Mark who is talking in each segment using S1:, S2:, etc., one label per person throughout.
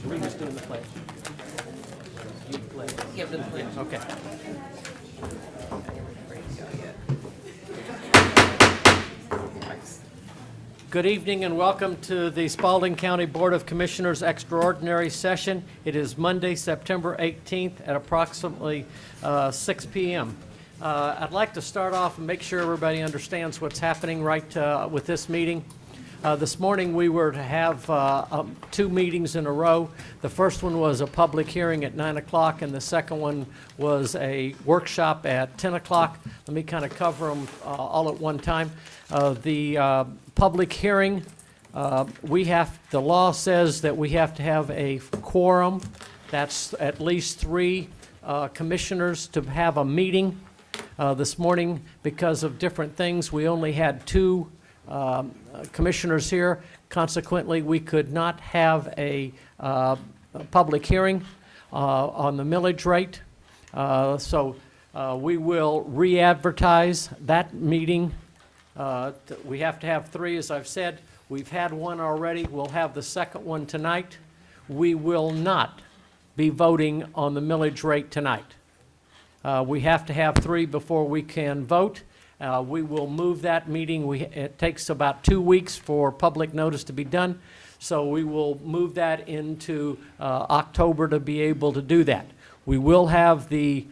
S1: Rena's doing the pledge. You pledge. Give the pledge. Okay. Good evening and welcome to the Spalding County Board of Commissioners Extraordinary Session. It is Monday, September 18th at approximately 6 p.m. I'd like to start off and make sure everybody understands what's happening right with this meeting. This morning we were to have two meetings in a row. The first one was a public hearing at 9 o'clock and the second one was a workshop at 10 o'clock. Let me kind of cover them all at one time. The public hearing, the law says that we have to have a quorum. That's at least 3 commissioners to have a meeting. This morning, because of different things, we only had 2 commissioners here. Consequently, we could not have a public hearing on the millage rate. So we will re-advertise that meeting. We have to have 3, as I've said. We've had one already. We'll have the second one tonight. We will not be voting on the millage rate tonight. We have to have 3 before we can vote. We will move that meeting. It takes about 2 weeks for public notice to be done, so we will move that into October to be able to do that. We will have the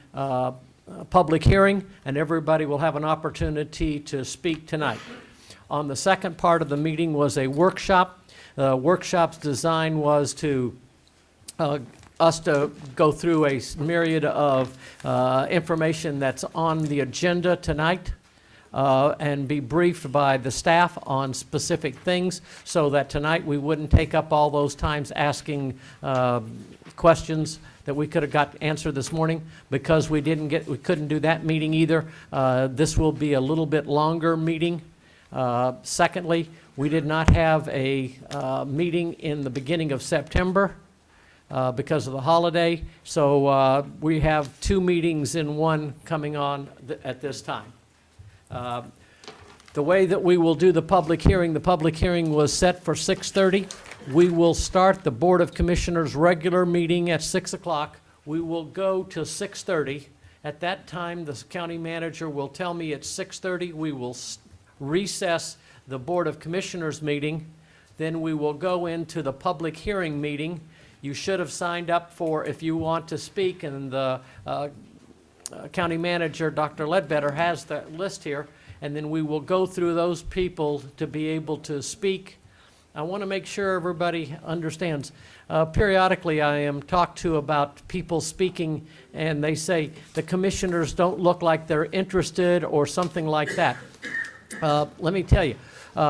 S1: public hearing, and everybody will have an opportunity to speak tonight. On the second part of the meeting was a workshop. The workshop's design was to us to go through a myriad of information that's on the agenda tonight. And be briefed by the staff on specific things so that tonight we wouldn't take up all those times asking questions that we could have got answered this morning. Because we couldn't do that meeting either. This will be a little bit longer meeting. Secondly, we did not have a meeting in the beginning of September because of the holiday. So we have 2 meetings in one coming on at this time. The way that we will do the public hearing was set for 6:30. We will start the Board of Commissioners regular meeting at 6 o'clock. We will go to 6:30. At that time, the county manager will tell me at 6:30 we will recess the Board of Commissioners meeting. Then we will go into the public hearing meeting. You should have signed up for if you want to speak, and the county manager, Dr. Ledbetter, has the list here, and then we will go through those people to be able to speak. I want to make sure everybody understands. Periodically, I am talked to about people speaking, and they say the commissioners don't look like they're interested or something like that. Let me tell you,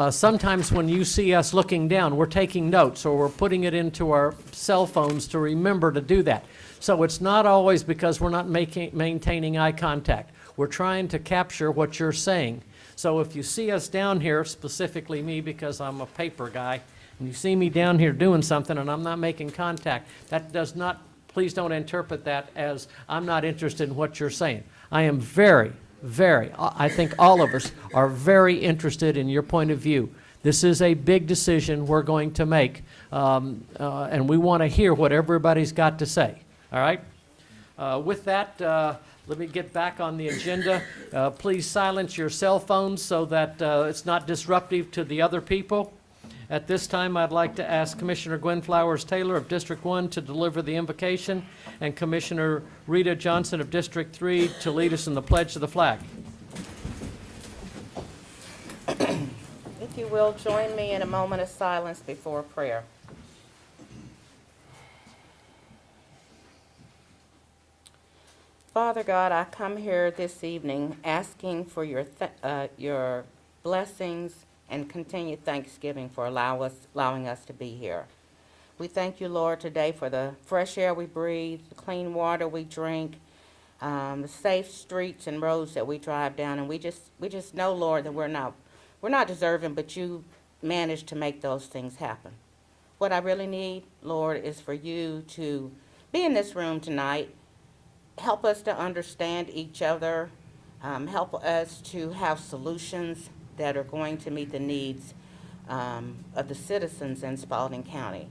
S1: sometimes when you see us looking down, we're taking notes or we're putting it into our cell phones to remember to do that. So it's not always because we're not maintaining eye contact. We're trying to capture what you're saying. So if you see us down here, specifically me because I'm a paper guy, and you see me down here doing something and I'm not making contact, that does not, please don't interpret that as I'm not interested in what you're saying. I am very, I think all of us are very interested in your point of view. This is a big decision we're going to make, and we want to hear what everybody's got to say. All right? With that, let me get back on the agenda. Please silence your cell phones so that it's not disruptive to the other people. At this time, I'd like to ask Commissioner Gwen Flowers Taylor of District 1 to deliver the invocation, and Commissioner Rita Johnson of District 3 to lead us in the pledge of the flag.
S2: If you will, join me in a moment of silence before prayer. Father God, I come here this evening asking for your blessings and continued thanksgiving for allowing us to be here. We thank you, Lord, today for the fresh air we breathe, the clean water we drink, the safe streets and roads that we drive down, and we just know, Lord, that we're not deserving, but you managed to make those things happen. What I really need, Lord, is for you to be in this room tonight. Help us to understand each other. Help us to have solutions that are going to meet the needs of the citizens in Spalding County.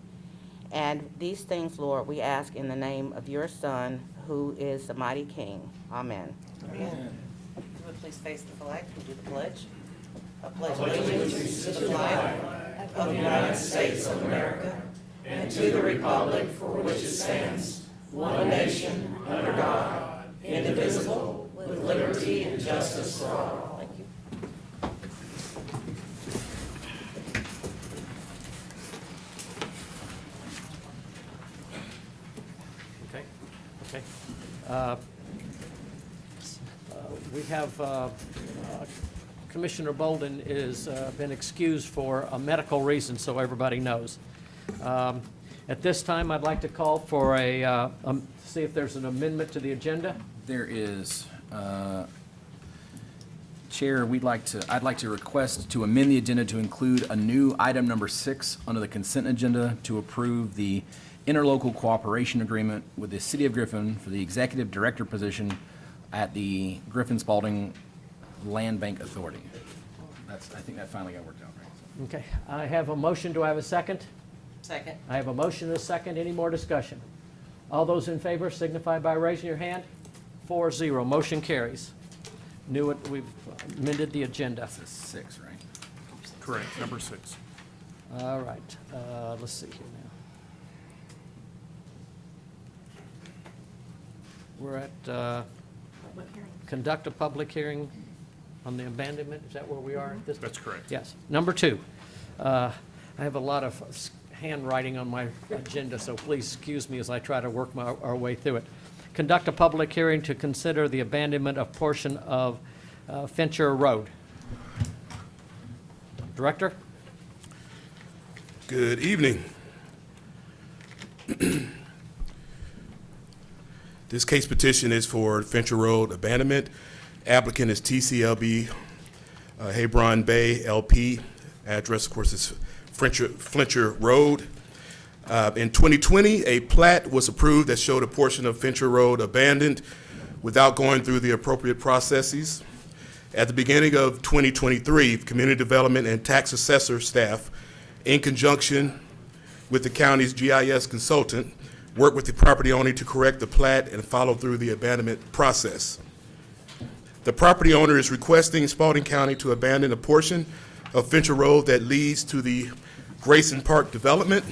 S2: And these things, Lord, we ask in the name of your Son, who is the mighty King. Amen.
S3: Amen. If you would please face the flag and do the pledge. I pledge allegiance to the flag of the United States of America and to the republic for which it stands, one nation, under God, indivisible, with liberty and justice for all. Thank you.
S1: Okay, okay. We have Commissioner Bolden is been excused for a medical reason, so everybody knows. At this time, I'd like to call for see if there's an amendment to the agenda.
S4: There is, Chair, I'd like to request to amend the agenda to include a new item number 6 under the consent agenda to approve the interlocal cooperation agreement with the City of Griffin for the executive director position at the Griffin Spalding Land Bank Authority. I think that finally got worked out, right?
S1: Okay, I have a motion. Do I have a second?
S3: Second.
S1: I have a motion and a second. Any more discussion? All those in favor signify by raising your hand. 4-0, motion carries. We've amended the agenda.
S4: This is 6, right?
S5: Correct, number 6.
S1: All right, let's see here now. We're at conduct a public hearing on the abandonment. Is that where we are at this?
S5: That's correct.
S1: Yes. Number 2, I have a lot of handwriting on my agenda, so please excuse me as I try to work our way through it. Conduct a public hearing to consider the abandonment of portion of Fincher Road. Director?
S6: Good evening. This case petition is for Fincher Road abandonment. Applicant is TCLB Hebron Bay LP. Address, of course, is Fincher Road. In 2020, a plat was approved that showed a portion of Fincher Road abandoned without going through the appropriate processes. At the beginning of 2023, Community Development and Tax Assessor staff, in conjunction with the county's GIS consultant, worked with the property owner to correct the plat and follow through the abandonment process. The property owner is requesting Spalding County to abandon a portion of Fincher Road that leads to the Grayson Park development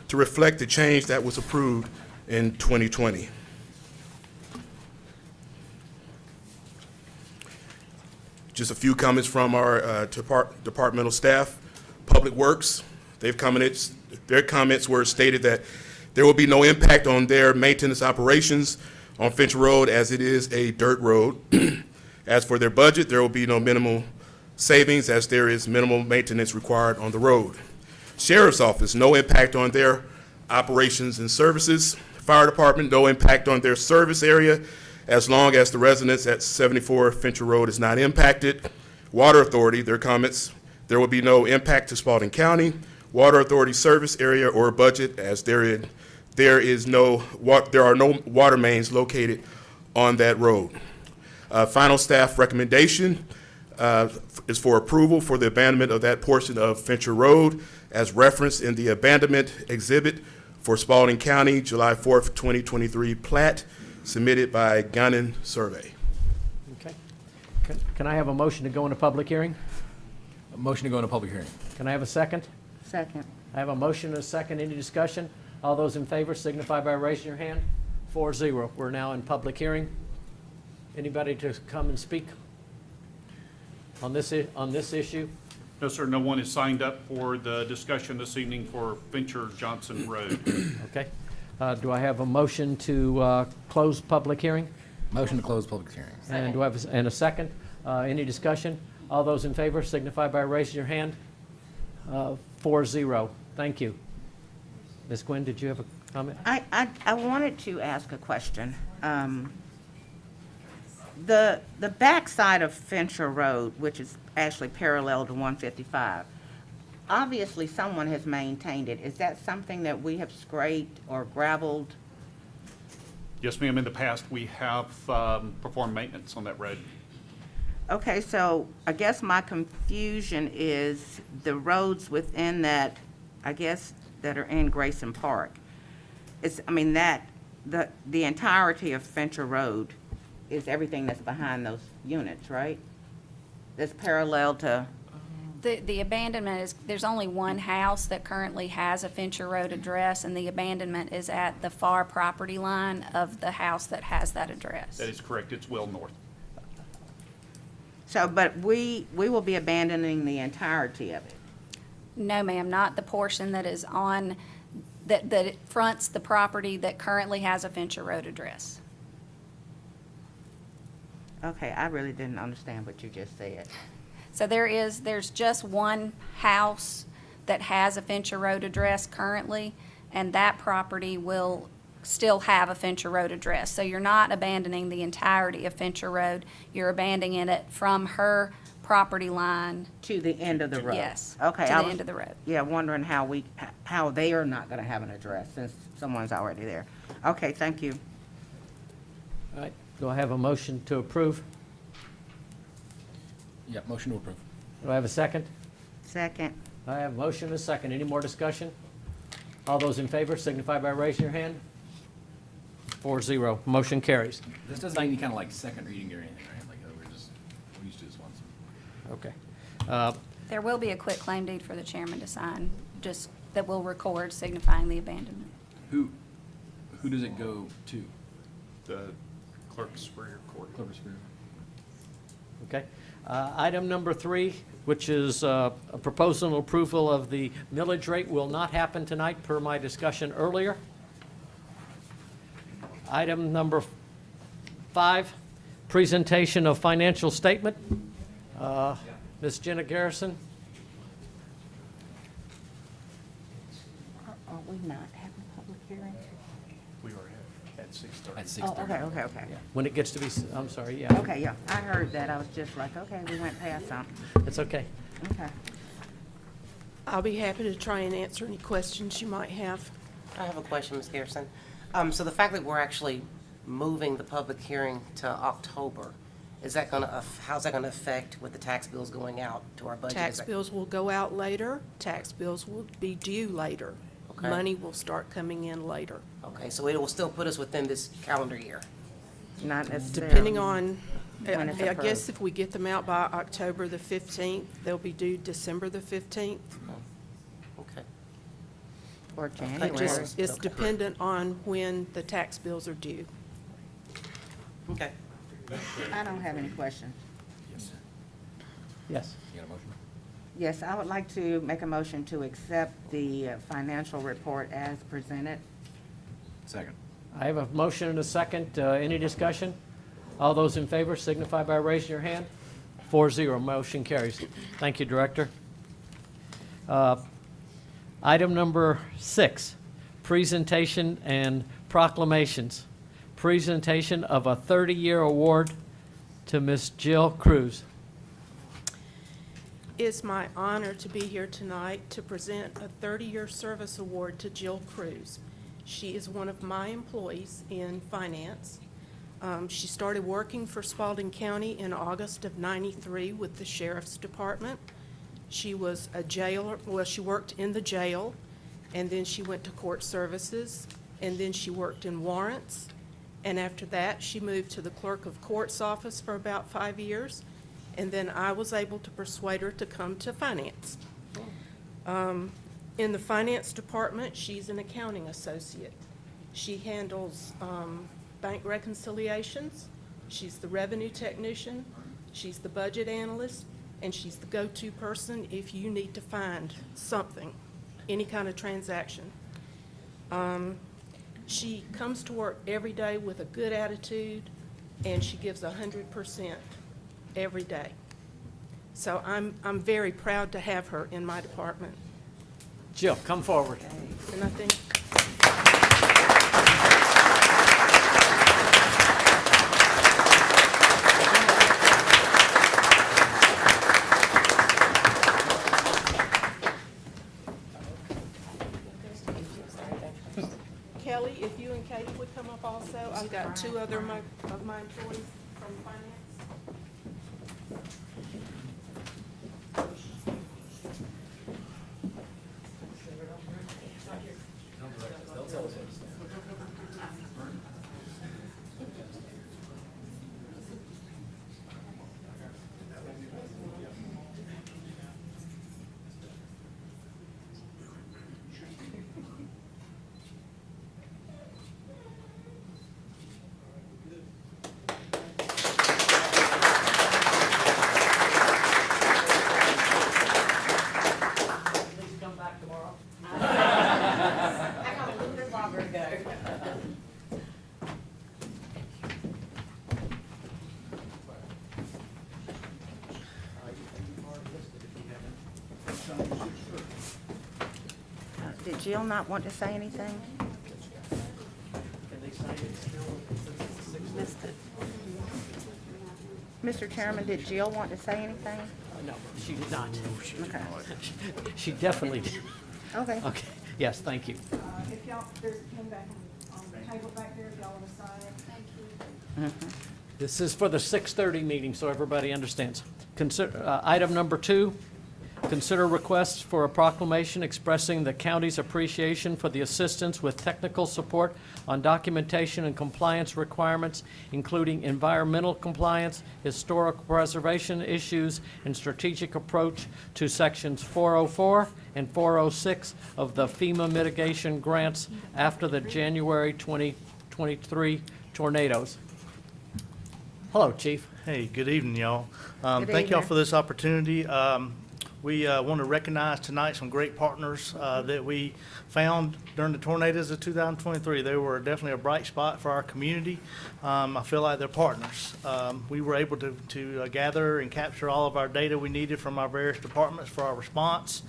S6: to reflect the change that was approved in 2020. Just a few comments from our departmental staff. Public Works, their comments were stated that there will be no impact on their maintenance operations on Fincher Road as it is a dirt road. As for their budget, there will be no minimal savings as there is minimal maintenance required on the road. Sheriff's Office, no impact on their operations and services. Fire Department, no impact on their service area as long as the residents at 74 Fincher Road is not impacted. Water Authority, their comments, there will be no impact to Spalding County, Water Authority service area or budget as there are no water mains located on that road. Final staff recommendation is for approval for the abandonment of that portion of Fincher Road as referenced in the abandonment exhibit for Spalding County, July 4th, 2023 plat submitted by Gannon Survey.
S1: Okay. Can I have a motion to go into public hearing?
S4: A motion to go into public hearing.
S1: Can I have a second?
S2: Second.
S1: I have a motion and a second. Any discussion? All those in favor signify by raising your hand. 4-0. We're now in public hearing. Anybody to come and speak on this issue?
S5: No, sir, no one is signed up for the discussion this evening for Fincher Johnson Road.
S1: Okay. Do I have a motion to close public hearing?
S4: Motion to close public hearing.
S1: And do I have a second? Any discussion? All those in favor signify by raising your hand. 4-0. Thank you. Ms. Gwynn, did you have a comment?
S2: I wanted to ask a question. The backside of Fincher Road, which is actually parallel to 155, obviously someone has maintained it. Is that something that we have scraped or gravelled?
S5: Yes, ma'am, in the past, we have performed maintenance on that road.
S2: Okay, so I guess my confusion is the roads within that, I guess, that are in Grayson Park. I mean, the entirety of Fincher Road is everything that's behind those units, right? That's parallel to,
S7: The abandonment is, there's only one house that currently has a Fincher Road address, and the abandonment is at the far property line of the house that has that address.
S5: That is correct. It's well north.
S2: so, but we will be abandoning the entirety of it.
S7: No, ma'am, not the portion that is on, that fronts the property that currently has a Fincher Road address.
S2: Okay, I really didn't understand what you just said.
S7: So there's just one house that has a Fincher Road address currently, and that property will still have a Fincher Road address. So you're not abandoning the entirety of Fincher Road, you're abandoning it from her property line,
S2: To the end of the road?
S7: yes,
S2: Okay.
S7: to
S2: I
S7: the
S2: was-
S7: end of the road.
S2: Yeah, wondering how they are not gonna have an address since someone's already there. Okay, thank you.
S1: All right, do I have a motion to approve?
S4: Yeah, motion to approve.
S1: Do I have a second?
S2: Second.
S1: I have a motion and a second. Any more discussion? All those in favor signify by raising your hand. 4-0, motion carries.
S4: This doesn't need any kind of like second reading or anything, right? Like, we used to do this once.
S1: Okay.
S7: There will be a quit claim deed for the chairman to sign, just that will record signifying the abandonment.
S4: Who does it go to?
S5: The clerk's superior court.
S4: Clover Superior.
S1: Okay. Item number 3, which is a proposal and approval of the millage rate, will not happen tonight per my discussion earlier. Item number 5, presentation of financial statement. Ms. Jenna Garrison?
S2: Are we not having a public hearing?
S5: We are at 6:30.
S4: At
S2: Oh,
S4: 6:30.
S2: okay.
S1: When it gets to be, I'm sorry, yeah,
S2: Okay, yeah, I heard that. I was just like, okay, we went past something.
S1: it's okay.
S2: Okay.
S8: I'll be happy to try and answer any questions you might have.
S3: I have a question, Ms. Garrison. So the fact that we're actually moving the public hearing to October, how's that gonna affect with the tax bills going out to our budget?
S8: Tax bills will go out later, tax bills will be due later.
S3: Okay.
S8: Money will start coming in later,
S3: Okay, so it will still put us within this calendar year?
S2: Not necessarily.
S8: depending on,
S2: When it's
S8: I guess
S2: approved.
S8: if we get them out by October the 15th, they'll be due December the 15th.
S3: Okay.
S2: Or
S8: It
S2: January.
S8: just, it's
S3: Okay.
S8: dependent on when the tax bills are due.
S3: Okay.
S2: I don't have any questions.
S1: Yes.
S4: You got a motion?
S2: Yes, I would like to make a motion to accept the financial report as presented.
S4: Second.
S1: I have a motion and a second. Any discussion? All those in favor signify by raising your hand. 4-0, motion carries. Thank you, Director. Item number 6, presentation and proclamations. Presentation of a 30-year award to Ms. Jill Cruz.
S8: It's my honor to be here tonight to present a 30-year service award to Jill Cruz. She is one of my employees in finance. She started working for Spalding County in August of '93 with the Sheriff's Department. She was a jailer, well, she worked in the jail, and then she went to court services, and then she worked in warrants. And after that, she moved to the clerk of court's office for about 5 years. And then I was able to persuade her to come to finance. In the finance department, she's an accounting associate. She handles bank reconciliations, she's the revenue technician, she's the budget analyst, and she's the go-to person if you need to find something, any kind of transaction. She comes to work every day with a good attitude, and she gives 100% every day. So I'm very proud to have her in my department.
S1: Jill, come forward.
S8: And I think Kelly, if you and Katie would come up also, I've got 2 other of my employees from finance.
S2: Did Jill not want to say anything? Mr. Chairman, did Jill want to say anything?
S1: No, she did not.
S2: Okay.
S1: She definitely did.
S2: Okay.
S1: Okay, yes, thank you.
S9: If y'all, there's a pen back on the table back there, if y'all want to sign it. Thank you.
S1: This is for the 6:30 meeting, so everybody understands. Item number 2, consider requests for a proclamation expressing the county's appreciation for the assistance with technical support on documentation and compliance requirements, including environmental compliance, historic preservation issues, and strategic approach to sections 404 and 406 of the FEMA mitigation grants after the January 2023 tornadoes. Hello, Chief.
S10: Hey, good evening, y'all.
S2: Good
S10: Thank y'all
S2: evening.
S10: for this opportunity. We want to recognize tonight some great partners that we found during the tornadoes of 2023. They were definitely a bright spot for our community. I feel like they're partners. We were able to gather and capture all of our data we needed from our various departments for our response,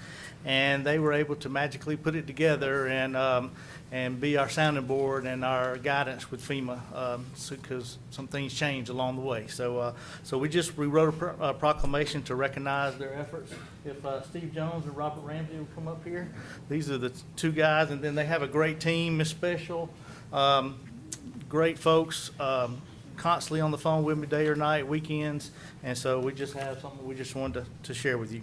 S10: and they were able to magically put it together and be our sounding board and our guidance with FEMA, because some things changed along the way. So we wrote a proclamation to recognize their efforts. If Steve Jones and Robert Ramsey will come up here, these are the two guys, and then they have a great team, Miss Special, great folks, constantly on the phone with me day or night, weekends, and so we just have something we just wanted to share with you.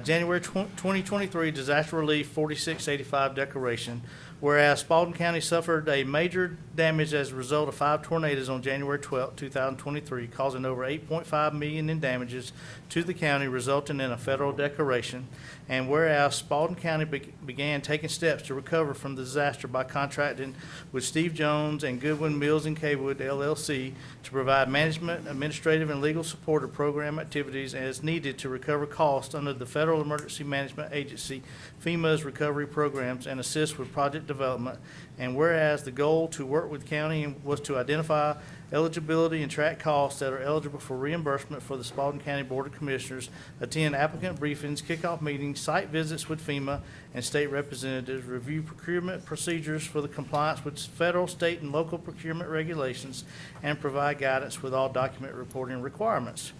S10: January 2023 Disaster Relief 4685 Declaration. Whereas Spalding County suffered a major damage as a result of 5 tornadoes on January 12, 2023, causing over $8.5 million in damages to the county, resulting in a federal declaration. And whereas Spalding County began taking steps to recover from the disaster by contracting with Steve Jones and Goodwin Mills and Kaywood LLC to provide management, administrative, and legal support of program activities as needed to recover costs under the Federal Emergency Management Agency, FEMA's recovery programs, and assist with project development. And whereas the goal to work with county was to identify eligibility and track costs that are eligible for reimbursement for the Spalding County Board of Commissioners, attend applicant briefings, kickoff meetings, site visits with FEMA and state representatives, review procurement procedures for the compliance with federal, state, and local procurement regulations, and provide guidance with all document reporting requirements.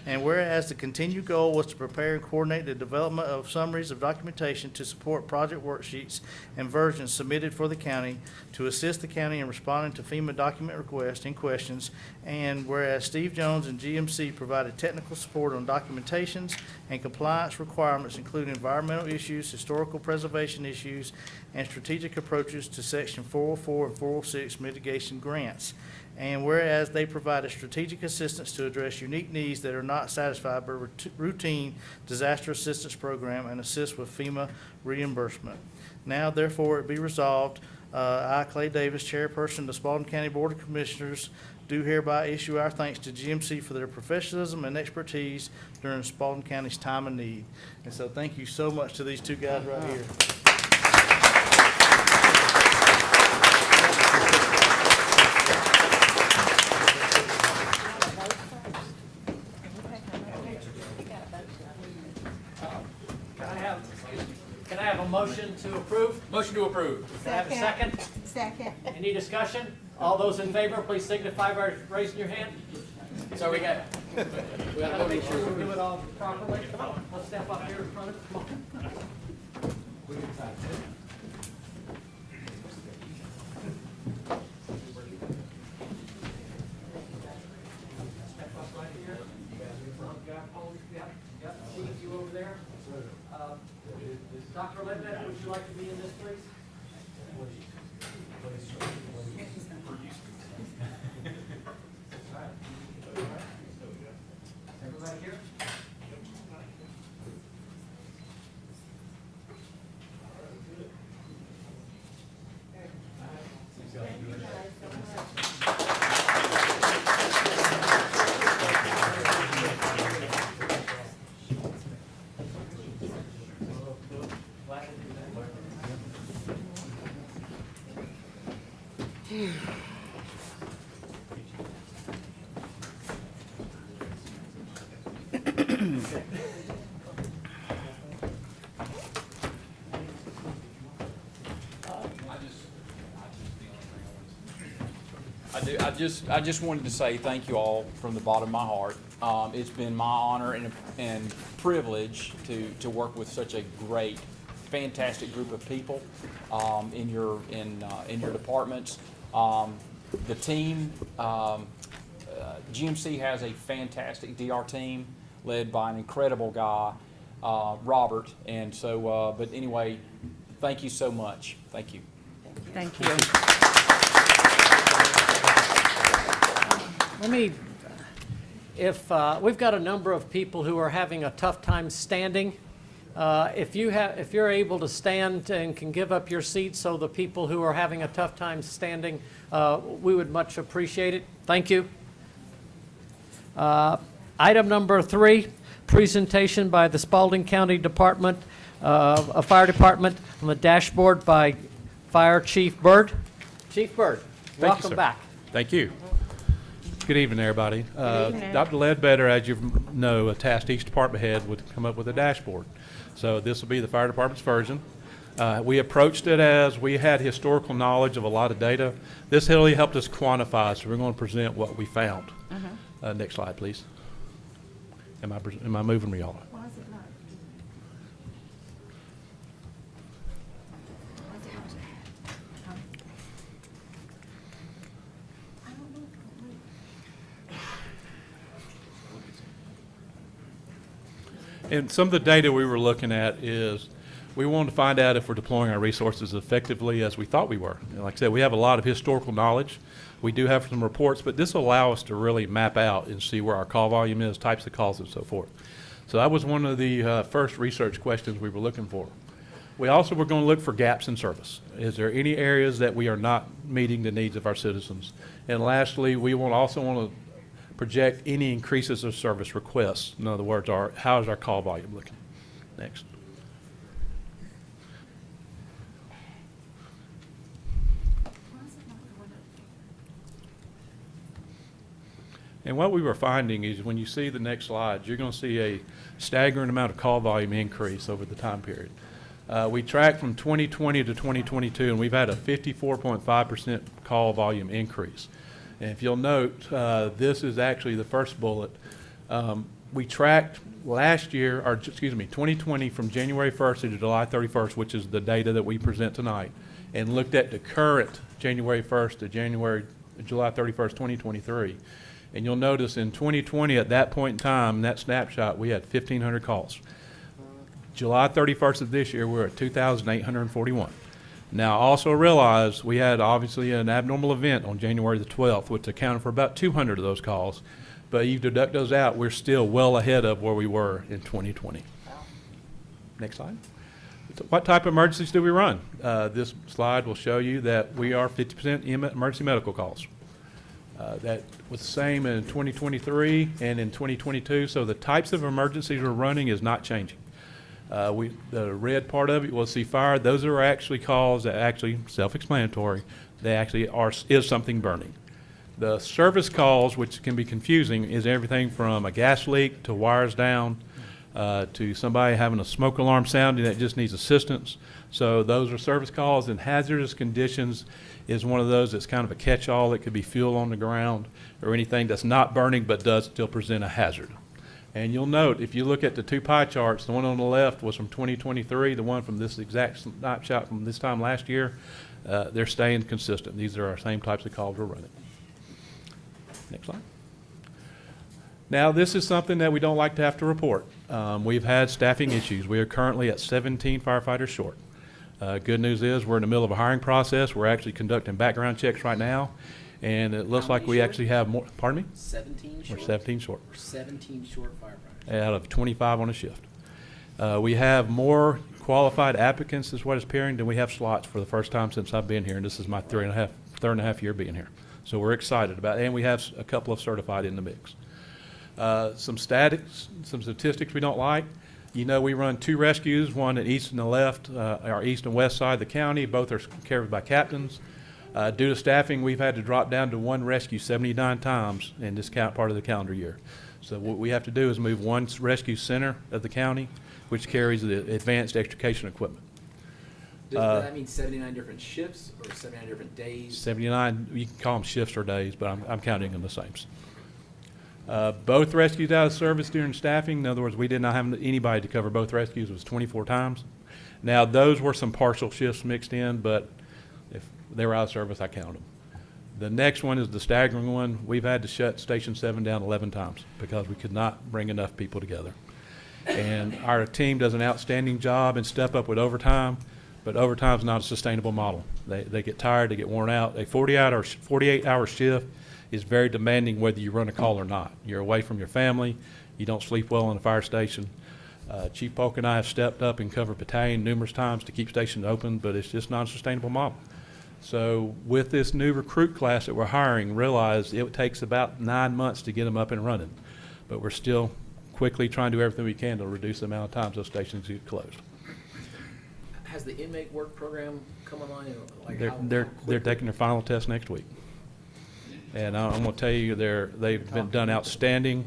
S10: And whereas the continued goal was to prepare and coordinate the development of summaries of documentation to support project worksheets and versions submitted for the county to assist the county in responding to FEMA document requests and questions. And whereas Steve Jones and GMC provided technical support on documentations and compliance requirements, including environmental issues, historical preservation issues, and strategic approaches to Section 404 and 406 mitigation grants. And whereas they provided strategic assistance to address unique needs that are not satisfied by routine disaster assistance program and assist with FEMA reimbursement. Now therefore it be resolved, I, Clay Davis, Chairperson of the Spalding County Board of Commissioners, do hereby issue our thanks to GMC for their professionalism and expertise during Spalding County's time of need. And so thank you so much to these two guys right here.
S1: Can I have a motion to approve?
S4: Motion to approve.
S1: Can I have a second?
S9: Second.
S1: Any discussion? All those in favor, please signify by raising your hand.
S4: So we got
S1: Gotta make sure we do it all properly. Come on, let's step up here in front of, come on. Step up right here. Yep, Chief, you over there. Dr. Ledbetter, would you like to be in this, please? Everybody here?
S11: I just wanted to say thank you all from the bottom of my heart. It's been my honor and privilege to work with such a great, fantastic group of people in your departments. The team, GMC has a fantastic DR team led by an incredible guy, Robert. And so, but anyway, thank you so much. Thank you.
S2: Thank you.
S1: We've got a number of people who are having a tough time standing. If you're able to stand and can give up your seat so the people who are having a tough time standing, we would much appreciate it. Thank you. Item number 3, presentation by the Spalding County Department, Fire Department on the dashboard by Fire Chief Byrd. Chief Byrd, welcome back.
S12: Thank you. Good evening, everybody.
S2: evening.
S12: Dr. Ledbetter, as you know, tasked each department head would come up with a dashboard. So this will be the fire department's version. We approached it as we had historical knowledge of a lot of data. This really helped us quantify, so we're going to present what we found. Next slide, please. Am I moving me all?
S9: Why is it not? I don't know.
S12: And some of the data we were looking at is we wanted to find out if we're deploying our resources effectively as we thought we were. And like I said, we have a lot of historical knowledge. We do have some reports, but this will allow us to really map out and see where our call volume is, types of calls, and so forth. So that was one of the first research questions we were looking for. We also were going to look for gaps in service. Is there any areas that we are not meeting the needs of our citizens? And lastly, we also want to project any increases of service requests. In other words, how is our call volume looking? Next. And what we were finding is when you see the next slide, you're going to see a staggering amount of call volume increase over the time period. We tracked from 2020 to 2022, and we've had a 54.5% call volume increase. And if you'll note, this is actually the first bullet. We tracked last year, or excuse me, 2020 from January 1st to July 31st, which is the data that we present tonight, and looked at the current January 1st to July 31st, 2023. And you'll notice in 2020, at that point in time, that snapshot, we had 1,500 calls. July 31st of this year, we're at 2,841. Now, also realize we had obviously an abnormal event on January the 12th, which accounted for about 200 of those calls. But you deduct those out, we're still well ahead of where we were in 2020. Next slide. So what type of emergencies do we run? This slide will show you that we are 50% emergency medical calls. That was the same in 2023 and in 2022, so the types of emergencies we're running is not changing. The red part of it, we'll see fire. Those are actually calls that actually self-explanatory. They actually is something burning. The service calls, which can be confusing, is everything from a gas leak to wires down to somebody having a smoke alarm sounding that just needs assistance. So those are service calls, and hazardous conditions is one of those that's kind of a catch-all. It could be fuel on the ground or anything that's not burning but does still present a hazard. And you'll note, if you look at the two pie charts, the one on the left was from 2023, the one from this exact snapshot from this time last year, they're staying consistent. These are our same types of calls we're running. Next slide. Now, this is something that we don't like to have to report. We've had staffing issues. We are currently at 17 firefighters short. Good news is we're in the middle of a hiring process. We're actually conducting background checks right now, and it looks like we actually have more. Pardon me?
S4: 17 short?
S12: We're 17 short.
S4: We're 17 short firefighters.
S12: Out of 25 on a shift. We have more qualified applicants, is what is appearing, than we have slots for the first time since I've been here, and this is my third and a half year being here. So we're excited about it, and we have a couple of certified in the mix. Some statistics we don't like. You know, we run two rescues, one at east and the left, our east and west side of the county. Both are carried by captains. Due to staffing, we've had to drop down to one rescue 79 times in this part of the calendar year. So what we have to do is move one rescue center of the county, which carries the advanced extrication equipment.
S4: Does that mean 79 different shifts or 79 different days?
S12: 79, you can call them shifts or days, but I'm counting them the same. Both rescues out of service during staffing. In other words, we did not have anybody to cover both rescues. It was 24 times. Now, those were some partial shifts mixed in, but if they were out of service, I count them. The next one is the staggering one. We've had to shut Station 7 down 11 times because we could not bring enough people together. And our team does an outstanding job and step up with overtime, but overtime's not a sustainable model. They get tired, they get worn out. A 48-hour shift is very demanding whether you run a call or not. You're away from your family, you don't sleep well in a fire station. Chief Polk and I have stepped up and covered battalion numerous times to keep stations open, but it's just not a sustainable model. So with this new recruit class that we're hiring, realize it takes about 9 months to get them up and running. But we're still quickly trying to do everything we can to reduce the amount of times those stations get closed.
S4: Has the inmate work program come online? Like
S12: They're taking their final test next week. And I'm going to tell you, they've been done outstanding.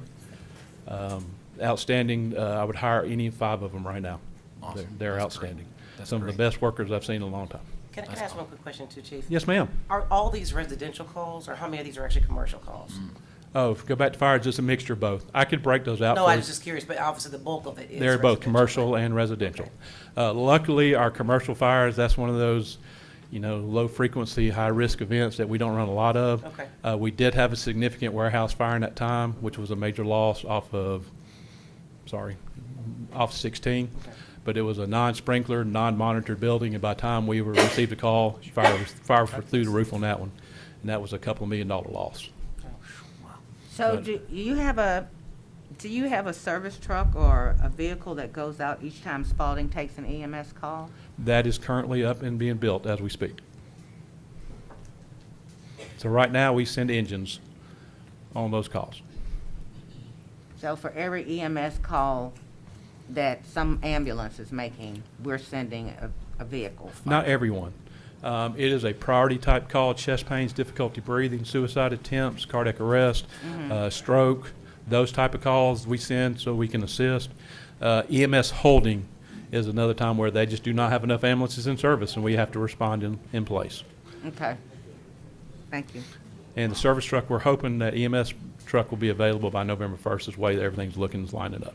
S12: I would hire any 5 of them right now.
S4: Awesome.
S12: They're
S4: That's
S12: outstanding.
S4: That's
S12: Some of the best workers I've seen in a long time.
S3: Can I ask one quick question too, Chief?
S12: Yes, ma'am.
S3: Are all these residential calls, or how many of these are actually commercial calls?
S12: Oh, if we go back to fire, it's just a mixture of both. I could break those out.
S3: No,
S12: for
S3: I
S12: you.
S3: was just curious, but obviously the bulk of it is
S12: They're both
S3: residential.
S12: commercial and residential. Luckily, our commercial fires, that's one of those, low frequency, high risk events that we don't run a lot of.
S3: Okay.
S12: We did have a significant warehouse fire in that time, which was a major loss off 16.
S3: Okay.
S12: But it was a non-sprinkler, non-monitored building, and by the time we received a call, fire was through the roof on that one, and that was a couple $1 million loss.
S2: So
S12: But-
S2: do you have a service truck or a vehicle that goes out each time Spalding takes an EMS call?
S12: That is currently up and being built as we speak. So right now, we send engines on those calls.
S2: So for every EMS call that some ambulance is making, we're sending a vehicle?
S12: Not everyone. It is a priority type call: chest pains, difficulty breathing, suicide attempts, cardiac arrest, stroke, those type of calls we send so we can assist. EMS holding is another time where they just do not have enough ambulances in service and we have to respond in place.
S2: Okay. Thank you.
S12: And the service truck, we're hoping that EMS truck will be available by November 1st, is the way that everything's looking, is lining up.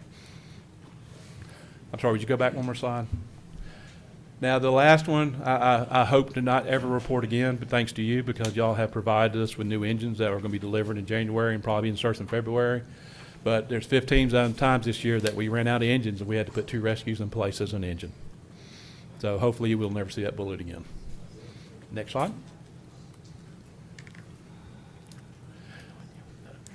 S12: I'm sorry, would you go back one more slide? Now, the last one, I hope to not ever report again, but thanks to you, because y'all have provided us with new engines that are going to be delivered in January and probably in service in February. But there's 15 times this year that we ran out of engines and we had to put 2 rescues in place as an engine. So hopefully you will never see that bullet again. Next slide.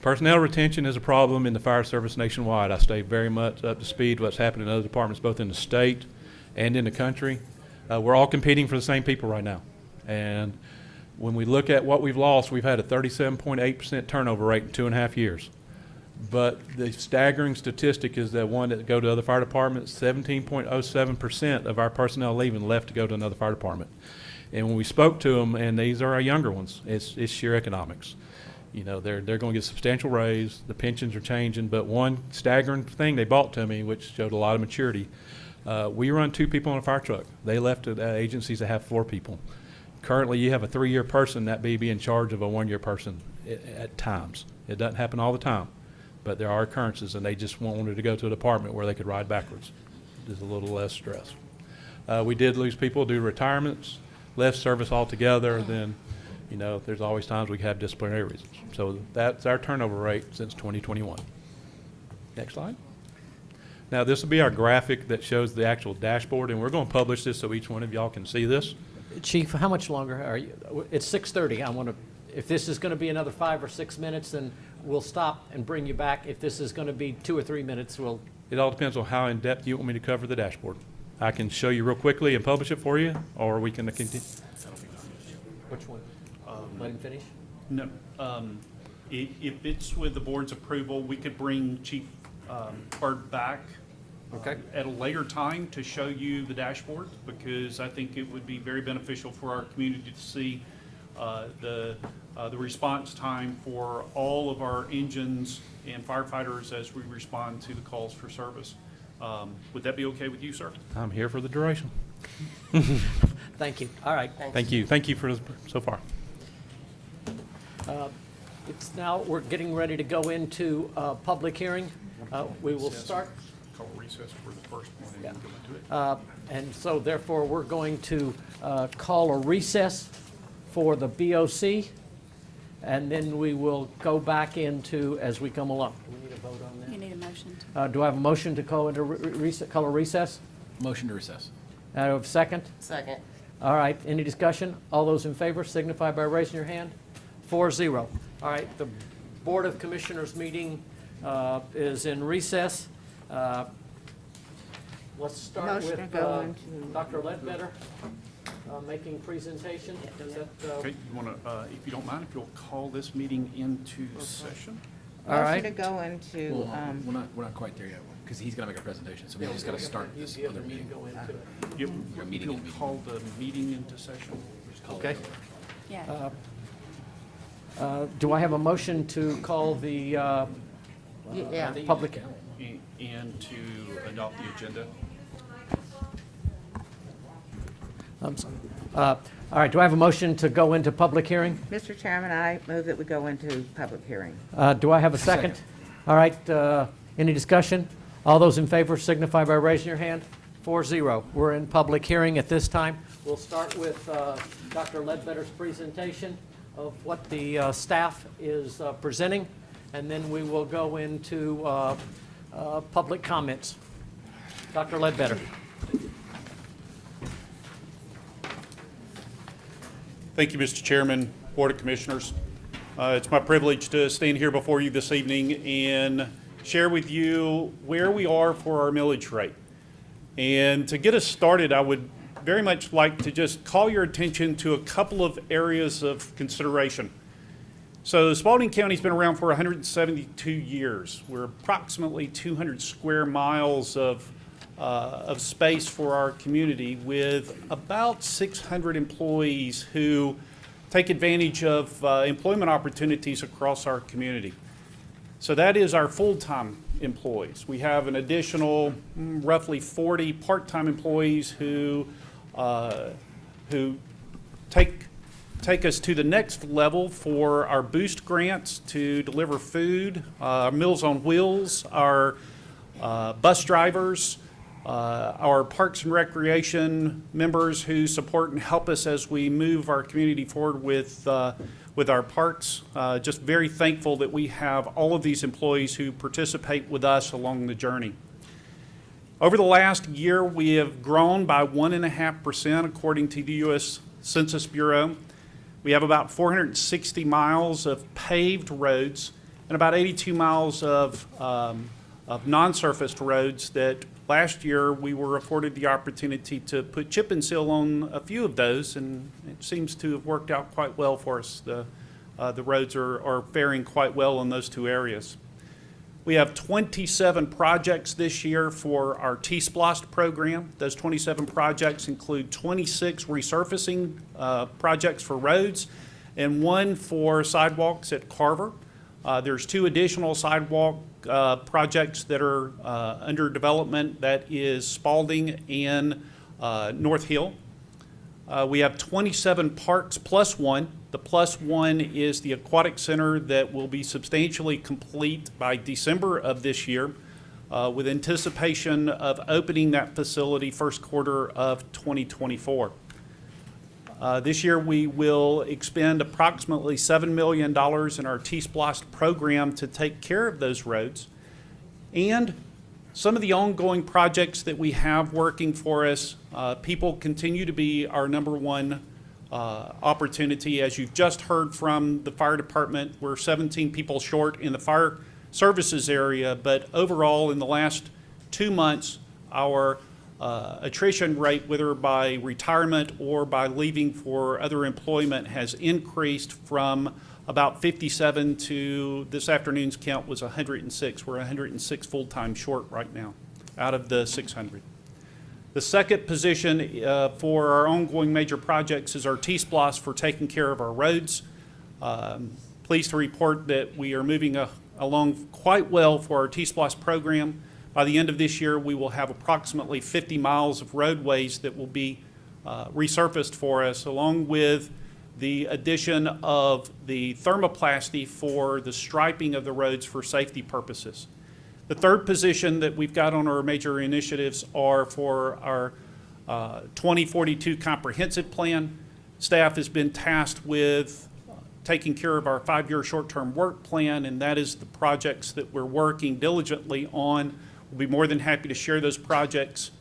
S12: Personnel retention is a problem in the fire service nationwide. I stay very much up to speed with what's happening in other departments, both in the state and in the country. We're all competing for the same people right now. And when we look at what we've lost, we've had a 37.8% turnover rate in 2.5 years. But the staggering statistic is that one that go to other fire departments, 17.07% of our personnel leaving left to go to another fire department. And when we spoke to them, and these are our younger ones, it's sheer economics. They're going to get a substantial raise. The pensions are changing. But one staggering thing they brought to me, which showed a lot of maturity, we run 2 people on a fire truck. They left at agencies that have 4 people. Currently, you have a 3-year person that may be in charge of a 1-year person at times. It doesn't happen all the time, but there are occurrences, and they just wanted to go to a department where they could ride backwards. There's a little less stress. We did lose people due to retirements, left service altogether. Then, there's always times we have disciplinary reasons. So that's our turnover rate since 2021. Next slide. Now, this will be our graphic that shows the actual dashboard, and we're going to publish this so each one of y'all can see this.
S1: Chief, how much longer are you? It's 6:30. I want to, if this is going to be another 5 or 6 minutes, then we'll stop and bring you back. If this is going to be 2 or 3 minutes, we'll.
S12: It all depends on how in-depth you want me to cover the dashboard. I can show you real quickly and publish it for you, or we can continue.
S1: Which one? Let him finish?
S5: No. If it's with the board's approval, we could bring Chief Byrd back
S1: Okay.
S5: at a later time to show you the dashboard, because I think it would be very beneficial for our community to see the response time for all of our engines and firefighters as we respond to the calls for service. Would that be okay with you, sir?
S12: I'm here for the duration.
S1: Thank you. All right.
S12: Thank you. Thank you for so far.
S1: It's now, we're getting ready to go into public hearing. We will start,
S5: Call recess for the first one and then go into it.
S1: and so therefore, we're going to call a recess for the BOC, and then we will go back into as we come along. Do we need a vote on that?
S7: You need a motion.
S1: Do I have a motion to call into call a recess?
S4: Motion to recess.
S1: I have a second?
S3: Second.
S1: All right, any discussion? All those in favor signify by raising your hand. 4-0. All right, the Board of Commissioners meeting is in recess. Let's start
S2: Motion to
S1: with
S2: go into-
S1: Dr. Ledbetter making presentation. Is that,
S5: Okay, you want to, if you don't mind, if you'll call this meeting into session?
S1: all right?
S2: Motion to go into,
S4: Well, we're not quite there yet, because he's gonna make a presentation, so we just gotta start this
S1: You
S4: other
S1: need to
S4: meeting.
S1: go into it.
S5: Yep,
S4: Your
S5: if
S4: meeting
S5: you'll
S4: in
S5: call the meeting into session.
S1: Okay.
S7: Yeah.
S1: Do I have a motion to call the
S2: yeah.
S1: public?
S5: And to adopt the agenda.
S1: I'm sorry. All right, do I have a motion to go into public hearing?
S2: Mr. Chairman, I move that we go into public hearing.
S1: Do I have a second? All right, any discussion? All those in favor signify by raising your hand. 4-0. We're in public hearing at this time. We'll start with Dr. Ledbetter's presentation of what the staff is presenting, and then we will go into public comments. Dr. Ledbetter.
S5: Thank you, Mr. Chairman, Board of Commissioners. It's my privilege to stand here before you this evening and share with you where we are for our millage rate. And to get us started, I would very much like to just call your attention to a couple of areas of consideration. So Spalding County's been around for 172 years. We're approximately 200 square miles of space for our community, with about 600 employees who take advantage of employment opportunities across our community. So that is our full-time employees. We have an additional roughly 40 part-time employees who take us to the next level for our boost grants to deliver food, our Meals on Wheels, our bus drivers, our Parks and Recreation members who support and help us as we move our community forward with our parks. Just very thankful that we have all of these employees who participate with us along the journey. Over the last year, we have grown by 1.5% according to the U.S. Census Bureau. We have about 460 miles of paved roads and about 82 miles of non-surfaced roads that last year we were afforded the opportunity to put chip and seal on a few of those, and it seems to have worked out quite well for us. The roads are faring quite well in those two areas. We have 27 projects this year for our T-Splost program. Those 27 projects include 26 resurfacing projects for roads and one for sidewalks at Carver. There's 2 additional sidewalk projects that are under development. That is Spalding and North Hill. We have 27 parks plus one. The plus one is the Aquatic Center that will be substantially complete by December of this year, with anticipation of opening that facility first quarter of 2024. This year we will expend approximately $7 million in our T-Splost program to take care of those roads. And some of the ongoing projects that we have working for us, people continue to be our number one opportunity. As you've just heard from the fire department, we're 17 people short in the fire services area, but overall in the last 2 months, our attrition rate, whether by retirement or by leaving for other employment, has increased from about 57 to this afternoon's count was 106. We're 106 full-time short right now out of the 600. The second position for our ongoing major projects is our T-Splost for taking care of our roads. Pleased to report that we are moving along quite well for our T-Splost program. By the end of this year, we will have approximately 50 miles of roadways that will be resurfaced for us, along with the addition of the thermoplasty for the striping of the roads for safety purposes. The third position that we've got on our major initiatives are for our 2042 comprehensive plan. Staff has been tasked with taking care of our 5-year short-term work plan, and that is the projects that we're working diligently on. We'll be more than happy to share those projects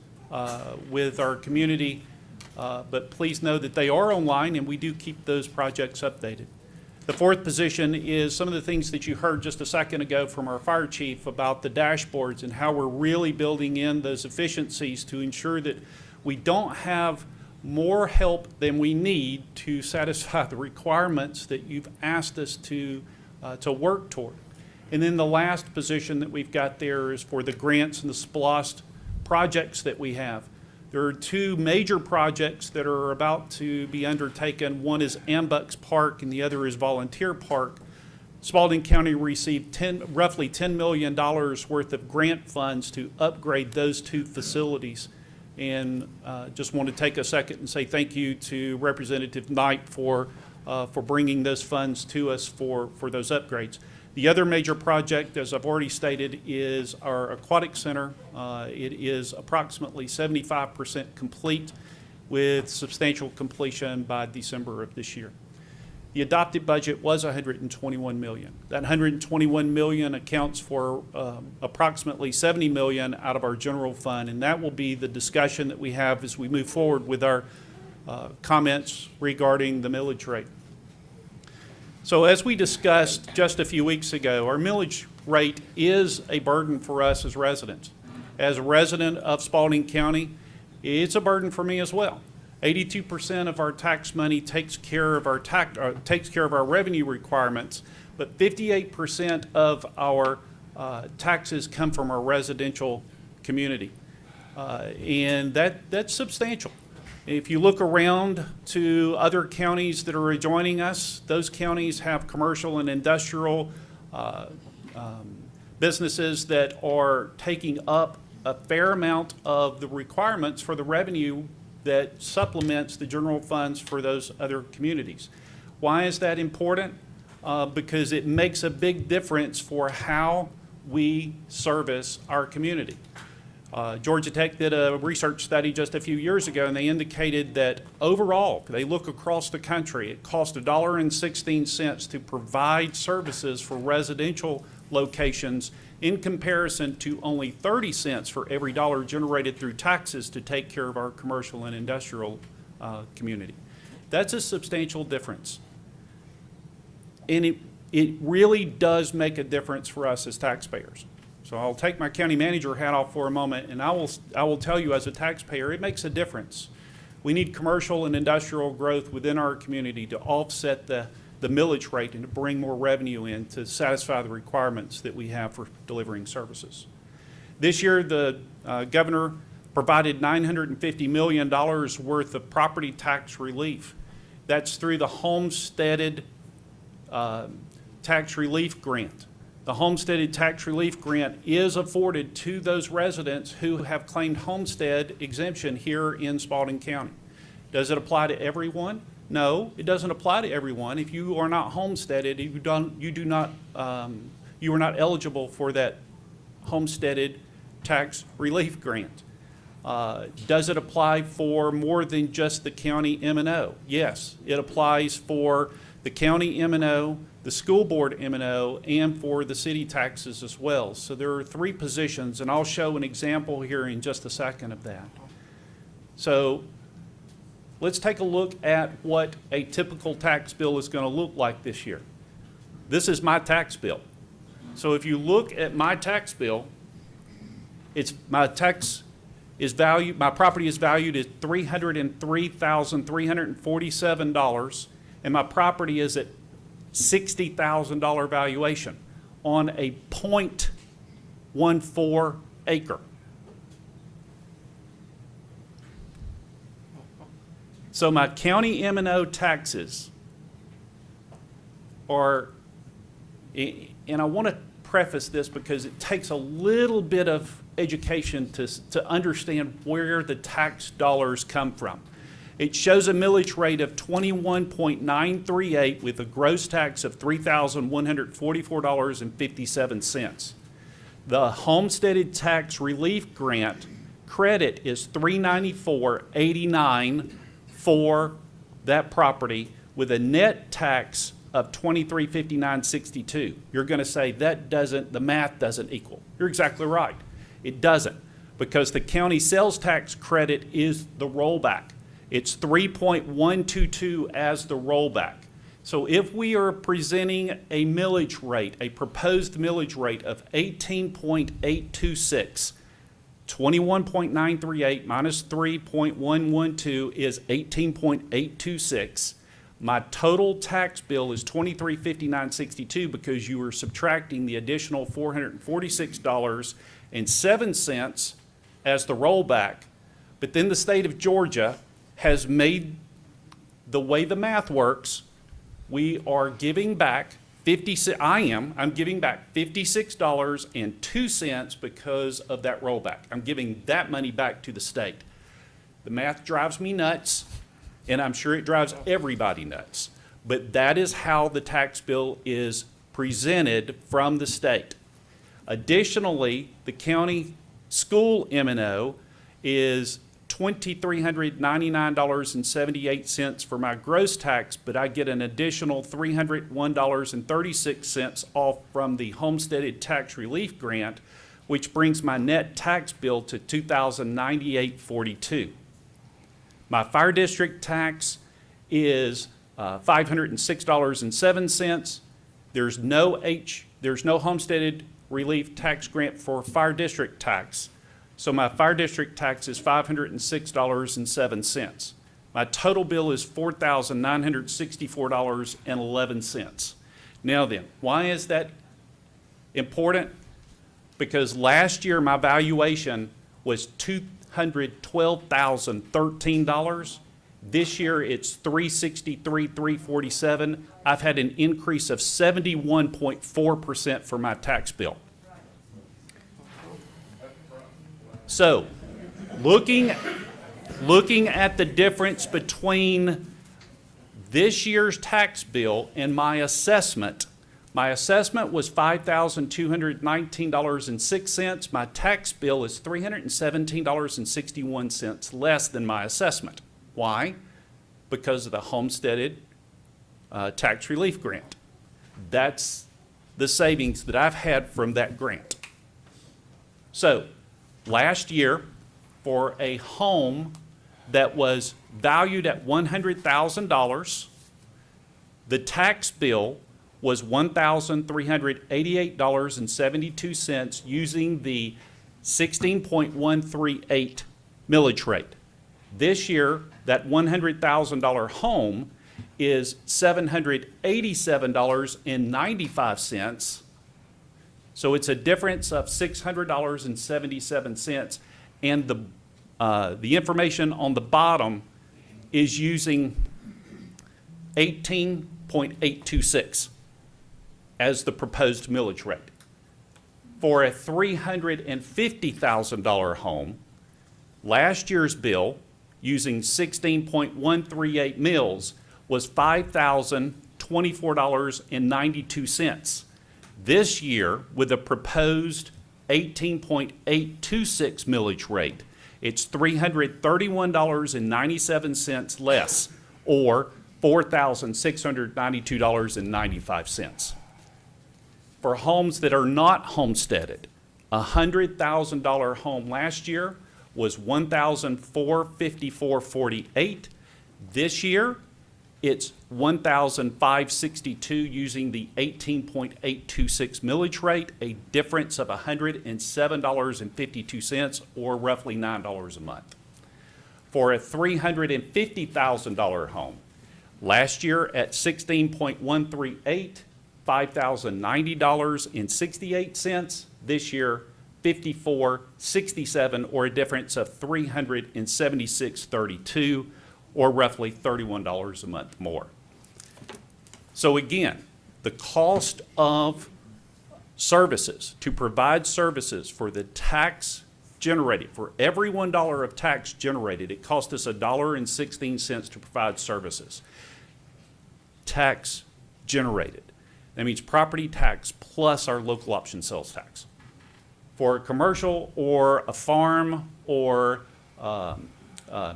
S5: with our community, but please know that they are online and we do keep those projects updated. The fourth position is some of the things that you heard just a second ago from our fire chief about the dashboards and how we're really building in those efficiencies to ensure that we don't have more help than we need to satisfy the requirements that you've asked us to work toward. And then the last position that we've got there is for the grants and the SPLOST projects that we have. There are 2 major projects that are about to be undertaken. One is Ambucks Park and the other is Volunteer Park. Spalding County received roughly $10 million worth of grant funds to upgrade those 2 facilities. And just want to take a second and say thank you to Representative Knight for bringing those funds to us for those upgrades. The other major project, as I've already stated, is our Aquatic Center. It is approximately 75% complete with substantial completion by December of this year. The adopted budget was $121 million. That $121 million accounts for approximately $70 million out of our general fund, and that will be the discussion that we have as we move forward with our comments regarding the millage rate. So as we discussed just a few weeks ago, our millage rate is a burden for us as residents. As a resident of Spalding County, it's a burden for me as well. 82% of our tax money takes care of our revenue requirements, but 58% of our taxes come from our residential community, and that's substantial. If you look around to other counties that are adjoining us, those counties have commercial and industrial businesses that are taking up a fair amount of the requirements for the revenue that supplements the general funds for those other communities. Why is that important? Because it makes a big difference for how we service our community. Georgia Tech did a research study just a few years ago, and they indicated that overall, they look across the country, it costs $1.16 to provide services for residential locations in comparison to only 30 cents for every dollar generated through taxes to take care of our commercial and industrial community. That's a substantial difference. And it really does make a difference for us as taxpayers. So I'll take my county manager hat off for a moment, and I will tell you as a taxpayer, it makes a difference. We need commercial and industrial growth within our community to offset the millage rate and to bring more revenue in to satisfy the requirements that we have for delivering services. This year, the governor provided $950 million worth of property tax relief. That's through the homesteaded tax relief grant. The homesteaded tax relief grant is afforded to those residents who have claimed homestead exemption here in Spalding County. Does it apply to everyone? No, it doesn't apply to everyone. If you are not homesteaded, you are not eligible for that homesteaded tax relief grant. Does it apply for more than just the county M&O? Yes, it applies for the county M&O, the school board M&O, and for the city taxes as well. So there are 3 positions, and I'll show an example here in just a second of that. So let's take a look at what a typical tax bill is going to look like this year. This is my tax bill. So if you look at my tax bill, my property is valued at $303,347, and my property is at $60,000 valuation on a 0.14 acre. So my county M&O taxes are, and I want to preface this because it takes a little bit of education to understand where the tax dollars come from. It shows a millage rate of 21.938 with a gross tax of $3,144.57. The homesteaded tax relief grant credit is $394.89 for that property with a net tax of $2359.62. You're going to say the math doesn't equal. You're exactly right. It doesn't, because the county sales tax credit is the rollback. It's 3.122 as the rollback. So if we are presenting a millage rate, a proposed millage rate of 18.826, 21.938 minus 3.112 is 18.826. My total tax bill is $2359.62 because you were subtracting the additional $446.07 as the rollback. But then the state of Georgia has made the way the math works, we are giving back I'm giving back $56.02 because of that rollback. I'm giving that money back to the state. The math drives me nuts, and I'm sure it drives everybody nuts. But that is how the tax bill is presented from the state. Additionally, the county school M&O is $2,399.78 for my gross tax, but I get an additional $301.36 off from the homesteaded tax relief grant, which brings my net tax bill to $2,098.42. My fire district tax is $506.07. There's no homesteaded relief tax grant for fire district tax. So my fire district tax is $506.07. My total bill is $4,964.11. Now then, why is that important? Because last year my valuation was $212,013. This year it's $363,347. I've had an increase of 71.4% for my tax bill. So, looking at the difference between this year's tax bill and my assessment was $5,219.06. My tax bill is $317.61 less than my assessment. Why? Because of the homesteaded tax relief grant. That's the savings that I've had from that grant. So, last year, for a home that was valued at $100,000, the tax bill was $1,388.72 using the 16.138 millage rate. This year, that $100,000 home is $787.95. So it's a difference of $600.77, and the information on the bottom is using 18.826 as the proposed millage rate. For a $350,000 home, last year's bill using 16.138 mills was $5,024.92. This year, with a proposed 18.826 millage rate, it's $331.97 less, or $4,692.95. For homes that are not homesteaded, a $100,000 home last year was $1,454.48. This year, it's $1,562 using the 18.826 millage rate, a difference of $107.52, or roughly $9 a month. For a $350,000 home, last year at 16.138, $5,090.68. This year, $54.67, or a difference of $376.32. or roughly $31 a month more. So again, the cost of services, to provide services for the tax generated, for every $1 of tax generated, it cost us $1.16 to provide services. Tax generated. That means property tax plus our local option sales tax. For a commercial or a farm or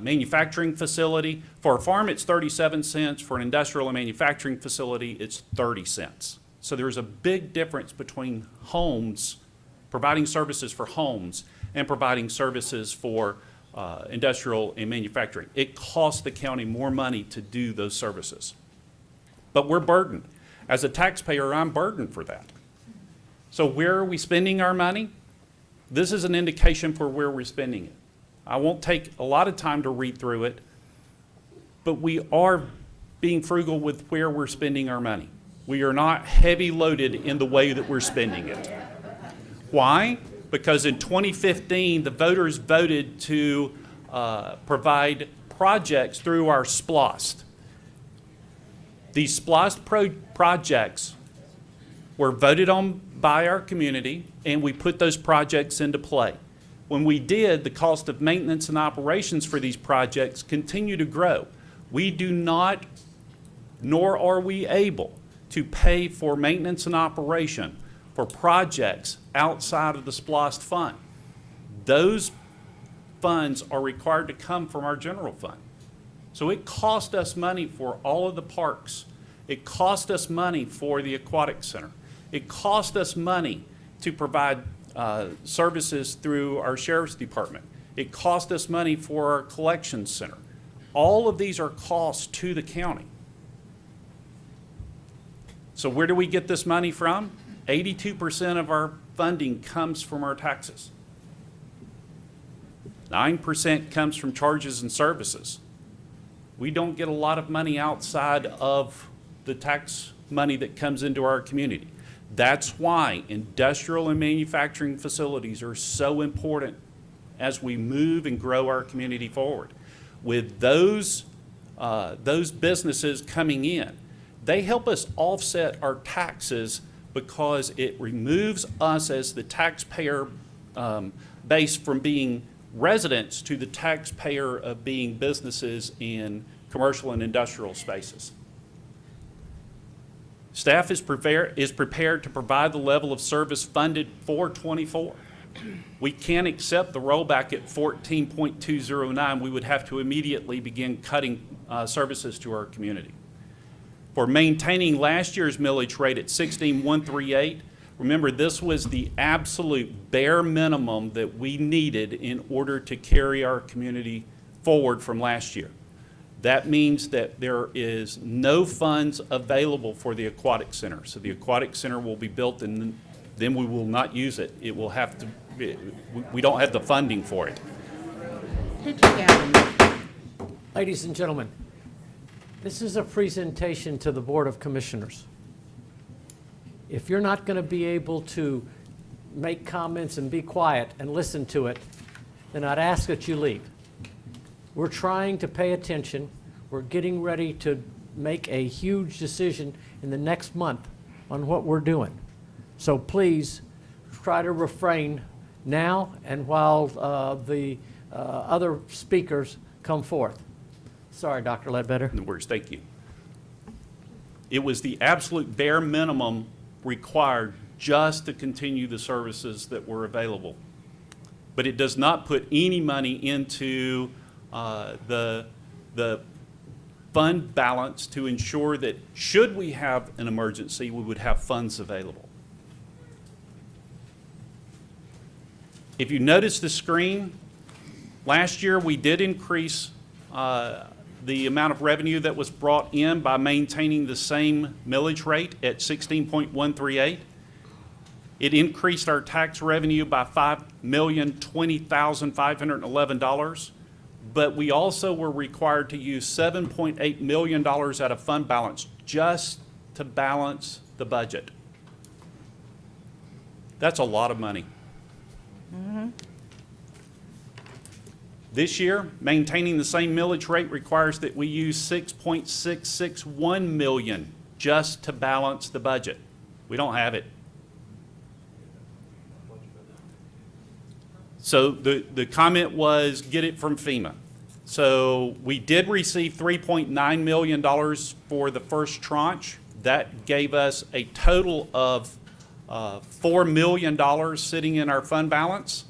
S5: manufacturing facility, for a farm it's 37 cents, for an industrial and manufacturing facility it's 30 cents. So there's a big difference between homes, providing services for homes, and providing services for industrial and manufacturing. It costs the county more money to do those services. But we're burdened. As a taxpayer, I'm burdened for that. So where are we spending our money? This is an indication for where we're spending it. I won't take a lot of time to read through it, but we are being frugal with where we're spending our money. We are not heavy loaded in the way that we're spending it. Why? Because in 2015, the voters voted to provide projects through our SPLOST. These SPLOST projects were voted on by our community, and we put those projects into play. When we did, the cost of maintenance and operations for these projects continue to grow. We do not, nor are we able, to pay for maintenance and operation for projects outside of the SPLOST fund. Those funds are required to come from our general fund. So it cost us money for all of the parks. It cost us money for the Aquatic Center. It cost us money to provide services through our sheriff's department. It cost us money for our collections center. All of these are costs to the county. So where do we get this money from? 82% of our funding comes from our taxes. 9% comes from charges and services. We don't get a lot of money outside of the tax money that comes into our community. That's why industrial and manufacturing facilities are so important as we move and grow our community forward. With those businesses coming in, they help us offset our taxes because it removes us as the taxpayer base from being residents to the taxpayer of being businesses in commercial and industrial spaces. Staff is prepared to provide the level of service funded for '24. We can't accept the rollback at 14.209. We would have to immediately begin cutting services to our community. For maintaining last year's millage rate at 16.138, remember this was the absolute bare minimum that we needed in order to carry our community forward from last year. That means that there is no funds available for the Aquatic Center. So the Aquatic Center will be built and then we will not use it. It will have to, we don't have the funding for it.
S1: Ladies and gentlemen, this is a presentation to the Board of Commissioners. If you're not going to be able to make comments and be quiet and listen to it, then I'd ask that you leave. We're trying to pay attention. We're getting ready to make a huge decision in the next month on what we're doing. So please try to refrain now and while the other speakers come forth. Sorry, Dr. Ledbetter.
S5: No worries, thank you. It was the absolute bare minimum required just to continue the services that were available. But it does not put any money into the fund balance to ensure that should we have an emergency, we would have funds available. If you notice the screen, last year we did increase the amount of revenue that was brought in by maintaining the same millage rate at 16.138. It increased our tax revenue by $5,020,511, but we also were required to use $7.8 million out of fund balance just to balance the budget. That's a lot of money. This year, maintaining the same millage rate requires that we use $6.661 million just to balance the budget. We don't have it. So the comment was, get it from FEMA. So we did receive $3.9 million for the first tranche. That gave us a total of $4 million sitting in our fund balance.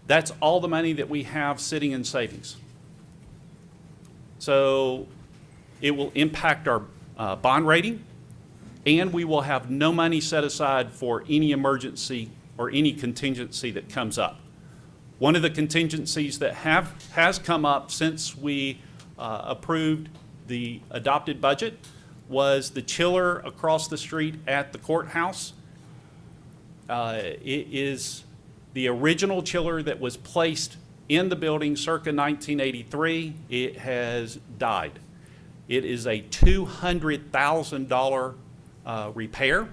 S5: That's all the money that we have sitting in savings. So it will impact our bond rating, and we will have no money set aside for any emergency or any contingency that comes up. One of the contingencies that has come up since we approved the adopted budget was the chiller across the street at the courthouse. It is the original chiller that was placed in the building circa 1983. It has died. It is a $200,000 repair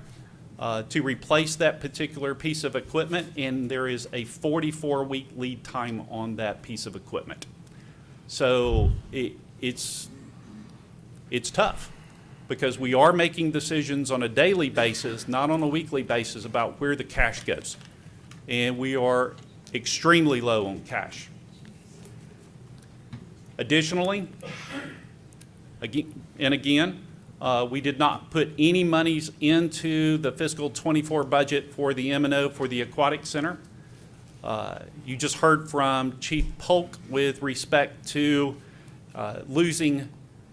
S5: to replace that particular piece of equipment, and there is a 44-week lead time on that piece of equipment. So it's tough, because we are making decisions on a daily basis, not on a weekly basis, about where the cash goes. And we are extremely low on cash. Additionally, again, we did not put any monies into the fiscal '24 budget for the M&O for the Aquatic Center. You just heard from Chief Polk with respect to losing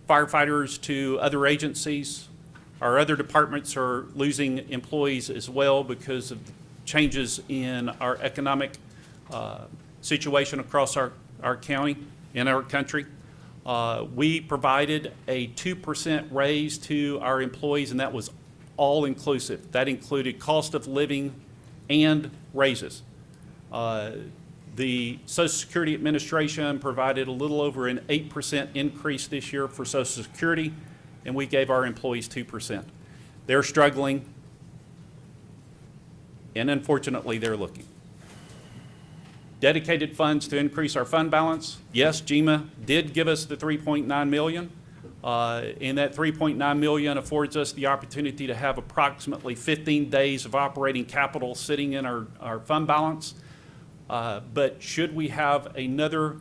S5: firefighters to other agencies. Our other departments are losing employees as well because of changes in our economic situation across our county and our country. We provided a 2% raise to our employees, and that was all inclusive. That included cost of living and raises. The Social Security Administration provided a little over an 8% increase this year for Social Security, and we gave our employees 2%. They're struggling, and unfortunately, they're looking. Dedicated funds to increase our fund balance. Yes, GMA did give us the $3.9 million, and that $3.9 million affords us the opportunity to have approximately 15 days of operating capital sitting in our fund balance. But should we have another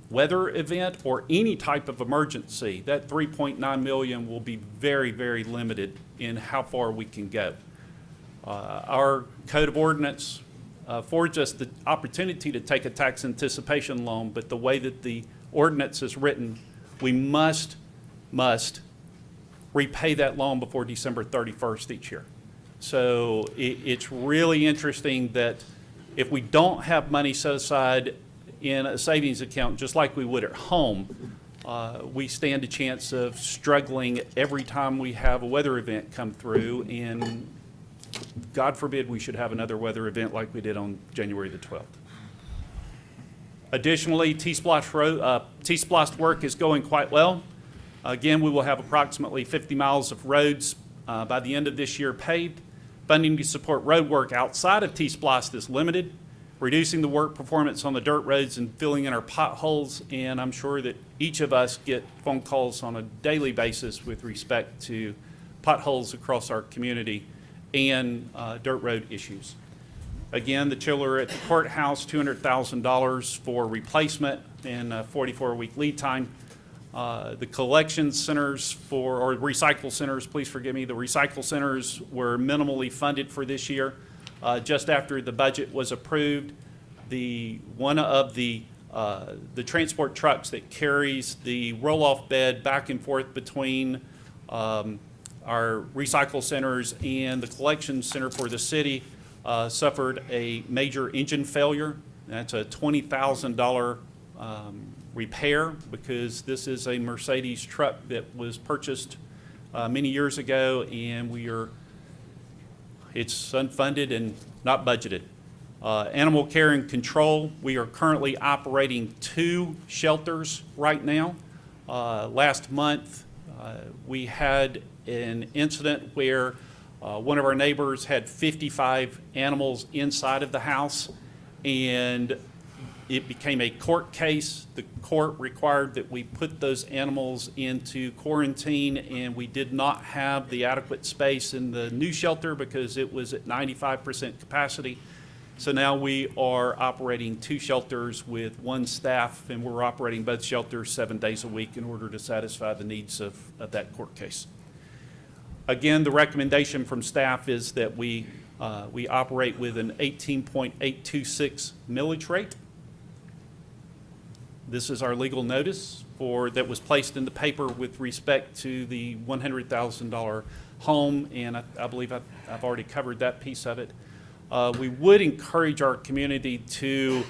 S5: weather event or any type of emergency, that $3.9 million will be very, very limited in how far we can go. Our Code of Ordinance affords us the opportunity to take a tax anticipation loan, but the way that the ordinance is written, we must repay that loan before December 31st each year. So it's really interesting that if we don't have money set aside in a savings account, just like we would at home, we stand a chance of struggling every time we have a weather event come through, and God forbid we should have another weather event like we did on January the 12th. Additionally, T-Splosh work is going quite well. Again, we will have approximately 50 miles of roads by the end of this year paved. Funding to support road work outside of T-Splosh is limited, reducing the work performance on the dirt roads and filling in our potholes, and I'm sure that each of us get phone calls on a daily basis with respect to potholes across our community and dirt road issues. Again, the chiller at the courthouse, $200,000 for replacement and a 44-week lead time. The collection centers or recycle centers, please forgive me, the recycle centers were minimally funded for this year. Just after the budget was approved, one of the transport trucks that carries the roll-off bed back and forth between our recycle centers and the collection center for the city suffered a major engine failure. That's a $20,000 repair, because this is a Mercedes truck that was purchased many years ago, and it's unfunded and not budgeted. Animal care and control, we are currently operating 2 shelters right now. Last month, we had an incident where one of our neighbors had 55 animals inside of the house, and it became a court case. The court required that we put those animals into quarantine, and we did not have the adequate space in the new shelter because it was at 95% capacity. So now we are operating 2 shelters with 1 staff, and we're operating both shelters 7 days a week in order to satisfy the needs of that court case. Again, the recommendation from staff is that we operate with an 18.826 millage rate. This is our legal notice that was placed in the paper with respect to the $100,000 home, and I believe I've already covered that piece of it. We would encourage our community to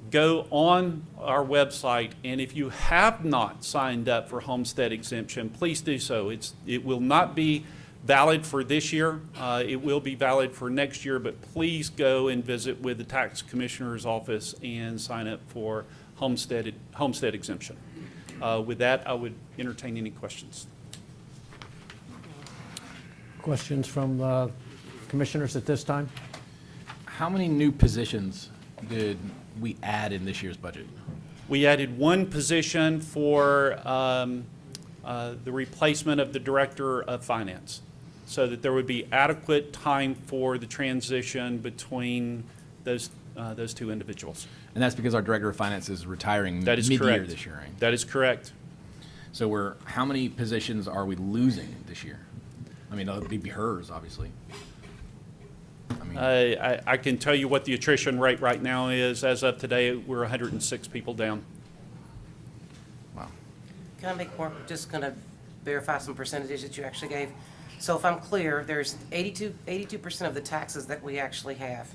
S5: go on our website, and if you have not signed up for homestead exemption, please do so. It will not be valid for this year. It will be valid for next year, but please go and visit with the tax commissioner's office and sign up for homestead exemption. With that, I would entertain any questions.
S1: Questions from commissioners at this time?
S4: How many new positions did we add in this year's budget?
S5: We added 1 position for the replacement of the director of finance, so that there would be adequate time for the transition between those 2 individuals.
S4: And that's because our director of finance is retiring
S5: That is
S4: mid-year
S5: correct.
S4: this year, right?
S5: That is correct.
S4: So how many positions are we losing this year? I mean, it'll be hers, obviously. I mean,
S5: I can tell you what the attrition rate right now is. As of today, we're 106 people down.
S4: wow.
S3: Can I make more, just going to verify some percentages that you actually gave? So if I'm clear, there's 82% of the taxes that we actually have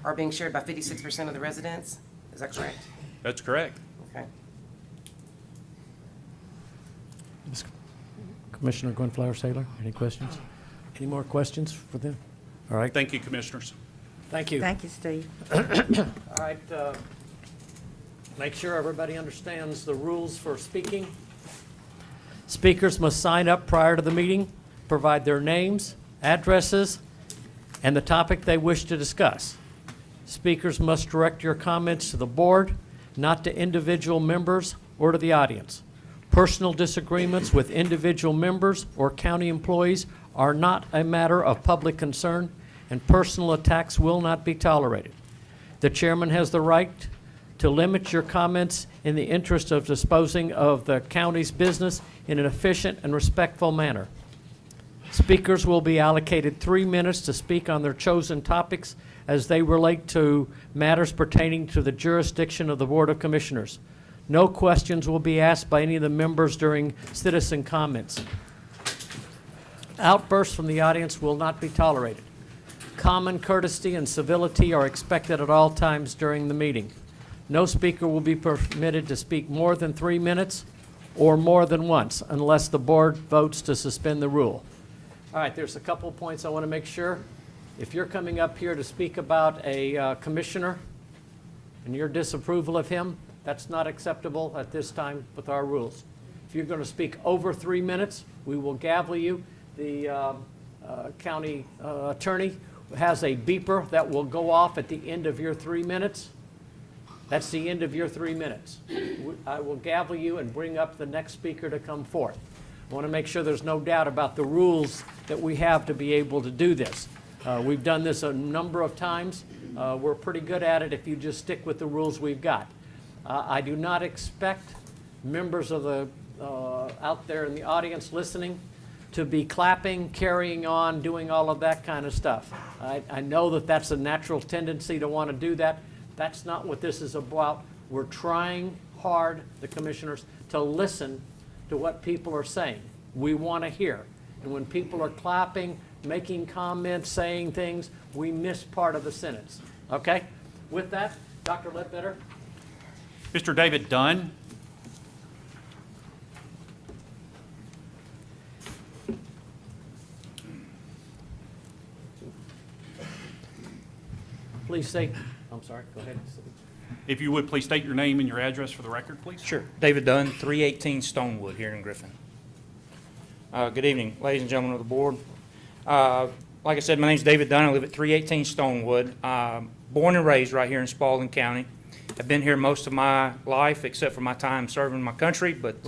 S3: are being shared by 56% of the residents? Is that correct?
S5: That's correct.
S3: Okay.
S1: Commissioner Gwenflower Saylor, any questions? Any more questions for them? All right,
S5: Thank you, commissioners.
S1: thank you.
S2: Thank you, Steve.
S1: All right, make sure everybody understands the rules for speaking. Speakers must sign up prior to the meeting, provide their names, addresses, and the topic they wish to discuss. Speakers must direct your comments to the board, not to individual members or to the audience. Personal disagreements with individual members or county employees are not a matter of public concern, and personal attacks will not be tolerated. The chairman has the right to limit your comments in the interest of disposing of the county's business in an efficient and respectful manner. Speakers will be allocated 3 minutes to speak on their chosen topics as they relate to matters pertaining to the jurisdiction of the Board of Commissioners. No questions will be asked by any of the members during citizen comments. Outbursts from the audience will not be tolerated. Common courtesy and civility are expected at all times during the meeting. No speaker will be permitted to speak more than 3 minutes or more than once unless the board votes to suspend the rule. All right, there's a couple of points I want to make sure. If you're coming up here to speak about a commissioner and your disapproval of him, that's not acceptable at this time with our rules. If you're going to speak over 3 minutes, we will gavel you. The county attorney has a beeper that will go off at the end of your 3 minutes. That's the end of your 3 minutes. I will gavel you and bring up the next speaker to come forth. I want to make sure there's no doubt about the rules that we have to be able to do this. We've done this a number of times. We're pretty good at it if you just stick with the rules we've got. I do not expect members of the out there in the audience listening to be clapping, carrying on, doing all of that kind of stuff. I know that that's a natural tendency to want to do that. That's not what this is about. We're trying hard, the commissioners, to listen to what people are saying. We want to hear. And when people are clapping, making comments, saying things, we miss part of the sentence. Okay? With that, Dr. Ledbetter.
S5: Mr. David Dunn.
S1: Please say, I'm sorry, go ahead.
S5: If you would, please state your name and your address for the record, please.
S13: Sure. David Dunn, 318 Stonewood here in Griffin. Good evening, ladies and gentlemen of the board. Like I said, my name's David Dunn. I live at 318 Stonewood. Born and raised right here in Spalding County. I've been here most of my life except for my time serving my country, but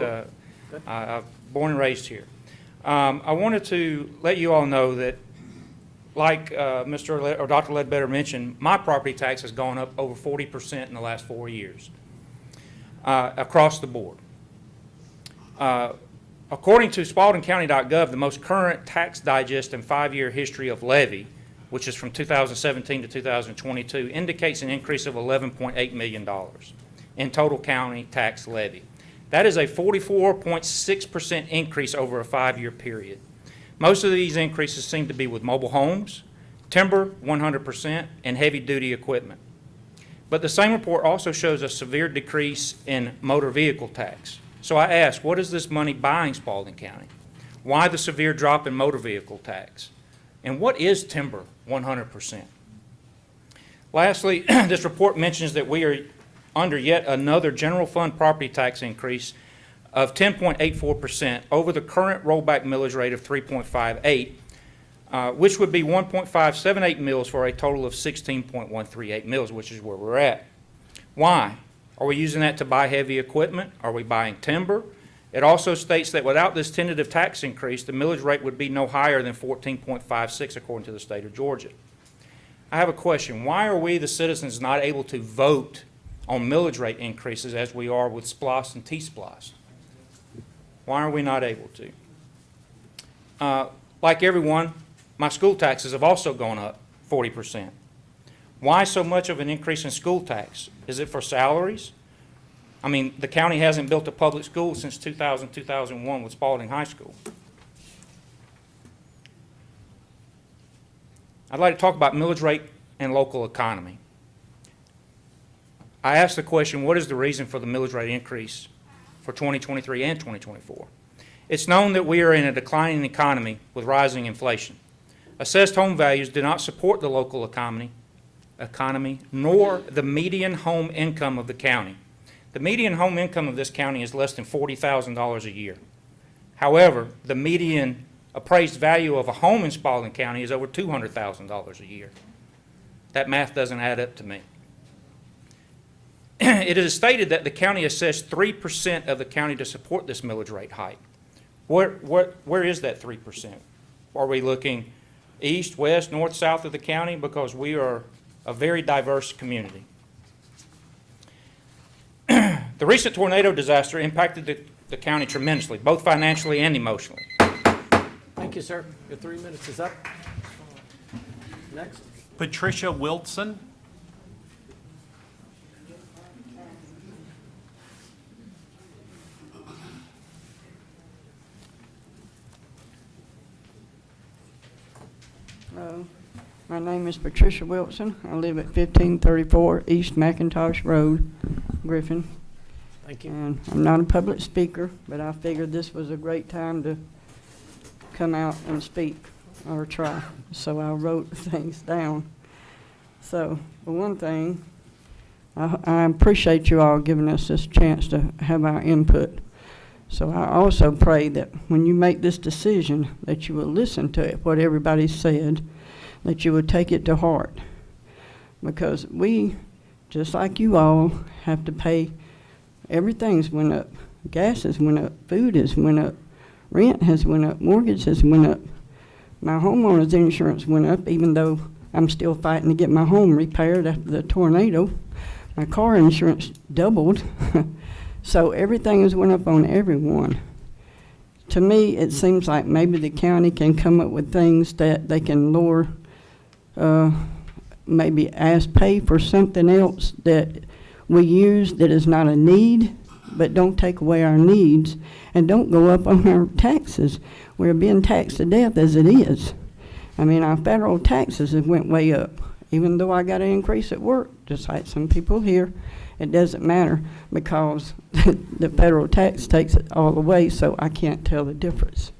S13: born and raised here. I wanted to let you all know that like Dr. Ledbetter mentioned, my property tax has gone up over 40% in the last 4 years, across the board. According to SpaldingCounty.gov, the most current tax digest and 5-year history of levy, which is from 2017 to 2022, indicates an increase of $11.8 million in total county tax levy. That is a 44.6% increase over a 5-year period. Most of these increases seem to be with mobile homes, timber 100%, and heavy-duty equipment. But the same report also shows a severe decrease in motor vehicle tax. So I ask, what is this money buying Spalding County? Why the severe drop in motor vehicle tax? And what is timber 100%? Lastly, this report mentions that we are under yet another general fund property tax increase of 10.84% over the current rollback millage rate of 3.58, which would be 1.578 mills for a total of 16.138 mills, which is where we're at. Why? Are we using that to buy heavy equipment? Are we buying timber? It also states that without this tentative tax increase, the millage rate would be no higher than 14.56 according to the state of Georgia. I have a question. Why are we, the citizens, not able to vote on millage rate increases as we are with SPLOST and T-SPLOST? Why are we not able to? Like everyone, my school taxes have also gone up 40%. Why so much of an increase in school tax? Is it for salaries? I mean, the county hasn't built a public school since 2000, 2001 with Spalding High School. I'd like to talk about millage rate and local economy. I asked the question, what is the reason for the millage rate increase for 2023 and 2024? It's known that we are in a declining economy with rising inflation. Assessed home values do not support the local economy, nor the median home income of the county. The median home income of this county is less than $40,000 a year. However, the median appraised value of a home in Spalding County is over $200,000 a year. That math doesn't add up to me. It is stated that the county assessed 3% of the county to support this millage rate hike. Where is that 3%? Are we looking east, west, north, south of the county? Because we are a very diverse community. The recent tornado disaster impacted the county tremendously, both financially and emotionally.
S1: Thank you, sir. Your 3 minutes is up. Next.
S5: Patricia Wilson.
S14: My name is Patricia Wilson. I live at 1534 East McIntosh Road, Griffin.
S1: Thank you.
S14: And I'm not a public speaker, but I figured this was a great time to come out and speak, or try. So I wrote things down. So, for one thing, I appreciate you all giving us this chance to have our input. So I also pray that when you make this decision, that you will listen to it, what everybody said, that you would take it to heart. Because we, just like you all, have to pay. Everything's went up. Gas has went up. Food has went up. Rent has went up. Mortgage has went up. My homeowner's insurance went up, even though I'm still fighting to get my home repaired after the tornado. My car insurance doubled. So everything has went up on everyone. To me, it seems like maybe the county can come up with things that they can lower, maybe pay for something else that we use that is not a need, but don't take away our needs, and don't go up on our taxes. We're being taxed to death as it is. I mean, our federal taxes have went way up. Even though I got an increase at work, just like some people here, it doesn't matter because the federal tax takes it all away, so I can't tell the difference.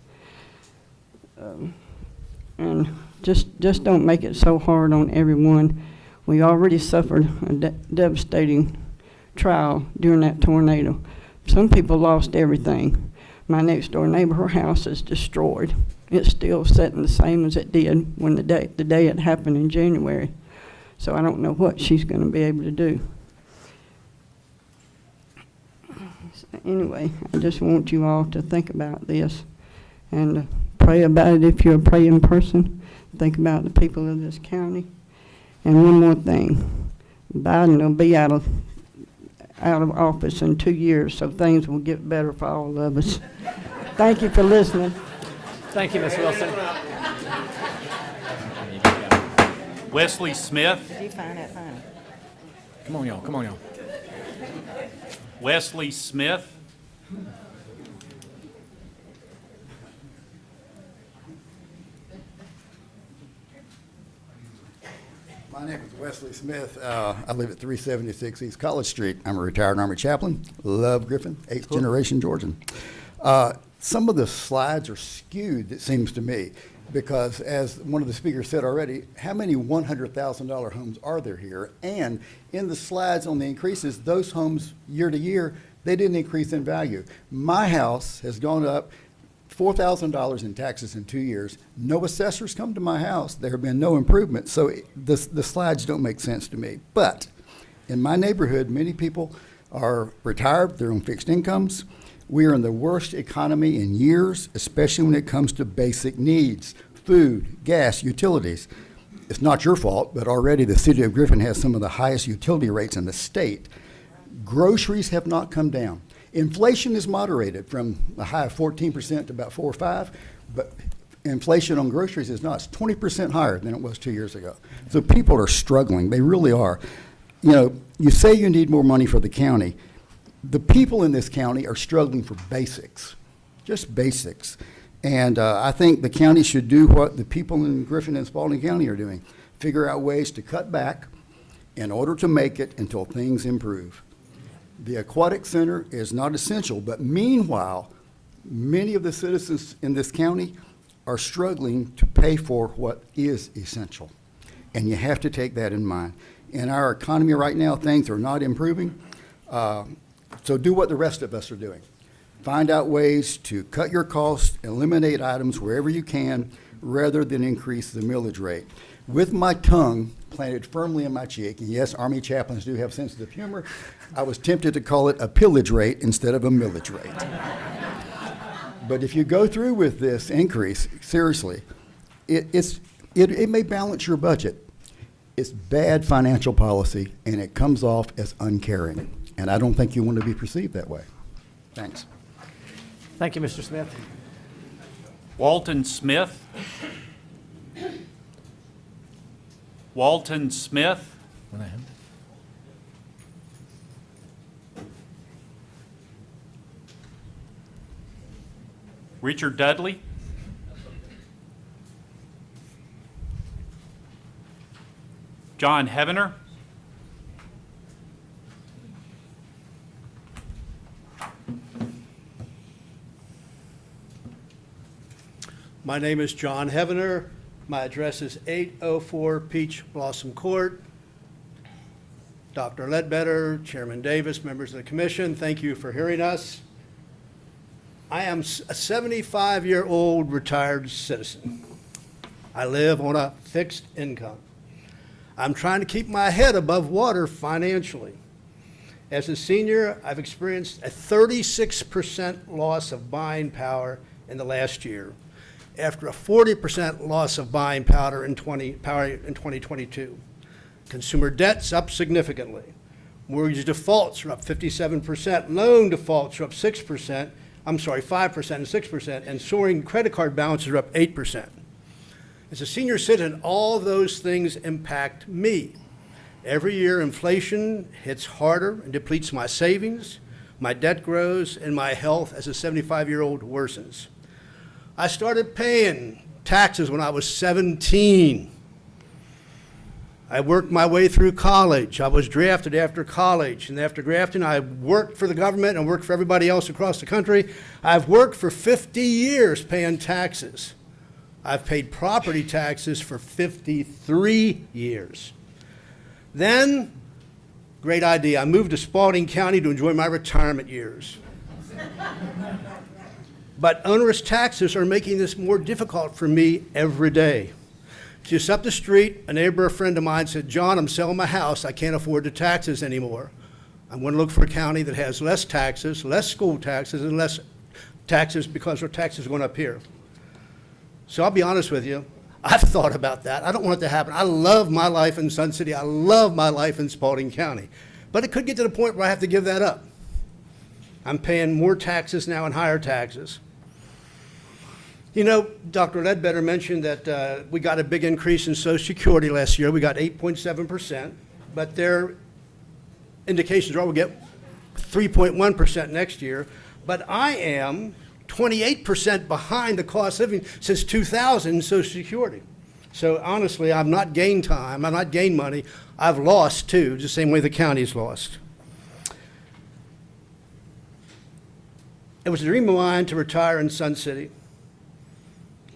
S14: And just don't make it so hard on everyone. We already suffered a devastating trial during that tornado. Some people lost everything. My next door neighbor, her house is destroyed. It's still sitting the same as it did when the day it happened in January. So I don't know what she's going to be able to do. Anyway, I just want you all to think about this and pray about it if you're a praying person. think about the people of this county. And one more thing, Biden will be out of office in 2 years, so things will get better for all of us. Thank you for listening.
S1: Thank you, Ms. Wilson.
S5: Wesley Smith.
S3: Did you find that funny?
S4: Come on, y'all, come on, y'all.
S5: Wesley Smith.
S15: My name is Wesley Smith. I live at 376 East College Street. I'm a retired Army chaplain. Love Griffin, 8th generation Georgian. Some of the slides are skewed, it seems to me, because as one of the speakers said already, how many $100,000 homes are there here? And in the slides on the increases, those homes year to year, they didn't increase in value. My house has gone up $4,000 in taxes in 2 years. No assessors come to my house. There have been no improvements. So the slides don't make sense to me. But in my neighborhood, many people are retired. They're on fixed incomes. We are in the worst economy in years, especially when it comes to basic needs, food, gas, utilities. It's not your fault, but already the city of Griffin has some of the highest utility rates in the state. Groceries have not come down. Inflation is moderated from a high of 14% to about 4 or 5, but inflation on groceries is not. It's 20% higher than it was 2 years ago. So people are struggling. They really are. You know, you say you need more money for the county. The people in this county are struggling for basics, just basics. And I think the county should do what the people in Griffin and Spalding County are doing, figure out ways to cut back in order to make it until things improve. The Aquatic Center is not essential, but meanwhile, many of the citizens in this county are struggling to pay for what is essential. And you have to take that in mind. In our economy right now, things are not improving. So do what the rest of us are doing. Find out ways to cut your costs, eliminate items wherever you can, rather than increase the millage rate. With my tongue planted firmly in my cheek, and yes, Army chaplains do have sensitive humor, I was tempted to call it a pillage rate instead of a millage rate. But if you go through with this increase, seriously, it may balance your budget. It's bad financial policy, and it comes off as uncaring. And I don't think you want to be perceived that way. Thanks.
S1: Thank you, Mr. Smith.
S5: Walton Smith. Walton Smith. Richard Dudley. John Heavener.
S16: My name is John Heavener. My address is 804 Peach Blossom Court. Dr. Ledbetter, Chairman Davis, members of the commission, thank you for hearing us. I am a 75-year-old retired citizen. I live on a fixed income. I'm trying to keep my head above water financially. As a senior, I've experienced a 36% loss of buying power in the last year, after a 40% loss of buying power in 2022. Consumer debt's up significantly. Mortgage defaults are up 57%. Loan defaults are up 5% and 6%, and soaring credit card balances are up 8%. As a senior citizen, all those things impact me. Every year, inflation hits harder and depletes my savings, my debt grows, and my health as a 75-year-old worsens. I started paying taxes when I was 17. I worked my way through college. I was drafted after college, and after drafting, I worked for the government and worked for everybody else across the country. I've worked for 50 years paying taxes. I've paid property taxes for 53 years. Then, great idea, I moved to Spalding County to enjoy my retirement years. But onerous taxes are making this more difficult for me every day. Just up the street, a neighbor, a friend of mine said, "John, I'm selling my house. I can't afford the taxes anymore. I'm going to look for a county that has less taxes, less school taxes, and less taxes because our taxes are going up here." So I'll be honest with you, I've thought about that. I don't want it to happen. I love my life in Sun City. I love my life in Spalding County. But it could get to the point where I have to give that up. I'm paying more taxes now and higher taxes. You know, Dr. Ledbetter mentioned that we got a big increase in Social Security last year. We got 8.7%, but their indications are we'll get 3.1% next year. But I am 28% behind the cost of living since 2000 in Social Security. So honestly, I've not gained time, I've not gained money, I've lost too, the same way the county's lost. It was a dream of mine to retire in Sun City.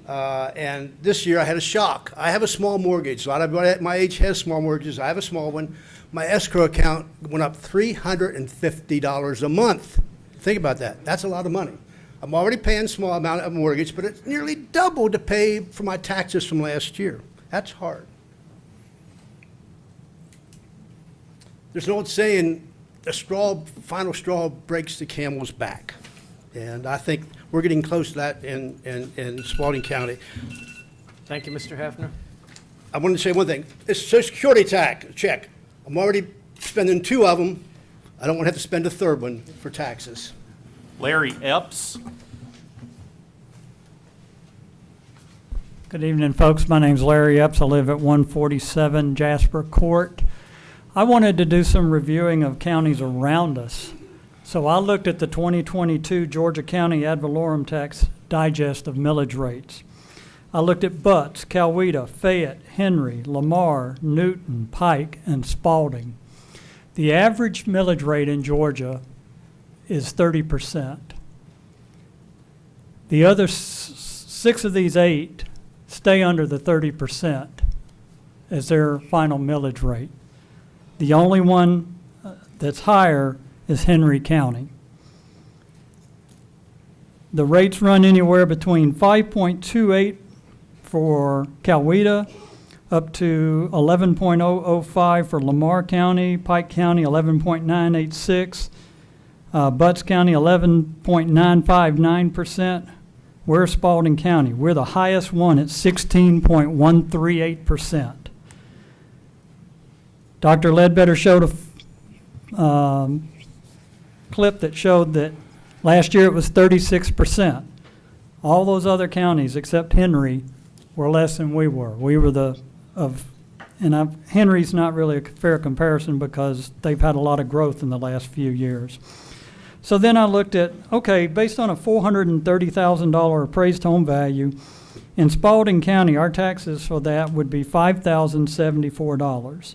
S16: And this year I had a shock. I have a small mortgage. A lot of everybody at my age has small mortgages. I have a small one. My escrow account went up $350 a month. Think about that. That's a lot of money. I'm already paying a small amount of mortgage, but it's nearly double to pay for my taxes from last year. That's hard. There's an old saying, final straw breaks the camel's back. And I think we're getting close to that in Spalding County.
S1: Thank you, Mr. Hefner.
S16: I wanted to say one thing. It's Social Security check. I'm already spending 2 of them. I don't want to have to spend a 3rd one for taxes.
S5: Larry Epps.
S17: Good evening, folks. My name's Larry Epps. I live at 147 Jasper Court. I wanted to do some reviewing of counties around us. So I looked at the 2022 Georgia County ad valorem tax digest of millage rates. I looked at Butts, Coweta, Fayette, Henry, Lamar, Newton, Pike, and Spalding. The average millage rate in Georgia is 30%. The other 6 of these 8 stay under the 30% as their final millage rate. The only one that's higher is Henry County. The rates run anywhere between 5.28 for Coweta up to 11.005 for Lamar County, Pike County 11.986, Butts County 11.959%. We're Spalding County. We're the highest one at 16.138%. Dr. Ledbetter showed a clip that showed that last year it was 36%. All those other counties except Henry were less than we were. We were Henry's not really a fair comparison because they've had a lot of growth in the last few years. So then I looked at, okay, based on a $430,000 appraised home value, in Spalding County, our taxes for that would be $5,074.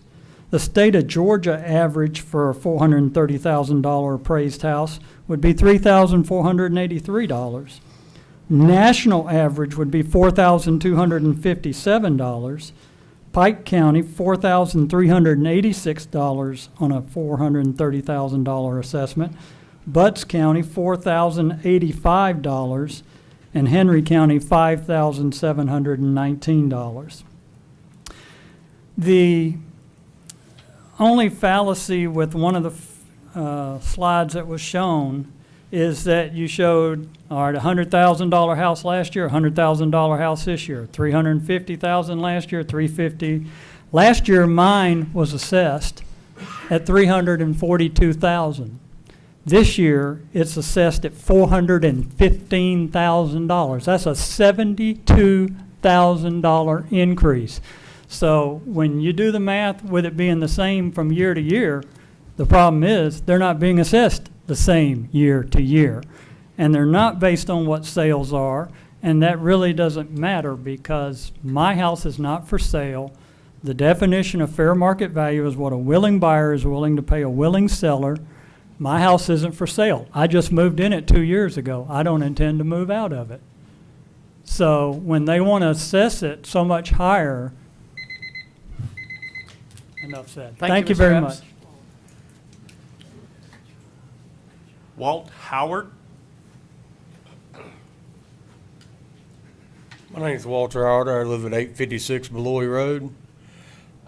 S17: The state of Georgia average for a $430,000 appraised house would be $3,483. National average would be $4,257. Pike County, $4,386 on a $430,000 assessment. Butts County, $4,085, and Henry County, $5,719. The only fallacy with one of the slides that was shown is that you showed, all right, $100,000 house last year, $100,000 house this year, $350,000 last year, $350. Last year, mine was assessed at $342,000. This year, it's assessed at $415,000. That's a $72,000 increase. So when you do the math with it being the same from year to year, the problem is they're not being assessed the same year to year. And they're not based on what sales are, and that really doesn't matter because my house is not for sale. The definition of fair market value is what a willing buyer is willing to pay a willing seller. My house isn't for sale. I just moved in it 2 years ago. I don't intend to move out of it. So when they want to assess it so much higher, enough said. Thank you
S1: Mr.
S17: very
S1: Epps.
S17: much.
S5: Walt Howard.
S18: My name is Walter Howard. I live at 856 Beloy Road.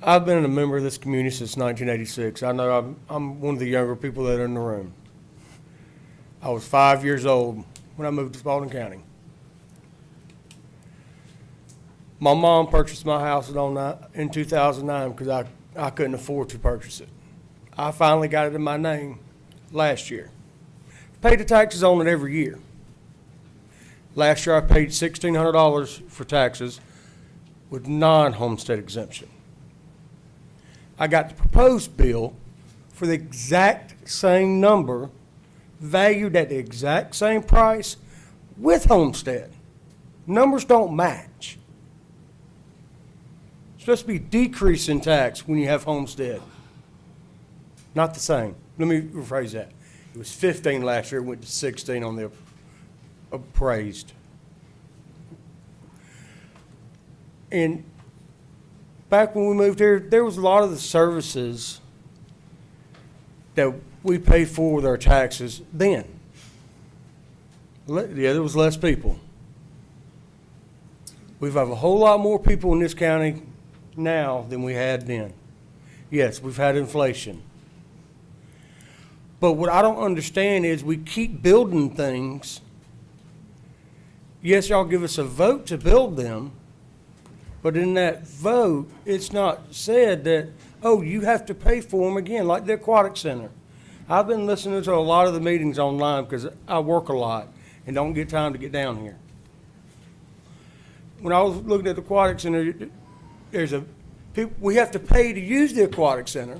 S18: I've been a member of this community since 1986. I know I'm one of the younger people that are in the room. I was 5 years old when I moved to Spalding County. My mom purchased my house in 2009 because I couldn't afford to purchase it. I finally got it in my name last year. Paid the taxes on it every year. Last year I paid $1,600 for taxes with non-homestead exemption. I got the proposed bill for the exact same number, valued at the exact same price with homestead. Numbers don't match. It's supposed to be decrease in tax when you have homestead. Not the same. Let me rephrase that. It was 15 last year, it went to 16 on the appraised. And back when we moved here, there was a lot of the services that we paid for with our taxes then. Yeah, there was less people. We have a whole lot more people in this county now than we had then. Yes, we've had inflation. But what I don't understand is we keep building things. Yes, y'all give us a vote to build them, but in that vote, it's not said that, oh, you have to pay for them again, like the Aquatic Center. I've been listening to a lot of the meetings online because I work a lot and don't get time to get down here. When I was looking at the Aquatic Center, we have to pay to use the Aquatic Center.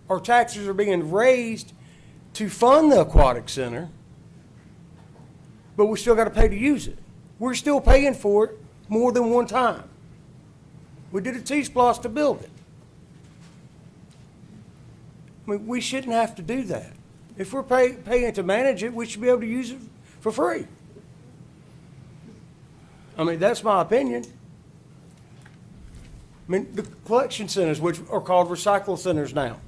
S18: Our taxes are being raised to fund the Aquatic Center, but we still got to pay to use it. We're still paying for it more than one time. We did a T-Splosh to build it. I mean, we shouldn't have to do that. If we're paying to manage it, we should be able to use it for free. I mean, that's my opinion. I mean, the collection centers, which are called recycle centers now.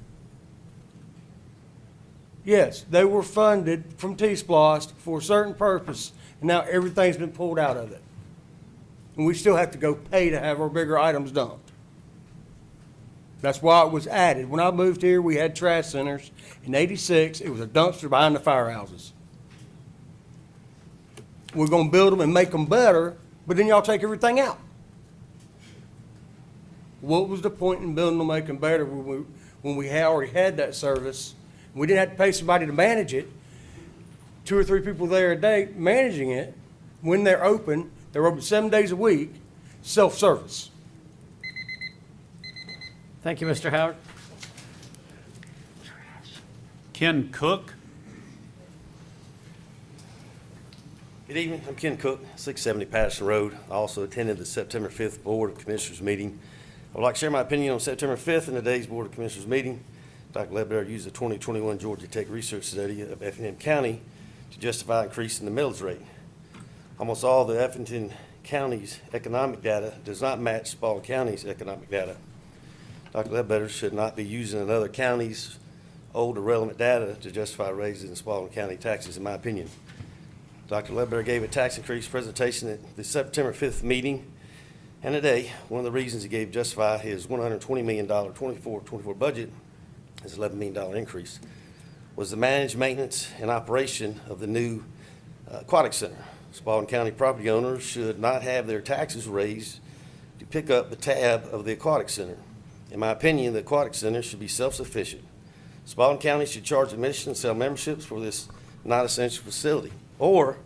S18: Yes, they were funded from T-Splosh for a certain purpose, and now everything's been pulled out of it. And we still have to go pay to have our bigger items dumped. That's why it was added. When I moved here, we had trash centers. In '86, it was a dumpster behind the firehouses. We're gonna build them and make them better, but then y'all take everything out. What was the point in building them, make them better when we already had that service? We didn't have to pay somebody to manage it. 2 or 3 people there a day managing it. When they're open 7 days a week, self-service.
S1: Thank you, Mr. Howard.
S5: Ken Cook.
S19: Good evening, I'm Ken Cook, 670 Patterson Road. I also attended the September 5th Board of Commissioners meeting. I would like to share my opinion on September 5th in today's Board of Commissioners meeting. Dr. Ledbetter used the 2021 Georgia Tech Research Study of Effingham County to justify increasing the millage rate. Almost all the Effingham County's economic data does not match Spalding County's economic data. Dr. Ledbetter should not be using another county's old irrelevant data to justify raises in Spalding County taxes, in my opinion. Dr. Ledbetter gave a tax increase presentation at the September 5th meeting, and today, one of the reasons he gave to justify his $120 million 24 budget, his $11 million increase, was the managed maintenance and operation of the new Aquatic Center. Spalding County property owners should not have their taxes raised to pick up the tab of the Aquatic Center. In my opinion, the Aquatic Center should be self-sufficient. Spalding County should charge admission and sell memberships for this non-essential facility, or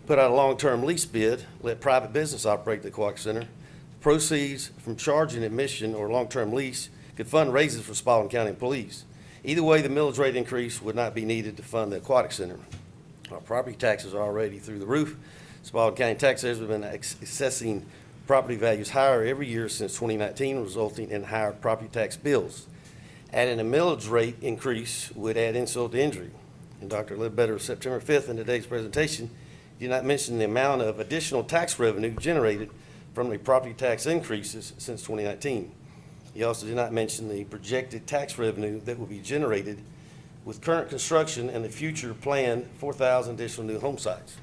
S19: put out a long-term lease bid, let private business operate the Aquatic Center. Proceeds from charging admission or long-term lease could fund raises for Spalding County employees. Either way, the millage rate increase would not be needed to fund the Aquatic Center. Our property taxes are already through the roof. Spalding County taxpayers have been assessing property values higher every year since 2019, resulting in higher property tax bills. Adding a millage rate increase would add insult to injury. And Dr. Ledbetter's September 5th in today's presentation did not mention the amount of additional tax revenue generated from the property tax increases since 2019. He also did not mention the projected tax revenue that will be generated with current construction and the future planned 4,000 additional new home sites.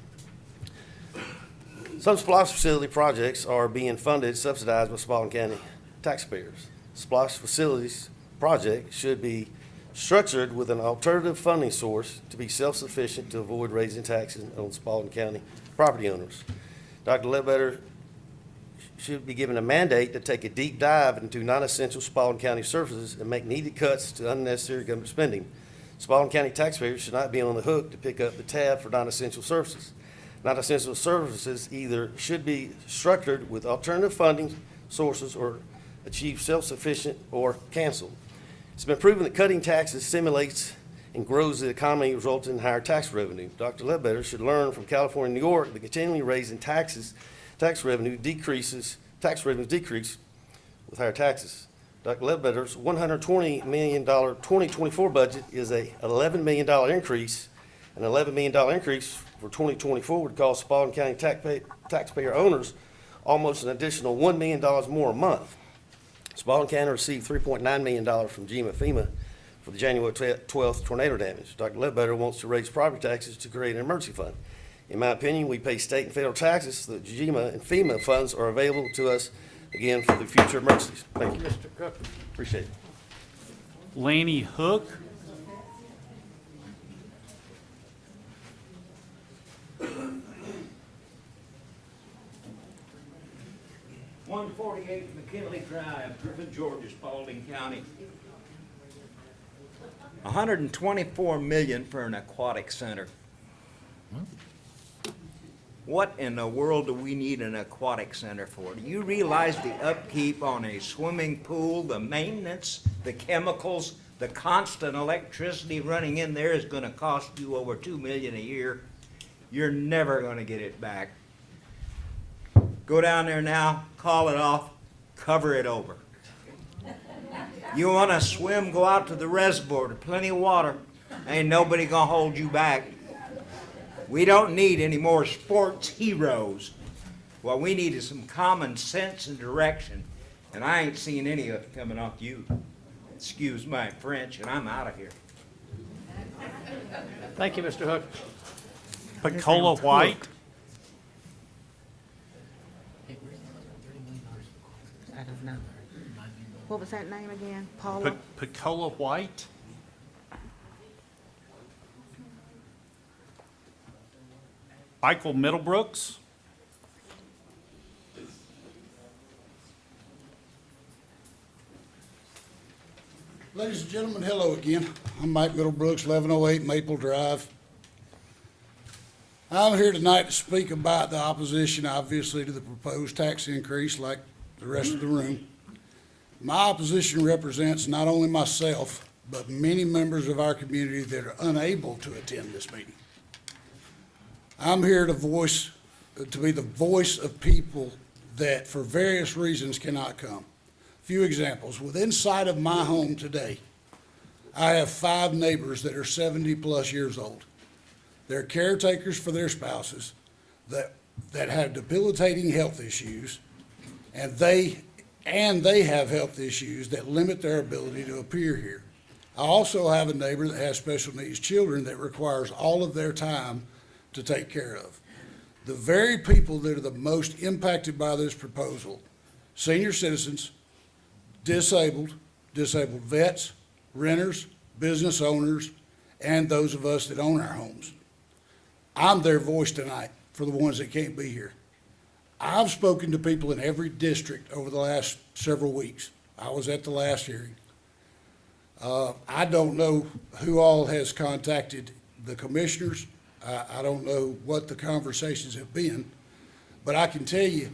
S19: Some SPLOST facility projects are being funded, subsidized by Spalding County taxpayers. SPLOST facilities project should be structured with an alternative funding source to be self-sufficient to avoid raising taxes on Spalding County property owners. Dr. Ledbetter should be given a mandate to take a deep dive into non-essential Spalding County services and make needed cuts to unnecessary government spending. Spalding County taxpayers should not be on the hook to pick up the tab for non-essential services. Non-essential services either should be structured with alternative funding sources or achieve self-sufficient or canceled. It's been proven that cutting taxes stimulates and grows the economy, resulting in higher tax revenue. Dr. Ledbetter should learn from California and New York that continually raising tax revenues decrease with higher taxes. Dr. Ledbetter's $120 million 2024 budget is a $11 million increase. An $11 million increase for 2024 would cost Spalding County taxpayer owners almost an additional $1 million more a month. Spalding County received $3.9 million from FEMA for the January 12th tornado damage. Dr. Ledbetter wants to raise property taxes to create an emergency fund. In my opinion, we pay state and federal taxes so that GEMA and FEMA funds are available to us, again, for the future emergencies. Thank you.
S1: Mr. Cook.
S19: Appreciate it.
S5: Lanny Hook.
S20: 148 McKinley Drive, Griffin, Georgia, Spalding County. $124 million for an aquatic center. What in the world do we need an aquatic center for? Do you realize the upkeep on a swimming pool, the maintenance, the chemicals, the constant electricity running in there is going to cost you over $2 million a year? You're never going to get it back. Go down there now, call it off, cover it over. You want to swim, go out to the reservoir, there's plenty of water. Ain't nobody going to hold you back. We don't need any more sports heroes. What we need is some common sense and direction, and I ain't seen any of it coming off you. Excuse my French, and I'm out of here.
S1: Thank you, Mr. Hook.
S5: Picola White.
S2: I don't know. What was that name again? Paula?
S5: Picola White. Michael Middlebrooks.
S21: Ladies and gentlemen, hello again. I'm Mike Middlebrooks, 1108 Maple Drive. I'm here tonight to speak about the opposition, obviously, to the proposed tax increase, like the rest of the room. My opposition represents not only myself, but many members of our community that are unable to attend this meeting. I'm here to be the voice of people that, for various reasons, cannot come. A few examples. Within sight of my home today, I have 5 neighbors that are 70-plus years old. They're caretakers for their spouses that have debilitating health issues, and they have health issues that limit their ability to appear here. I also have a neighbor that has special needs children that requires all of their time to take care of. The very people that are the most impacted by this proposal, senior citizens, disabled vets, renters, business owners, and those of us that own our homes. I'm their voice tonight for the ones that can't be here. I've spoken to people in every district over the last several weeks. I was at the last hearing. I don't know who all has contacted the commissioners. I don't know what the conversations have been, but I can tell you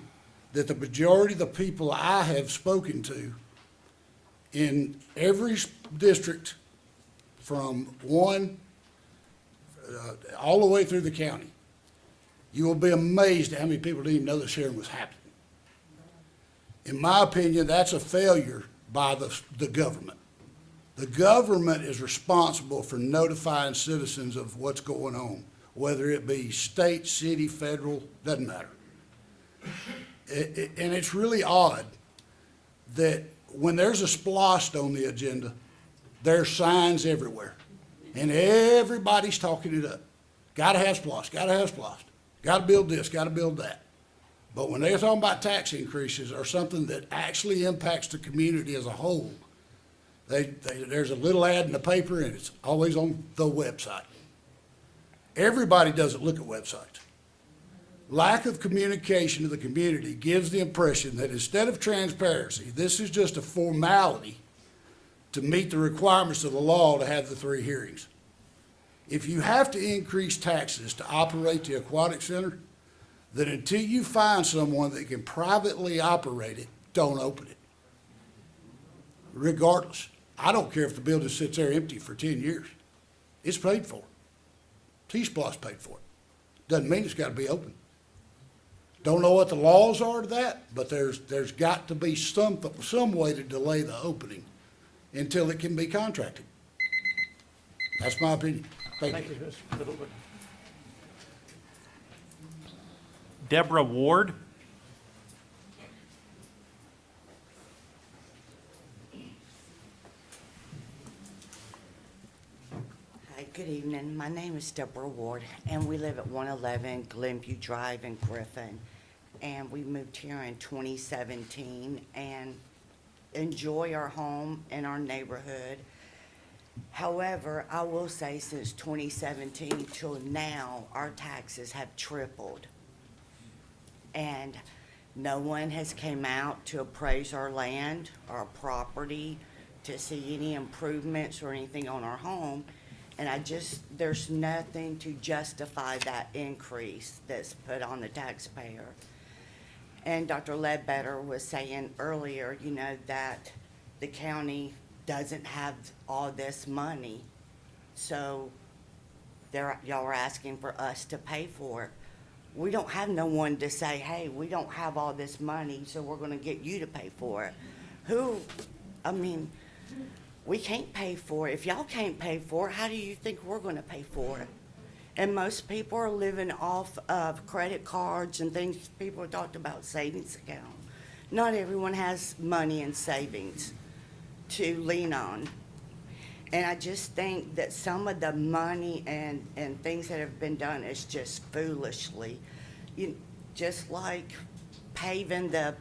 S21: that the majority of the people I have spoken to in every district from one all the way through the county, you will be amazed at how many people didn't even know this hearing was happening. In my opinion, that's a failure by the government. The government is responsible for notifying citizens of what's going on, whether it be state, city, federal, doesn't matter. And it's really odd that when there's a SPLOST on the agenda, there's signs everywhere. And everybody's talking it up. Gotta have SPLOST, gotta have SPLOST. Gotta build this, gotta build that. But when they're talking about tax increases or something that actually impacts the community as a whole, there's a little ad in the paper and it's always on the website. Everybody doesn't look at websites. Lack of communication to the community gives the impression that instead of transparency, this is just a formality to meet the requirements of the law to have the 3 hearings. If you have to increase taxes to operate the Aquatic Center, then until you find someone that can privately operate it, don't open it. Regardless, I don't care if the building sits there empty for 10 years. It's paid for. T-Splosh paid for it. Doesn't mean it's got to be open. Don't know what the laws are to that, but there's got to be some way to delay the opening until it can be contracted. That's my opinion. Thank you.
S1: Mr. Middleton.
S5: Deborah Ward.
S6: Hi, good evening. My name is Deborah Ward, and we live at 111 Glenview Drive in Griffin. And we moved here in 2017 and enjoy our home and our neighborhood. However, I will say since 2017 till now, our taxes have tripled. And no one has came out to appraise our land, our property, to see any improvements or anything on our home. And there's nothing to justify that increase that's put on the taxpayer. And Dr. Ledbetter was saying earlier, that the county doesn't have all this money. So y'all are asking for us to pay for it. We don't have no one to say, hey, we don't have all this money, so we're gonna get you to pay for it. We can't pay for it. If y'all can't pay for it, how do you think we're gonna pay for it? And most people are living off of credit cards and things. People talked about savings account. Not everyone has money in savings to lean on. And I just think that some of the money and things that have been done is just foolishly. Just like paving the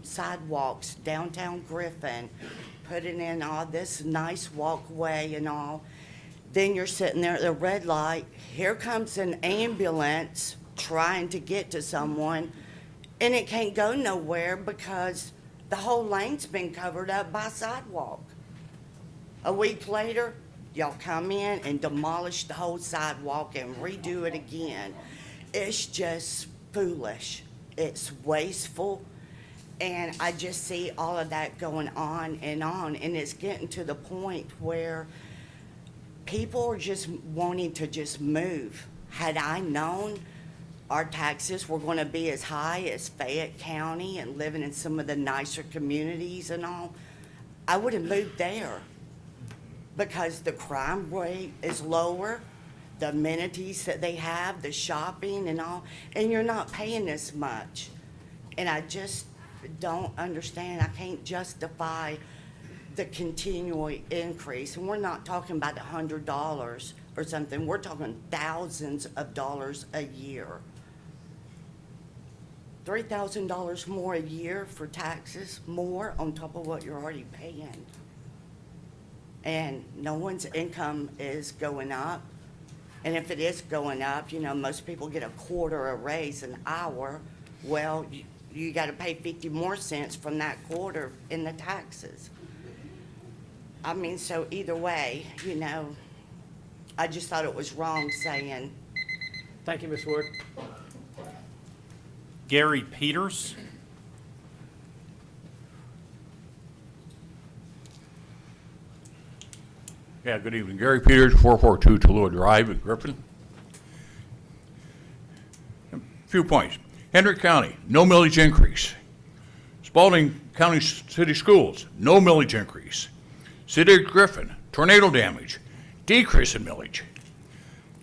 S6: sidewalks downtown Griffin, putting in all this nice walkway and all. Then you're sitting there at the red light, here comes an ambulance trying to get to someone, and it can't go nowhere because the whole lane's been covered up by sidewalk. A week later, y'all come in and demolish the whole sidewalk and redo it again. It's just foolish. It's wasteful. And I just see all of that going on, and it's getting to the point where people are just wanting to just move. Had I known our taxes were going to be as high as Fayette County and living in some of the nicer communities and all, I would have moved there because the crime rate is lower, the amenities that they have, the shopping and all, and you're not paying as much. And I just don't understand. I can't justify the continual increase, and we're not talking about $100 or something. We're talking thousands of dollars a year. $3,000 more a year for taxes, more on top of what you're already paying. And no one's income is going up. And if it is going up, most people get a quarter a raise an hour. Well, you got to pay 50 more cents from that quarter in the taxes. So either way, I just thought it was wrong saying.
S1: Thank you, Ms. Ward.
S5: Gary Peters.
S22: Yeah, good evening. Gary Peters, 442 Tallulah Drive in Griffin. A few points. Hendrick County, no millage increase. Spalding County City Schools, no millage increase. City of Griffin, tornado damage, decrease in millage.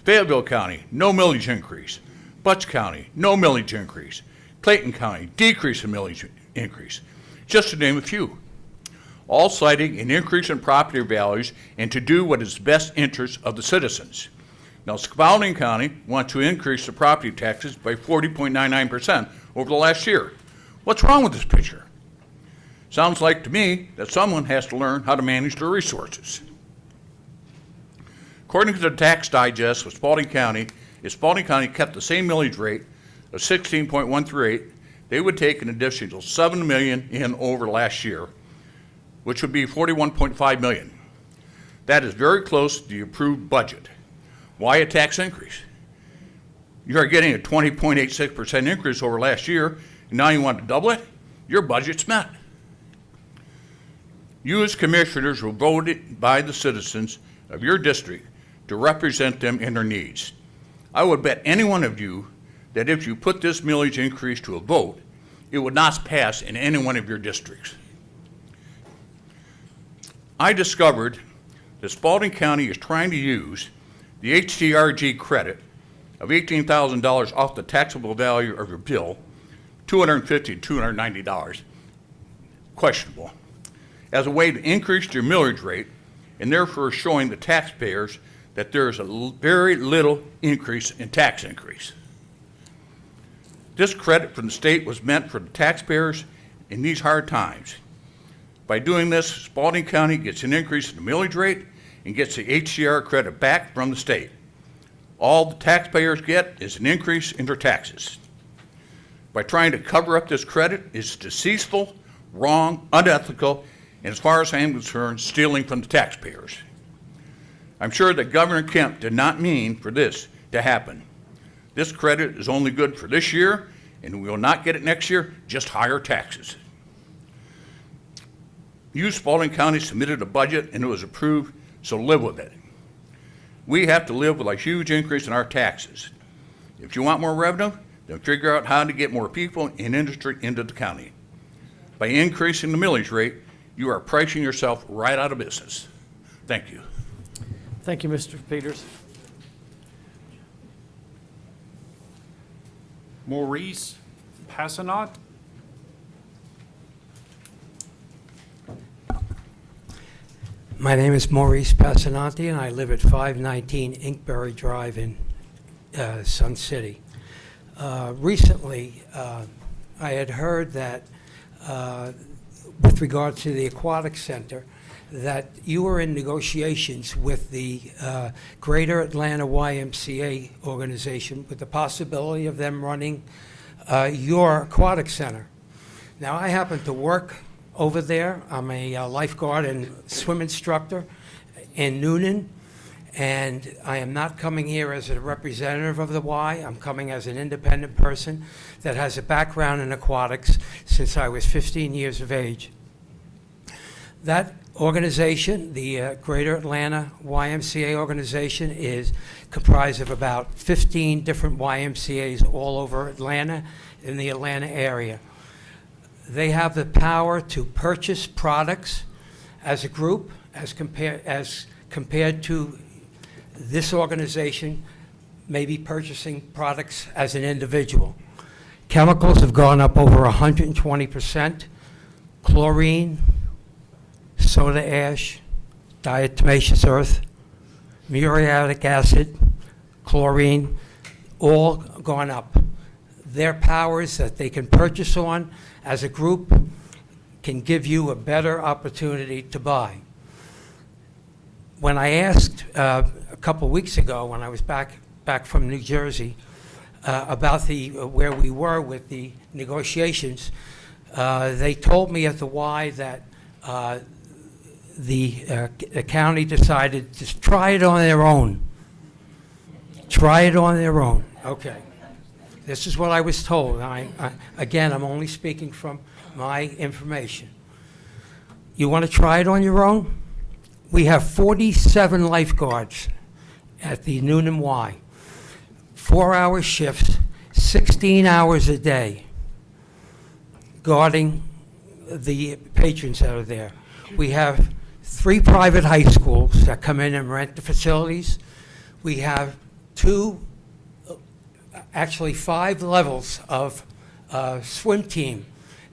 S22: Fayetteville County, no millage increase. Butts County, no millage increase. Clayton County, decrease in millage increase. Just to name a few. All citing an increase in property values and to do what is best interest of the citizens. Now, Spalding County wants to increase the property taxes by 40.99% over the last year. What's wrong with this picture? Sounds like to me that someone has to learn how to manage their resources. According to the tax digest of Spalding County, if Spalding County kept the same millage rate of 16.138, they would take an additional $7 million in over last year, which would be $41.5 million. That is very close to the approved budget. Why a tax increase? You are getting a 20.86% increase over last year, and now you want to double it? Your budget's met. You as commissioners were voted by the citizens of your district to represent them in their needs. I would bet any one of you that if you put this millage increase to a vote, it would not pass in any one of your districts. I discovered that Spalding County is trying to use the HDRG credit of $18,000 off the taxable value of your bill, $250 to $290, questionable, as a way to increase your millage rate and therefore showing the taxpayers that there is a very little increase in tax increase. This credit from the state was meant for the taxpayers in these hard times. By doing this, Spalding County gets an increase in the millage rate and gets the HDR credit back from the state. All the taxpayers get is an increase in their taxes. By trying to cover up this credit is deceitful, wrong, unethical, and as far as I'm concerned, stealing from the taxpayers. I'm sure that Governor Kemp did not mean for this to happen. This credit is only good for this year, and we will not get it next year, just higher taxes. You, Spalding County, submitted a budget and it was approved, so live with it. We have to live with a huge increase in our taxes. If you want more revenue, then figure out how to get more people and industry into the county. By increasing the millage rate, you are pricing yourself right out of business. Thank you.
S1: Thank you, Mr. Peters.
S5: Maurice Passanant.
S8: My name is Maurice Passananti, and I live at 519 Inkberry Drive in Sun City. Recently, I had heard that with regard to the Aquatic Center, that you were in negotiations with the Greater Atlanta YMCA organization with the possibility of them running your aquatic center. Now, I happen to work over there. I'm a lifeguard and swim instructor in Noonan, and I am not coming here as a representative of the Y. I'm coming as an independent person that has a background in aquatics since I was 15 years of age. That organization, the Greater Atlanta YMCA organization, is comprised of about 15 different YMCAs all over Atlanta, in the Atlanta area. They have the power to purchase products as a group, as compared to this organization maybe purchasing products as an individual. Chemicals have gone up over 120%. Chlorine, soda ash, diatomaceous earth, muriatic acid, chlorine, all gone up. Their powers that they can purchase on as a group can give you a better opportunity to buy. When I asked a couple weeks ago, when I was back from New Jersey, about where we were with the negotiations, they told me at the Y that the county decided to try it on their own. Try it on their own. Okay. This is what I was told. Again, I'm only speaking from my information. You want to try it on your own? We have 47 lifeguards at the Noonan Y. 4-hour shifts, 16 hours a day, guarding the patrons that are there. We have 3 private high schools that come in and rent the facilities. We have 5 levels of swim team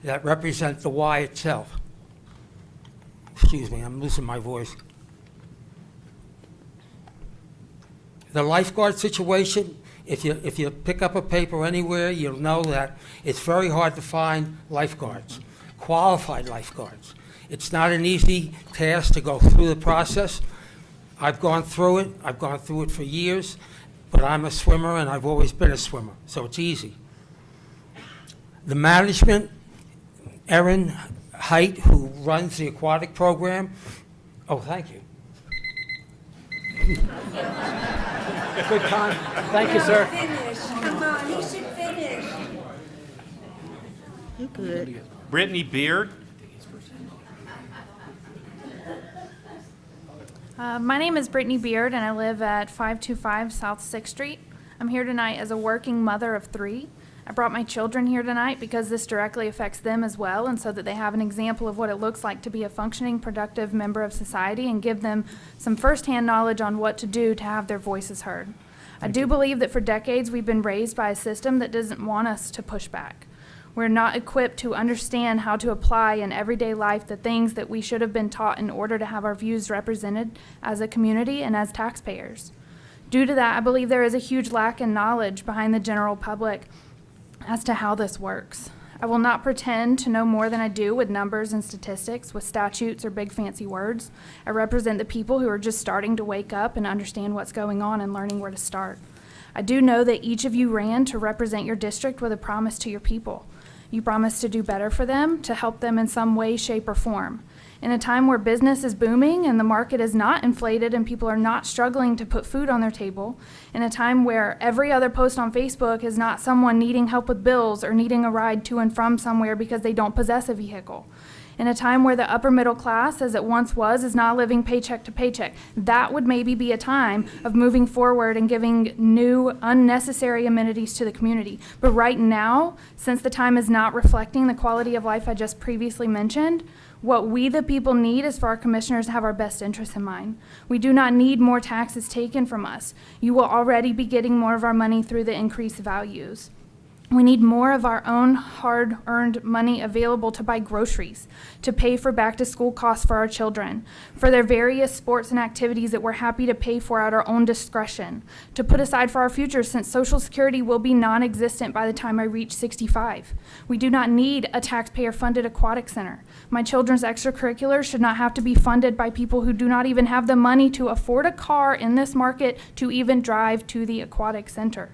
S8: that represent the Y itself. Excuse me, I'm losing my voice. The lifeguard situation, if you pick up a paper anywhere, you'll know that it's very hard to find lifeguards, qualified lifeguards. It's not an easy task to go through the process. I've gone through it. I've gone through it for years. But I'm a swimmer, and I've always been a swimmer, so it's easy. The management, Erin Height, who runs the aquatic program. Oh, thank you.
S1: Good time. Thank you, sir.
S9: Come on, he should finish.
S2: You good?
S5: Brittany Beard.
S10: My name is Brittany Beard, and I live at 525 South 6th Street. I'm here tonight as a working mother of 3. I brought my children here tonight because this directly affects them as well, and so that they have an example of what it looks like to be a functioning, productive member of society and give them some firsthand knowledge on what to do to have their voices heard. I do believe that for decades we've been raised by a system that doesn't want us to push back. We're not equipped to understand how to apply in everyday life the things that we should have been taught in order to have our views represented as a community and as taxpayers. Due to that, I believe there is a huge lack in knowledge behind the general public as to how this works. I will not pretend to know more than I do with numbers and statistics, with statutes or big fancy words. I represent the people who are just starting to wake up and understand what's going on and learning where to start. I do know that each of you ran to represent your district with a promise to your people. You promised to do better for them, to help them in some way, shape, or form. In a time where business is booming and the market is not inflated and people are not struggling to put food on their table, in a time where every other post on Facebook is not someone needing help with bills or needing a ride to and from somewhere because they don't possess a vehicle, in a time where the upper middle class, as it once was, is not living paycheck to paycheck, that would maybe be a time of moving forward and giving new, unnecessary amenities to the community. But right now, since the time is not reflecting the quality of life I just previously mentioned, what we the people need is for our commissioners to have our best interests in mind. We do not need more taxes taken from us. You will already be getting more of our money through the increased values. We need more of our own hard-earned money available to buy groceries, to pay for back-to-school costs for our children, for their various sports and activities that we're happy to pay for at our own discretion, to put aside for our future since Social Security will be non-existent by the time I reach 65. We do not need a taxpayer-funded aquatic center. My children's extracurriculars should not have to be funded by people who do not even have the money to afford a car in this market to even drive to the aquatic center.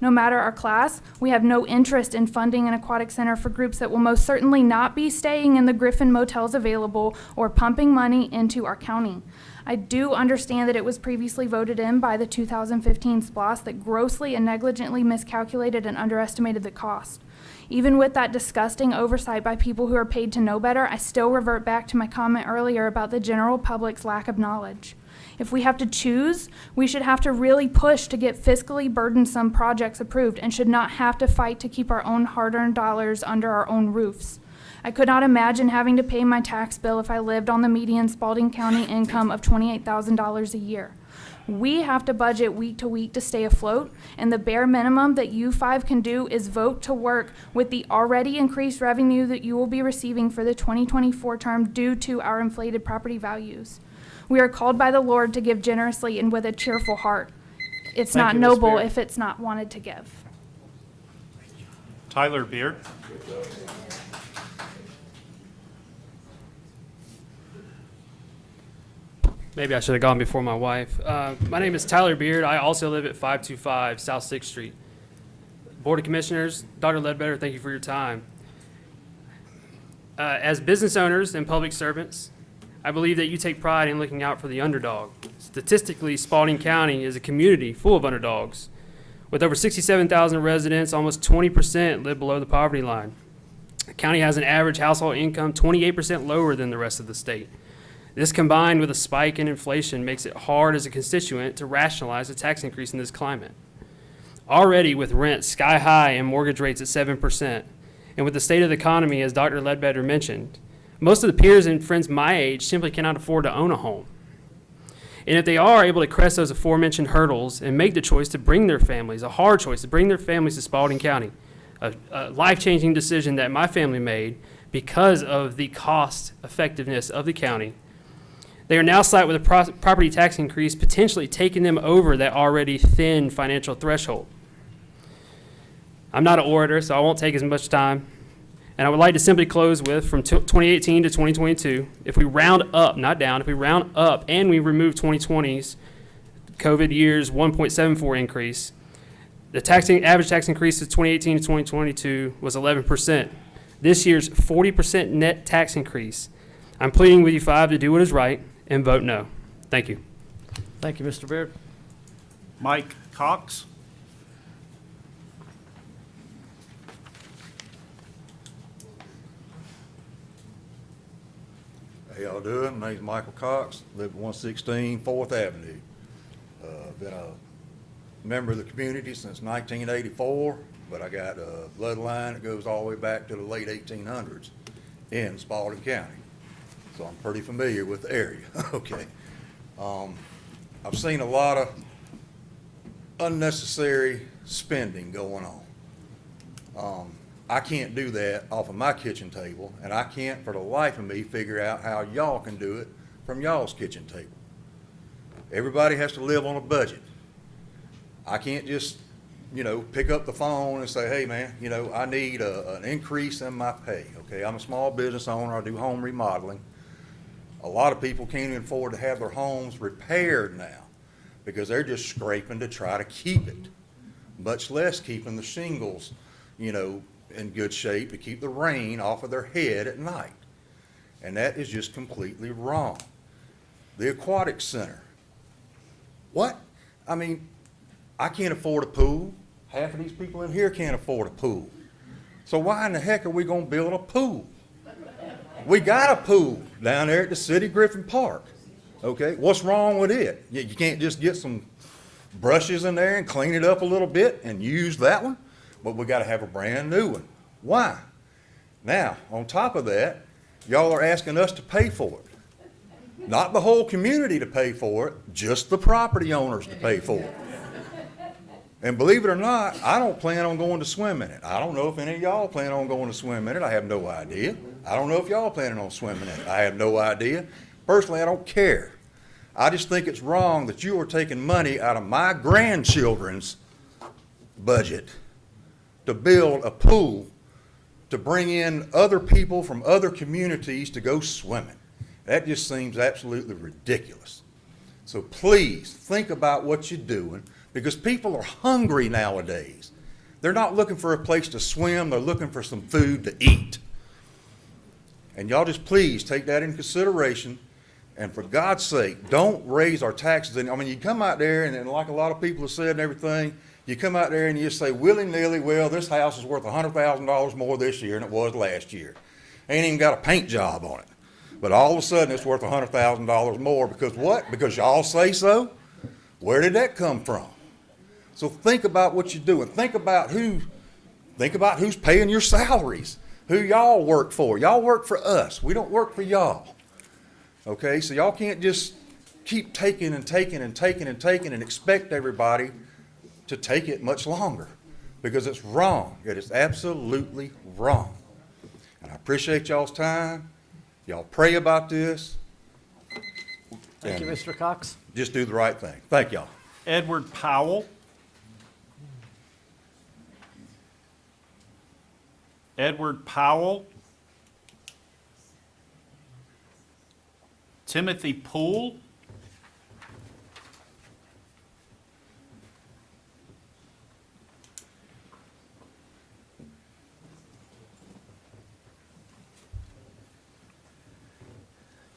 S10: No matter our class, we have no interest in funding an aquatic center for groups that will most certainly not be staying in the Griffin motels available or pumping money into our county. I do understand that it was previously voted in by the 2015 SPLOST that grossly and negligently miscalculated and underestimated the cost. Even with that disgusting oversight by people who are paid to know better, I still revert back to my comment earlier about the general public's lack of knowledge. If we have to choose, we should have to really push to get fiscally burdensome projects approved and should not have to fight to keep our own hard-earned dollars under our own roofs. I could not imagine having to pay my tax bill if I lived on the median Spalding County income of $28,000 a year. We have to budget week to week to stay afloat, and the bare minimum that you 5 can do is vote to work with the already increased revenue that you will be receiving for the 2024 term due to our inflated property values. We are called by the Lord to give generously and with a cheerful heart. It's not noble if it's not wanted to give.
S5: Tyler Beard.
S11: Maybe I should have gone before my wife. My name is Tyler Beard. I also live at 525 South 6th Street. Board of Commissioners, Dr. Ledbetter, thank you for your time. As business owners and public servants, I believe that you take pride in looking out for the underdog. Statistically, Spalding County is a community full of underdogs. With over 67,000 residents, almost 20% live below the poverty line. The county has an average household income 28% lower than the rest of the state. This combined with a spike in inflation makes it hard as a constituent to rationalize a tax increase in this climate. Already with rents sky high and mortgage rates at 7%, and with the state of the economy, as Dr. Ledbetter mentioned, most of the peers and friends my age simply cannot afford to own a home. And if they are able to crest those aforementioned hurdles and make the choice to bring their families, a hard choice to bring their families to Spalding County, a life-changing decision that my family made because of the cost effectiveness of the county, they are now slapped with a property tax increase, potentially taking them over that already thin financial threshold. I'm not an orator, so I won't take as much time. And I would like to simply close with, from 2018 to 2022, if we round up, not down, if we round up and we remove 2020's COVID year's 1.74 increase, average tax increase of 2018 to 2022 was 11%. This year's 40% net tax increase. I'm pleading with you five to do what is right and vote no. Thank you.
S1: Thank you, Mr. Beard.
S5: Mike Cox.
S7: How y'all doing? My name's Michael Cox, live at 116 4th Avenue. Been a member of the community since 1984, but I got a bloodline that goes all the way back to the late 1800s in Spalding County. So I'm pretty familiar with the area, okay. I've seen a lot of unnecessary spending going on. I can't do that off of my kitchen table, and I can't for the life of me figure out how y'all can do it from y'all's kitchen table. Everybody has to live on a budget. I can't just, pick up the phone and say, hey man, I need an increase in my pay, okay? I'm a small business owner, I do home remodeling. A lot of people can't even afford to have their homes repaired now because they're just scraping to try to keep it, much less keeping the shingles, in good shape to keep the rain off of their head at night. And that is just completely wrong. The Aquatic Center. What? I mean, I can't afford a pool. Half of these people in here can't afford a pool. So why in the heck are we gonna build a pool? We got a pool down there at the City Griffin Park. Okay, what's wrong with it? You can't just get some brushes in there and clean it up a little bit and use that one? But we gotta have a brand new one. Why? Now, on top of that, y'all are asking us to pay for it. Not the whole community to pay for it, just the property owners to pay for it. And believe it or not, I don't plan on going to swim in it. I don't know if any of y'all plan on going to swim in it. I have no idea. I don't know if y'all planning on swimming in it. I have no idea. Personally, I don't care. I just think it's wrong that you are taking money out of my grandchildren's budget to build a pool to bring in other people from other communities to go swimming. That just seems absolutely ridiculous. So please think about what you're doing, because people are hungry nowadays. They're not looking for a place to swim, they're looking for some food to eat. And y'all just please take that into consideration, and for God's sake, don't raise our taxes. I mean, you come out there, and like a lot of people have said and everything, you come out there and you just say willy-nilly, well, this house is worth $100,000 more this year than it was last year. Ain't even got a paint job on it. But all of a sudden, it's worth $100,000 more because what? Because y'all say so? Where did that come from? So think about what you're doing. Think about who's paying your salaries, who y'all work for. Y'all work for us. We don't work for y'all. Okay, so y'all can't just keep taking and taking and taking and taking and expect everybody to take it much longer, because it's wrong. It is absolutely wrong. And I appreciate y'all's time. Y'all pray about this.
S1: Thank you, Mr. Cox.
S7: Just do the right thing. Thank y'all.
S5: Edward Powell. Edward Powell. Timothy Poole.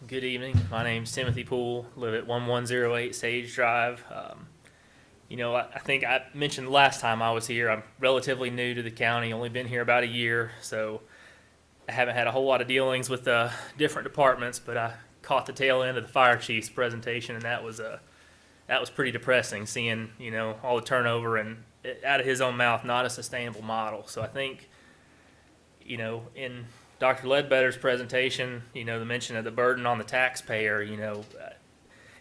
S12: Good evening. My name's Timothy Poole, live at 1108 Sage Drive. I think I mentioned last time I was here, I'm relatively new to the county, only been here about a year, so I haven't had a whole lot of dealings with different departments, but I caught the tail end of the fire chief's presentation, and that was pretty depressing, seeing, all the turnover and out of his own mouth, not a sustainable model. So I think, in Dr. Ledbetter's presentation, the mention of the burden on the taxpayer,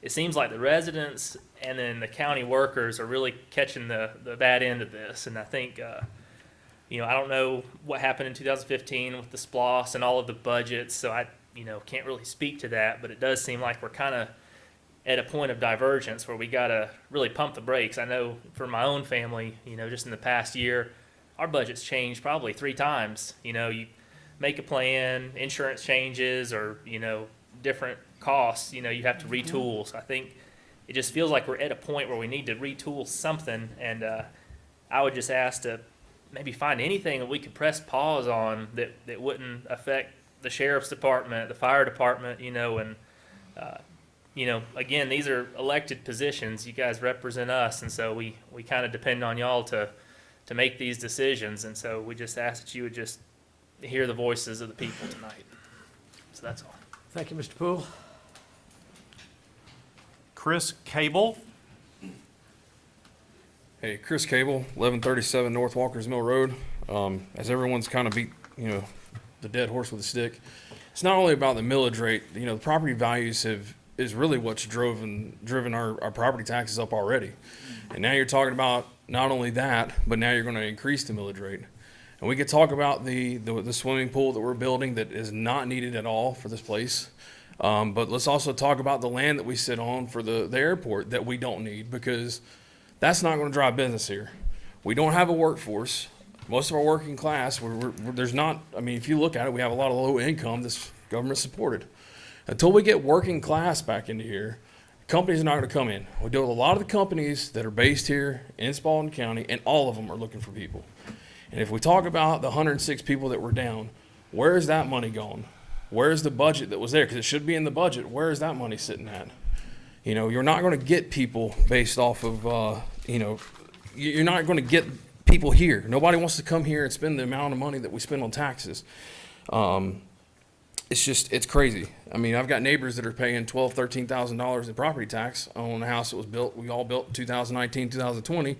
S12: it seems like the residents and then the county workers are really catching the bad end of this. And I think, I don't know what happened in 2015 with the SPLOS and all of the budgets, so I, can't really speak to that, but it does seem like we're kind of at a point of divergence where we got to really pump the brakes. I know for my own family, just in the past year, our budget's changed probably 3 times. You make a plan, insurance changes, or, different costs, you have to retool. So I think it just feels like we're at a point where we need to retool something. And, I would just ask to maybe find anything that we could press pause on that wouldn't affect the sheriff's department, the fire department, and again, these are elected positions. You guys represent us, and so we kind of depend on y'all to make these decisions. And so we just ask that you would just hear the voices of the people tonight. So that's all.
S1: Thank you, Mr. Poole.
S5: Chris Cable.
S13: Hey, Chris Cable, 1137 North Walker's Mill Road. As everyone's kind of beat, the dead horse with a stick, it's not only about the millage rate. The property values is really what's driven our property taxes up already. And now you're talking about not only that, but now you're going to increase the millage rate. And we could talk about the swimming pool that we're building that is not needed at all for this place. But let's also talk about the land that we sit on for the airport that we don't need, because that's not going to drive business here. We don't have a workforce. Most of our working class, there's not, if you look at it, we have a lot of low income that's government supported. Until we get working class back into here, companies are not going to come in. We deal with a lot of the companies that are based here in Spalding County, and all of them are looking for people. And if we talk about the 106 people that were down, where is that money going? Where is the budget that was there? Because it should be in the budget. Where is that money sitting at? You're not going to get people based off of, you're not going to get people here. Nobody wants to come here and spend the amount of money that we spend on taxes. It's crazy. I've got neighbors that are paying $12,000, $13,000 in property tax on a house that was built, we all built in 2019, 2020.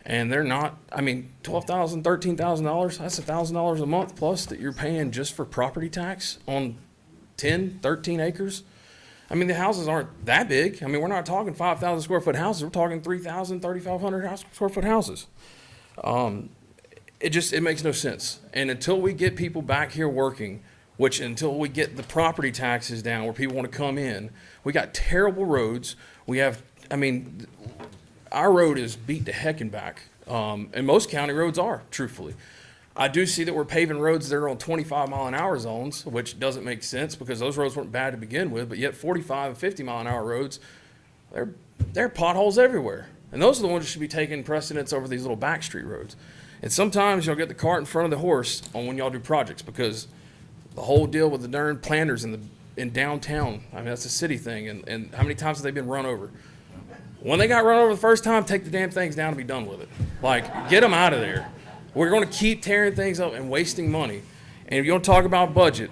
S13: And they're not, $12,000, $13,000, that's $1,000 a month plus that you're paying just for property tax on 10, 13 acres. The houses aren't that big. We're not talking 5,000 square foot houses. We're talking 3,000, 3,500 square foot houses. It makes no sense. And until we get people back here working, until we get the property taxes down where people want to come in, we got terrible roads. We have, our road is beat to heck and back. And most county roads are, truthfully. I do see that we're paving roads that are on 25-mile-an-hour zones, which doesn't make sense because those roads weren't bad to begin with, but yet 45 and 50-mile-an-hour roads, there are potholes everywhere. And those are the ones that should be taking precedence over these little back street roads. And sometimes y'all get the cart in front of the horse on when y'all do projects, because the whole deal with the darn planters in downtown, that's a city thing, and how many times have they been run over? When they got run over the first time, take the damn things down and be done with it. Get them out of there. We're going to keep tearing things up and wasting money. And if you want to talk about budget,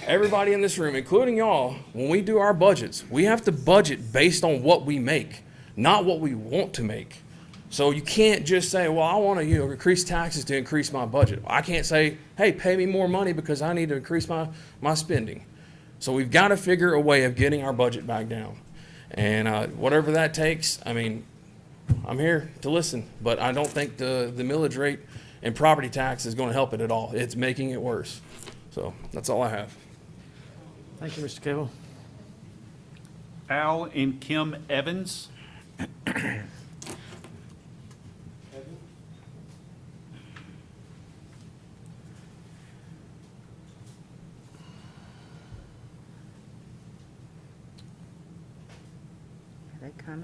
S13: everybody in this room, including y'all, when we do our budgets, we have to budget based on what we make, not what we want to make. So you can't just say, well, I want to increase taxes to increase my budget. I can't say, hey, pay me more money because I need to increase my spending. So we've got to figure a way of getting our budget back down. And whatever that takes, I'm here to listen. But I don't think the millage rate and property tax is going to help it at all. It's making it worse. So that's all I have.
S1: Thank you, Mr. Cable.
S5: Al and Kim Evans.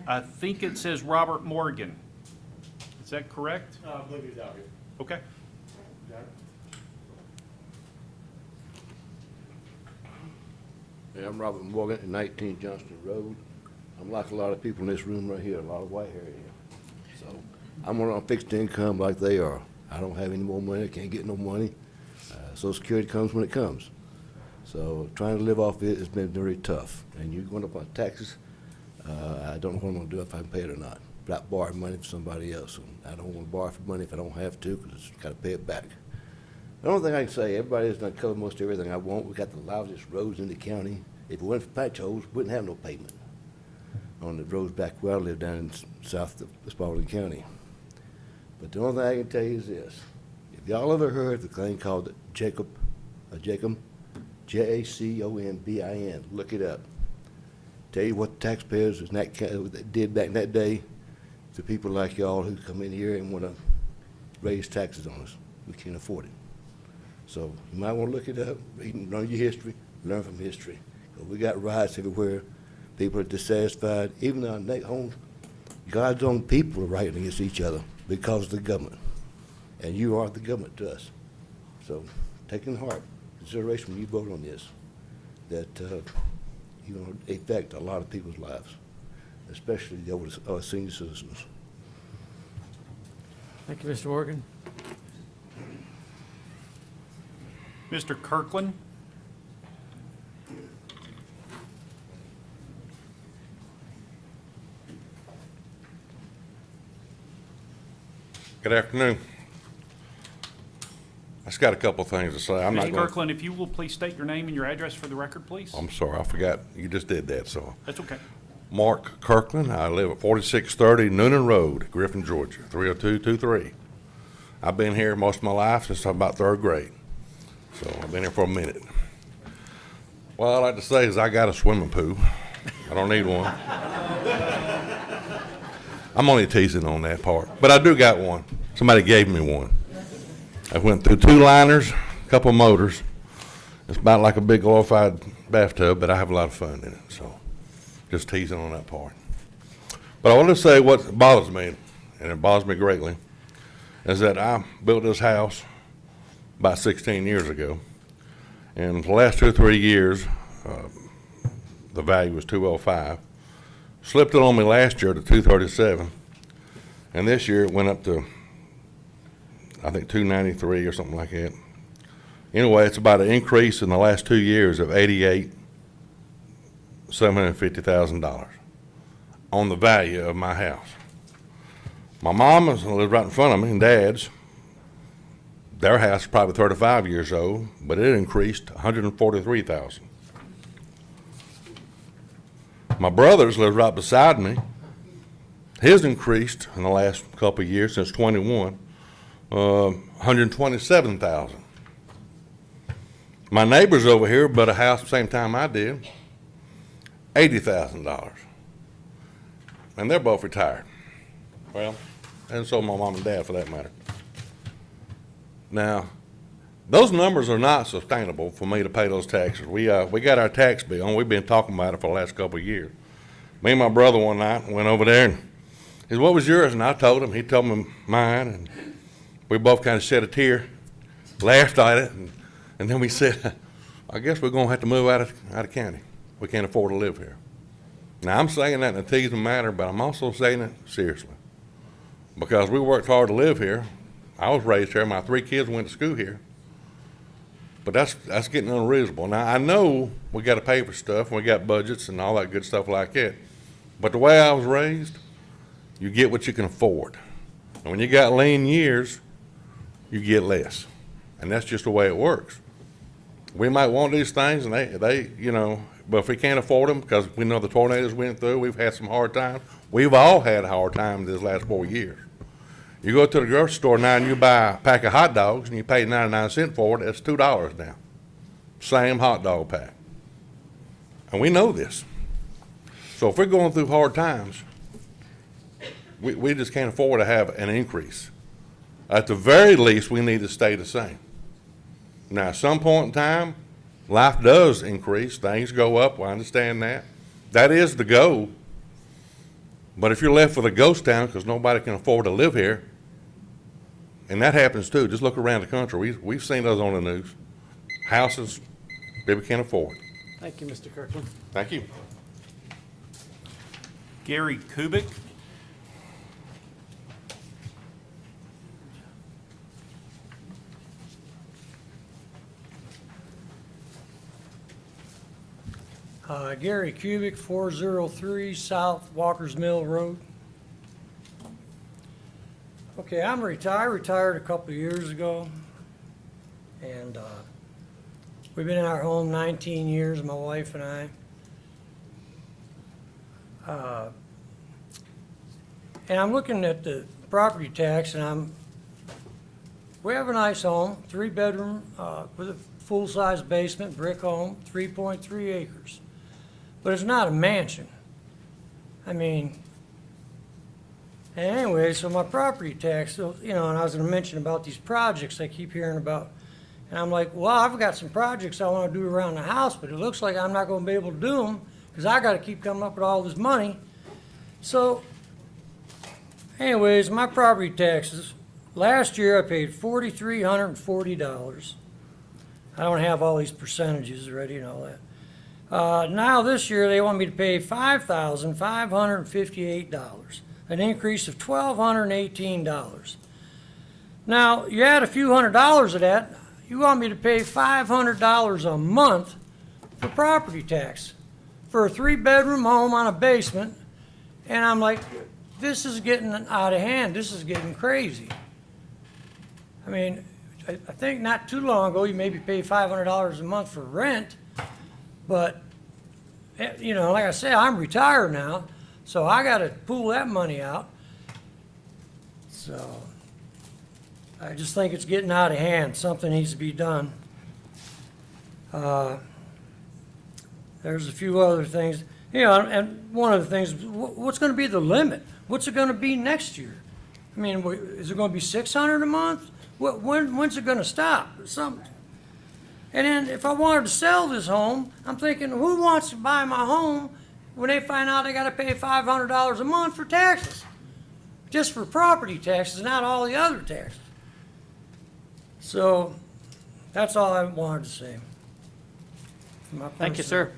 S5: I think it says Robert Morgan. Is that correct?
S18: I believe he's out here.
S5: Okay.
S14: Yeah, I'm Robert Morgan at 19 Johnston Road. I'm like a lot of people in this room right here, a lot of white hair here. So I'm on a fixed income like they are. I don't have any more money, I can't get no money. Social Security comes when it comes. So trying to live off it has been very tough. And you're going up on taxes, I don't know what I'm going to do if I can pay it or not. But I borrow money from somebody else. And I don't want to borrow for money if I don't have to, because I've got to pay it back. The only thing I can say, everybody has done covered most everything I want. We got the loudest roads in the county. If it went for patch holes, we wouldn't have no pavement on the roads back where I live down in south of Spalding County. But the only thing I can tell you is this. If y'all ever heard the thing called Jacob, Jacombin, look it up. Tell you what the taxpayers did back in that day to people like y'all who come in here and want to raise taxes on us. We can't afford it. So you might want to look it up, learn your history, learn from history. We got riots everywhere. People are dissatisfied. Even our homes, God's own people are writing against each other because of the government. And you are the government to us. So take in heart consideration when you vote on this, that you're going to affect a lot of people's lives, especially the older senior citizens.
S1: Thank you, Mr. Morgan.
S5: Mr. Kirkland?
S3: Good afternoon. I just got a couple things to say. I'm not
S5: Mr.
S3: going.
S5: Kirkland, if you will please state your name and your address for the record, please.
S3: I'm sorry, I forgot. You just did that, so.
S5: That's okay.
S3: Mark Kirkland. I live at 4630 Noonan Road, Griffin, Georgia, 30223. I've been here most of my life since I'm about third grade, so I've been here for a minute. What I'd like to say is I got a swimming pool. I don't need one. I'm only teasing on that part, but I do got one. Somebody gave me one. I went through 2 liners, a couple motors. It's about like a big glorified bathtub, but I have a lot of fun in it, so just teasing on that part. But I want to say what bothers me, and it bothers me greatly, is that I built this house about 16 years ago, and for the last 2 or 3 years, the value was 205. Slipped it on me last year to 237, and this year it went up to, I think, 293 or something like that. Anyway, it's about an increase in the last 2 years of $750,000 on the value of my house. My mom lives right in front of me, and Dad's. Their house is probably 35 years old, but it increased $143,000. My brother's lives right beside me. His increased in the last couple of years, since 21, $127,000. My neighbors over here bought a house the same time I did, $80,000. And they're both retired. Well, and so my mom and dad, for that matter. Now, those numbers are not sustainable for me to pay those taxes. We got our tax bill, and we've been talking about it for the last couple of years. Me and my brother one night went over there, and he said, "What was yours?" And I told him. He told me mine, and we both kind of shed a tear, laughed at it, and then we said, "I guess we're going to have to move out of county. We can't afford to live here." Now, I'm saying that in a teasing manner, but I'm also saying it seriously, because we worked hard to live here. I was raised here. My 3 kids went to school here. But that's getting unreasonable. Now, I know we got to pay for stuff, and we got budgets and all that good stuff like that. But the way I was raised, you get what you can afford. And when you got lean years, you get less. And that's just the way it works. We might want these things, and they but if we can't afford them, because we know the tornadoes went through, we've had some hard times. We've all had hard times these last 4 years. You go to the grocery store now and you buy a pack of hot dogs and you pay 99 cents for it, that's $2 now. Same hot dog pack. And we know this. So if we're going through hard times, we just can't afford to have an increase. At the very least, we need to stay the same. Now, at some point in time, life does increase, things go up, I understand that. That is the goal. But if you're left with a ghost town because nobody can afford to live here, and that happens too, just look around the country. We've seen those on the news. Houses people can't afford.
S1: Thank you, Mr. Kirkland.
S3: Thank you.
S5: Gary Kubik.
S4: Gary Kubik, 403 South Walker's Mill Road. Okay, I'm retired a couple of years ago, and we've been in our home 19 years, my wife and I. And I'm looking at the property tax, and we have a nice home, 3-bedroom with a full-size basement, brick home, 3.3 acres. But it's not a mansion. I mean, anyway, so my property tax, so, and I was going to mention about these projects I keep hearing about. And I'm like, well, I've got some projects I want to do around the house, but it looks like I'm not going to be able to do them because I got to keep coming up with all this money. So Anyways, my property taxes, last year I paid $4,340. I don't have all these percentages ready and all that. Now this year, they want me to pay $5,558, an increase of $1,218. Now, you add a few $100s of that, you want me to pay $500 a month for property tax for a 3-bedroom home on a basement, and I'm like, this is getting out of hand, this is getting crazy. I mean, I think not too long ago, you maybe paid $500 a month for rent, but, you know, like I said, I'm retired now, so I gotta pull that money out. So, I just think it's getting out of hand, something needs to be done. There's a few other things, you know, and one of the things, what's gonna be the limit? What's it gonna be next year? I mean, is it gonna be $600 a month? When's it gonna stop? And then if I wanted to sell this home, I'm thinking, who wants to buy my home when they find out they gotta pay $500 a month for taxes? Just for property taxes, not all the other taxes. So, that's all I wanted to say.
S1: Thank you, sir.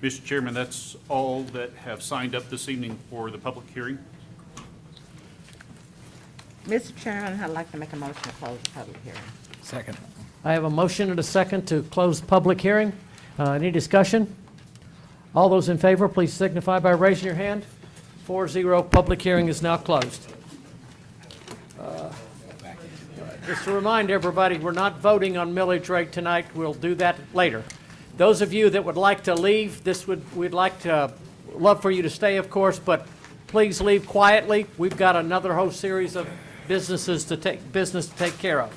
S5: Mr. Chairman, that's all that have signed up this evening for the public hearing.
S2: Mr. Chairman, I'd like to make a motion to close the public hearing.
S13: Second.
S1: I have a motion and a second to close the public hearing. Any discussion? All those in favor, please signify by raising your hand. 4-0, public hearing is now closed. Just to remind everybody, we're not voting on millage rate tonight. We'll do that later. Those of you that would like to leave, we'd love for you to stay, of course, but please leave quietly. We've got another whole series of business to take care of.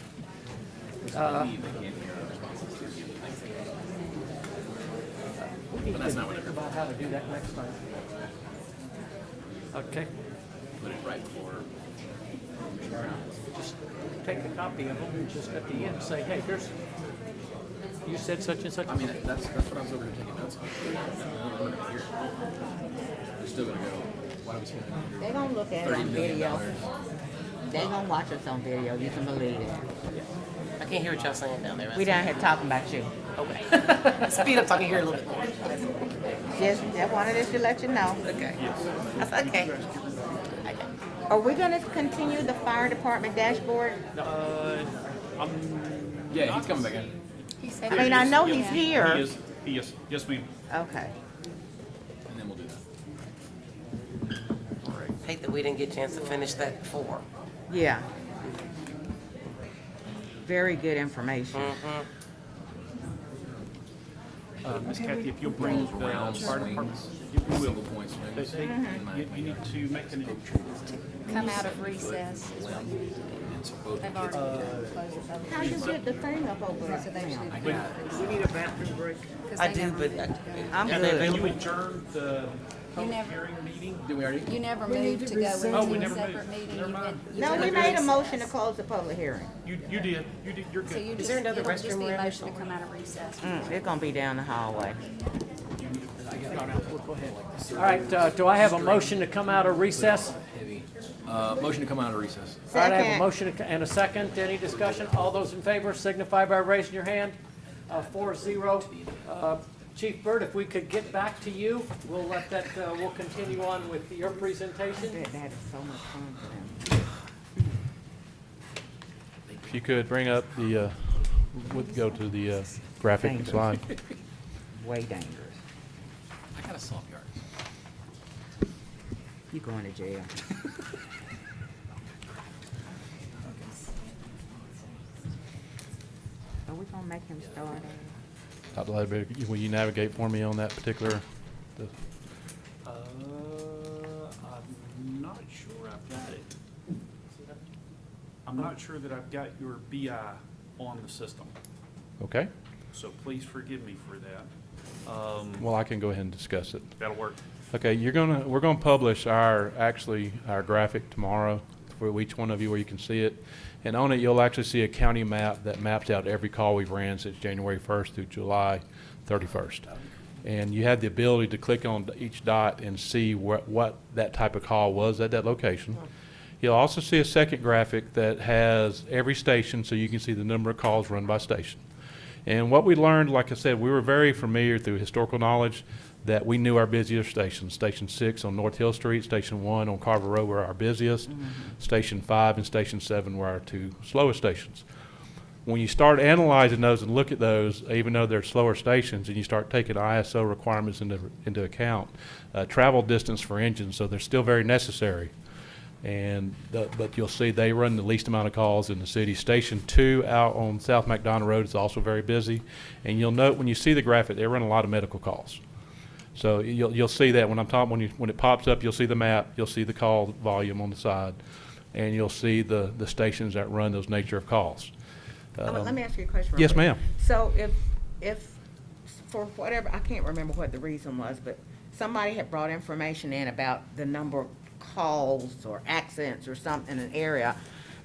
S1: We need to think about how to do that next time. Okay.
S13: Put it right for.
S1: Just take a copy of them and just at the end say, hey, here's, you said such and such.
S13: I mean, that's what I was over here taking notes on. We're gonna hear it. We're still gonna go. Why are we spending
S2: They gonna look at it on
S13: $30 million?
S2: video. They gonna watch us on video, you can believe it.
S15: I can't hear what y'all saying down there.
S2: We down here talking about you.
S15: Okay. Speed up so I can hear a little bit more.
S2: Just wanted us to let you know.
S15: Okay. That's okay.
S2: Are we gonna continue the fire department dashboard?
S13: Yeah, he's coming back in.
S2: I mean, I know he's here.
S5: He is. Yes, ma'am.
S2: Okay.
S13: And then we'll do that.
S15: Hate that we didn't get a chance to finish that before.
S2: Yeah. Very good information.
S5: Ms. Kathy, if you'll bring the fire department, you will. You need to make an entry.
S9: Come out of recess. They've already closed the public.
S2: How you get the thing up over there?
S15: We need a bathroom break. I do, but
S2: I'm
S5: Can
S2: good.
S5: you adjourn the public
S9: never-
S5: hearing meeting?
S13: Did we already?
S9: You never moved to go
S5: Oh, we
S9: into a
S5: never
S9: separate
S5: moved.
S9: meeting.
S5: Never mind.
S2: No, we made a motion to close the public hearing.
S5: You did. You're
S9: So
S5: good.
S9: you
S15: Is
S9: just,
S15: there another
S9: it'll just
S15: restroom
S9: be a
S15: around
S9: motion to come out of recess.
S2: It's gonna be down the hallway.
S1: All right, do I have a motion to come out of recess?
S13: Motion to come out of recess.
S1: All right, I have a
S2: Second.
S1: motion and a second. Any discussion? All those in favor signify by raising your hand. 4-0. Chief Byrd, if we could get back to you, we'll we'll continue on with your presentation.
S2: That is so much fun for them.
S16: If you could bring up the, go to the graphic
S2: Dangerous.
S16: slide.
S2: Way dangerous.
S13: I got a soft yard.
S2: You going to jail. Are we gonna make him start?
S16: Top left, will you navigate for me on that particular?
S5: I'm not sure I've got it. I'm not sure that I've got your BI on the system,
S16: Okay,
S5: so please forgive me for that.
S16: well, I can go ahead and discuss it.
S5: That'll work.
S16: Okay, we're gonna publish our graphic tomorrow for each one of you where you can see it. And on it, you'll actually see a county map that maps out every call we've ran since January 1st through July 31st. and you have the ability to click on each dot and see what that type of call was at that location. You'll also see a second graphic that has every station, so you can see the number of calls run by station. And what we learned, like I said, we were very familiar through historical knowledge that we knew our busiest stations. Station 6 on North Hill Street, Station 1 on Carver Road were our busiest. Station 5 and Station 7 were our two slowest stations. When you start analyzing those and look at those, even though they're slower stations, and you start taking ISO requirements into account, travel distance for engines, so they're still very necessary. But you'll see they run the least amount of calls in the city. Station 2 out on South McDonough Road is also very busy. And you'll note when you see the graphic, they run a lot of medical calls. So you'll see that when I'm talking, when it pops up, you'll see the map, you'll see the call volume on the side, and you'll see the stations that run those nature of calls.
S2: Let me ask you a question.
S16: Yes, ma'am.
S2: So if for whatever, I can't remember what the reason was, but somebody had brought information in about the number of calls or accidents or something in an area,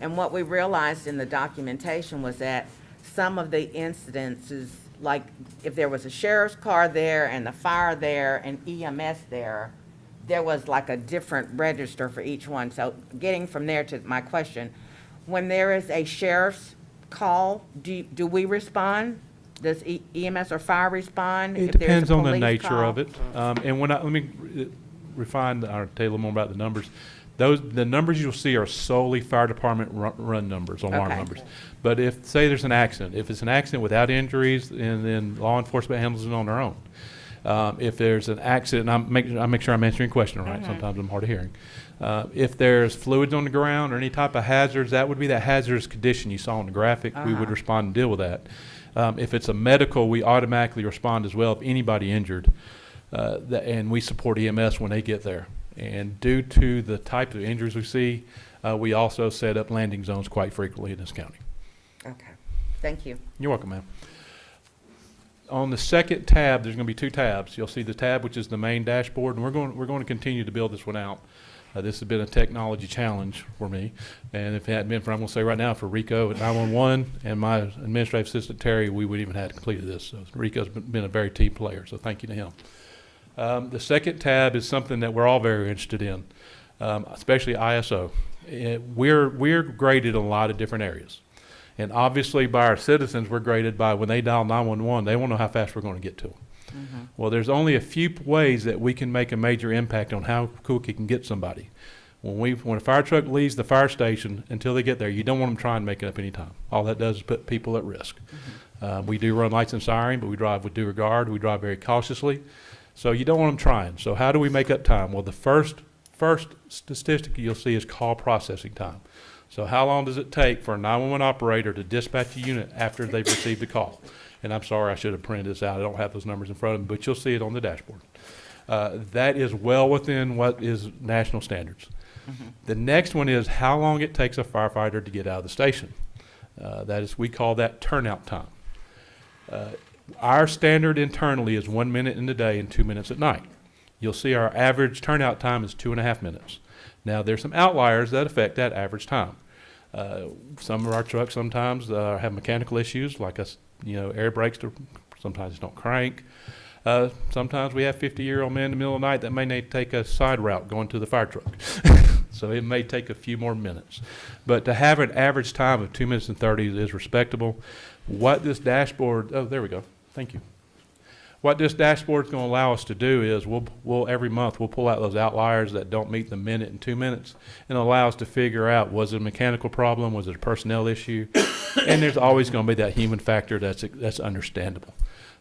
S2: and what we realized in the documentation was that some of the incidences, like if there was a sheriff's car there and the fire there and EMS there was like a different register for each one. So getting from there to my question, when there is a sheriff's call, do we respond? Does EMS or fire respond?
S16: It depends on the nature of it. And let me refine or tell you a little more about the numbers. The numbers you'll see are solely fire department run numbers, alarm numbers. But if, say there's an accident, if it's an accident without injuries, and then law enforcement handles it on their own. If there's an accident, I make sure I'm answering your question right. Sometimes I'm hard of hearing. If there's fluids on the ground or any type of hazards, that would be that hazardous condition you saw on the graphic. We would respond and deal with that. If it's a medical, we automatically respond as well if anybody injured. And we support EMS when they get there. And due to the type of injuries we see, we also set up landing zones quite frequently in this county.
S2: Okay, thank you.
S16: You're welcome, ma'am. On the second tab, there's going to be two tabs. You'll see the tab, which is the main dashboard, and we're going to continue to build this one out. This has been a technology challenge for me, and if it hadn't been for, I'm going to say right now, for Rico at 911 and my administrative assistant Terry, we would even have completed this. So Rico's been a very team player, so thank you to him. The second tab is something that we're all very interested in, especially ISO. We're graded in a lot of different areas. And obviously by our citizens, we're graded by when they dial 911, they want to know how fast we're going to get to them. Well, there's only a few ways that we can make a major impact on how quick you can get somebody. When a fire truck leaves the fire station, until they get there, you don't want them trying to make it up any time. All that does is put people at risk. We do run lights and siren, but we drive with due regard. We drive very cautiously. So you don't want them trying. So how do we make up time? Well, the first statistic you'll see is call processing time. So how long does it take for a 911 operator to dispatch a unit after they've received the call? And I'm sorry, I should have printed this out. I don't have those numbers in front of me, but you'll see it on the dashboard. That is well within what is national standards. The next one is how long it takes a firefighter to get out of the station. We call that turnout time. Our standard internally is 1 minute in the day and 2 minutes at night. You'll see our average turnout time is 2.5 minutes. Now, there's some outliers that affect that average time. Some of our trucks sometimes have mechanical issues, like air brakes, sometimes don't crank. Sometimes we have 50-year-old men in the middle of the night that may need to take a side route going to the fire truck. So it may take a few more minutes. But to have an average time of 2 minutes and 30 is respectable. What this dashboard, there we go. Thank you. What this dashboard is going to allow us to do is we'll every month we'll pull out those outliers that don't meet the minute and 2 minutes and allow us to figure out, was it a mechanical problem, was it a personnel issue? And there's always going to be that human factor that's understandable.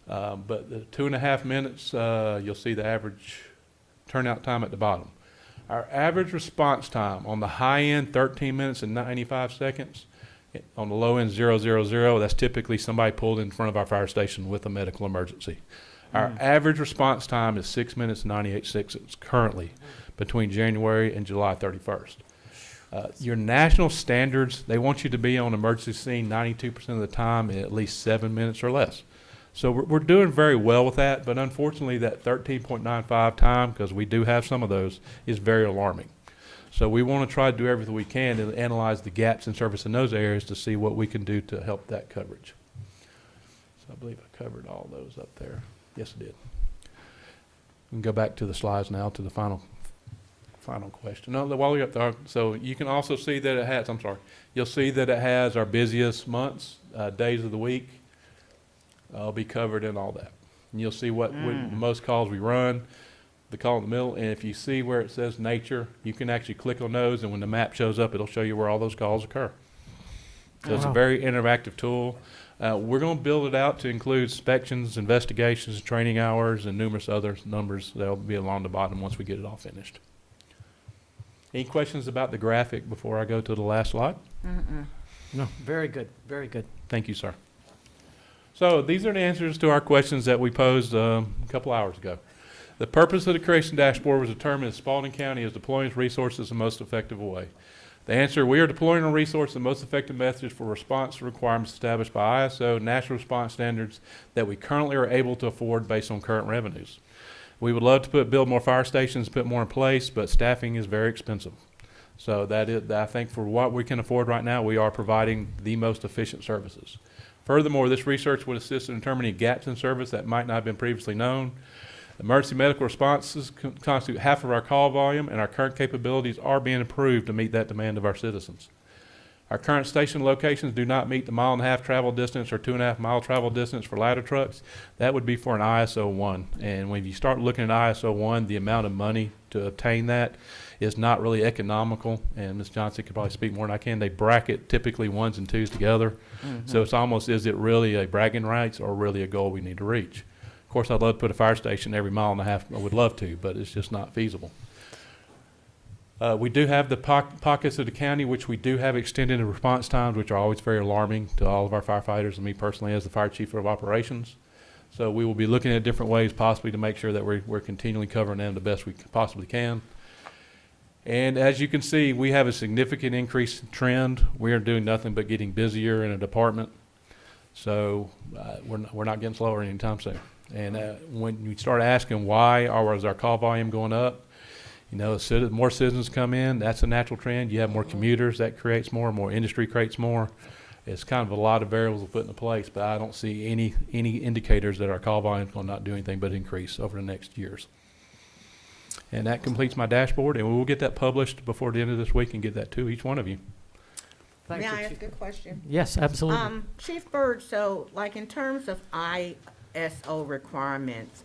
S16: But the 2.5 minutes, you'll see the average turnout time at the bottom. Our average response time on the high end, 13 minutes and 95 seconds. On the low end, 000. That's typically somebody pulled in front of our fire station with a medical emergency. Our average response time is 6 minutes and 98 seconds currently between January and July 31st. Your national standards, they want you to be on emergency scene 92% of the time in at least 7 minutes or less. So we're doing very well with that, but unfortunately that 13.95 time, because we do have some of those, is very alarming. So we want to try to do everything we can to analyze the gaps in service in those areas to see what we can do to help that coverage. So I believe I covered all those up there. Yes, I did. We can go back to the slides now to the final question. No, while you're up there, so you can also see that it has, I'm sorry, you'll see that it has our busiest months, days of the week. I'll be covered in all that. And you'll see what the most calls we run, the call in the middle, and if you see where it says nature, you can actually click on those, and when the map shows up, it'll show you where all those calls occur. So it's a very interactive tool. We're going to build it out to include inspections, investigations, training hours, and numerous other numbers that'll be along the bottom once we get it all finished. Any questions about the graphic before I go to the last slide? No.
S1: Very good, very good.
S16: Thank you, sir. So these are the answers to our questions that we posed a couple hours ago. The purpose of the creation dashboard was determined that Spalding County is deploying its resources in the most effective way. The answer, we are deploying our resources in the most effective methods for response to requirements established by ISO national response standards that we currently are able to afford based on current revenues. We would love to build more fire stations, put more in place, but staffing is very expensive. So I think for what we can afford right now, we are providing the most efficient services. Furthermore, this research would assist in determining gaps in service that might not have been previously known. Emergency medical responses constitute half of our call volume, and our current capabilities are being improved to meet that demand of our citizens. Our current station locations do not meet the 1.5-mile travel distance or 2.5-mile travel distance for ladder trucks. That would be for an ISO 1. And when you start looking at ISO 1, the amount of money to obtain that is not really economical. And Ms. Johnson could probably speak more than I can. They bracket typically 1s and 2s together. So it's almost, is it really a bragging rights or really a goal we need to reach? Of course, I'd love to put a fire station every 1.5 miles. I would love to, but it's just not feasible. We do have the pockets of the county, which we do have extended response times, which are always very alarming to all of our firefighters and me personally as the fire chief of operations. So we will be looking at different ways possibly to make sure that we're continually covering them the best we possibly can. And as you can see, we have a significant increase trend. We are doing nothing but getting busier in a department. So we're not getting slower anytime soon. And when you start asking why is our call volume going up, you know, more citizens come in, that's a natural trend. You have more commuters, that creates more industry creates more. It's kind of a lot of variables to put into place, but I don't see any indicators that our call volume will not do anything but increase over the next years. And that completes my dashboard, and we will get that published before the end of this week and get that to each one of you.
S2: May I ask a question?
S1: Yes, absolutely.
S2: Chief Byrd, so like in terms of ISO requirements,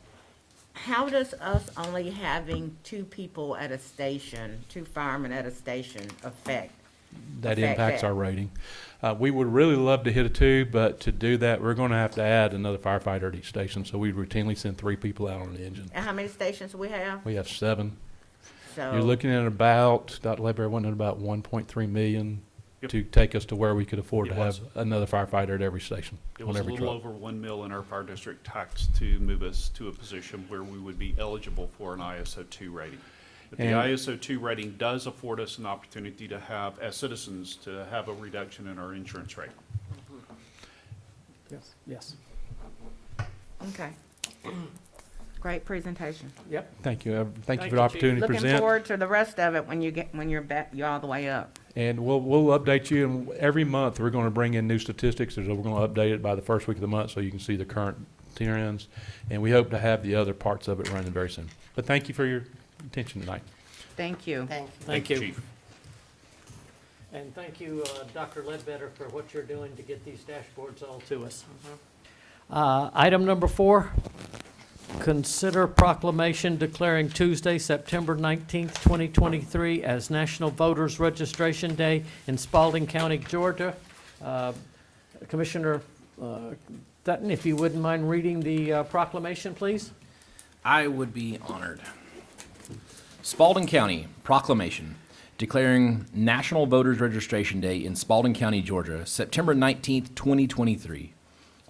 S2: how does us only having 2 people at a station, 2 firemen at a station affect
S16: That impacts our rating. We would really love to hit a 2, but to do that, we're going to have to add another firefighter at each station. So we routinely send 3 people out on the engine.
S2: And how many stations do we have?
S16: We have 7.
S2: So
S16: You're looking at about, Dr. Ledbetter, went at about 1.3 million to take us to where we could afford to have another firefighter at every station.
S5: It was a little over 1 mil in our fire district tax to move us to a position where we would be eligible for an ISO 2 rating. But the ISO 2 rating does afford us an opportunity to have, as citizens, to have a reduction in our insurance rate.
S1: Yes. Yes.
S2: Okay. Great presentation.
S1: Yep.
S16: Thank you. Thank you for the opportunity to present.
S2: Looking forward to the rest of it when you're all the way up.
S16: And we'll update you, and every month we're going to bring in new statistics. So we're going to update it by the first week of the month so you can see the current trends. And we hope to have the other parts of it running very soon. But thank you for your attention tonight.
S2: Thank you.
S1: Thank you.
S5: Chief.
S1: And thank you, Dr. Ledbetter, for what you're doing to get these dashboards all to us. Item number 4, consider proclamation declaring Tuesday, September 19th, 2023 as National Voters Registration Day in Spalding County, Georgia. Commissioner Dutton, if you wouldn't mind reading the proclamation, please.
S17: I would be honored. Spalding County Proclamation declaring National Voters Registration Day in Spalding County, Georgia, September 19th, 2023.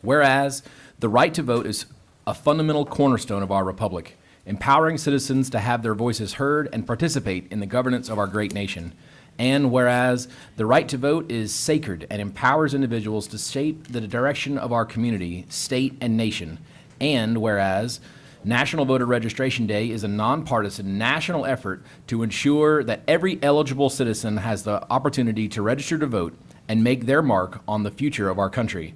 S17: Whereas the right to vote is a fundamental cornerstone of our republic, empowering citizens to have their voices heard and participate in the governance of our great nation. And whereas the right to vote is sacred and empowers individuals to shape the direction of our community, state, and nation. And whereas National Voter Registration Day is a nonpartisan national effort to ensure that every eligible citizen has the opportunity to register to vote and make their mark on the future of our country.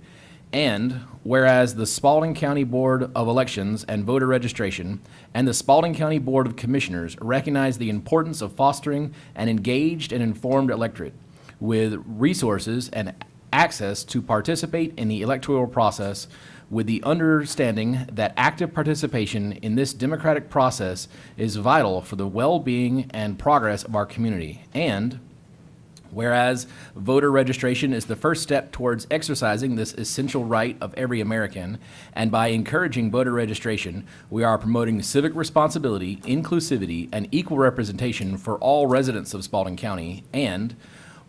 S17: And whereas the Spalding County Board of Elections and Voter Registration and the Spalding County Board of Commissioners recognize the importance of fostering an engaged and informed electorate with resources and access to participate in the electoral process, with the understanding that active participation in this democratic process is vital for the well-being and progress of our community. And whereas voter registration is the first step towards exercising this essential right of every American, and by encouraging voter registration, we are promoting civic responsibility, inclusivity, and equal representation for all residents of Spalding County. And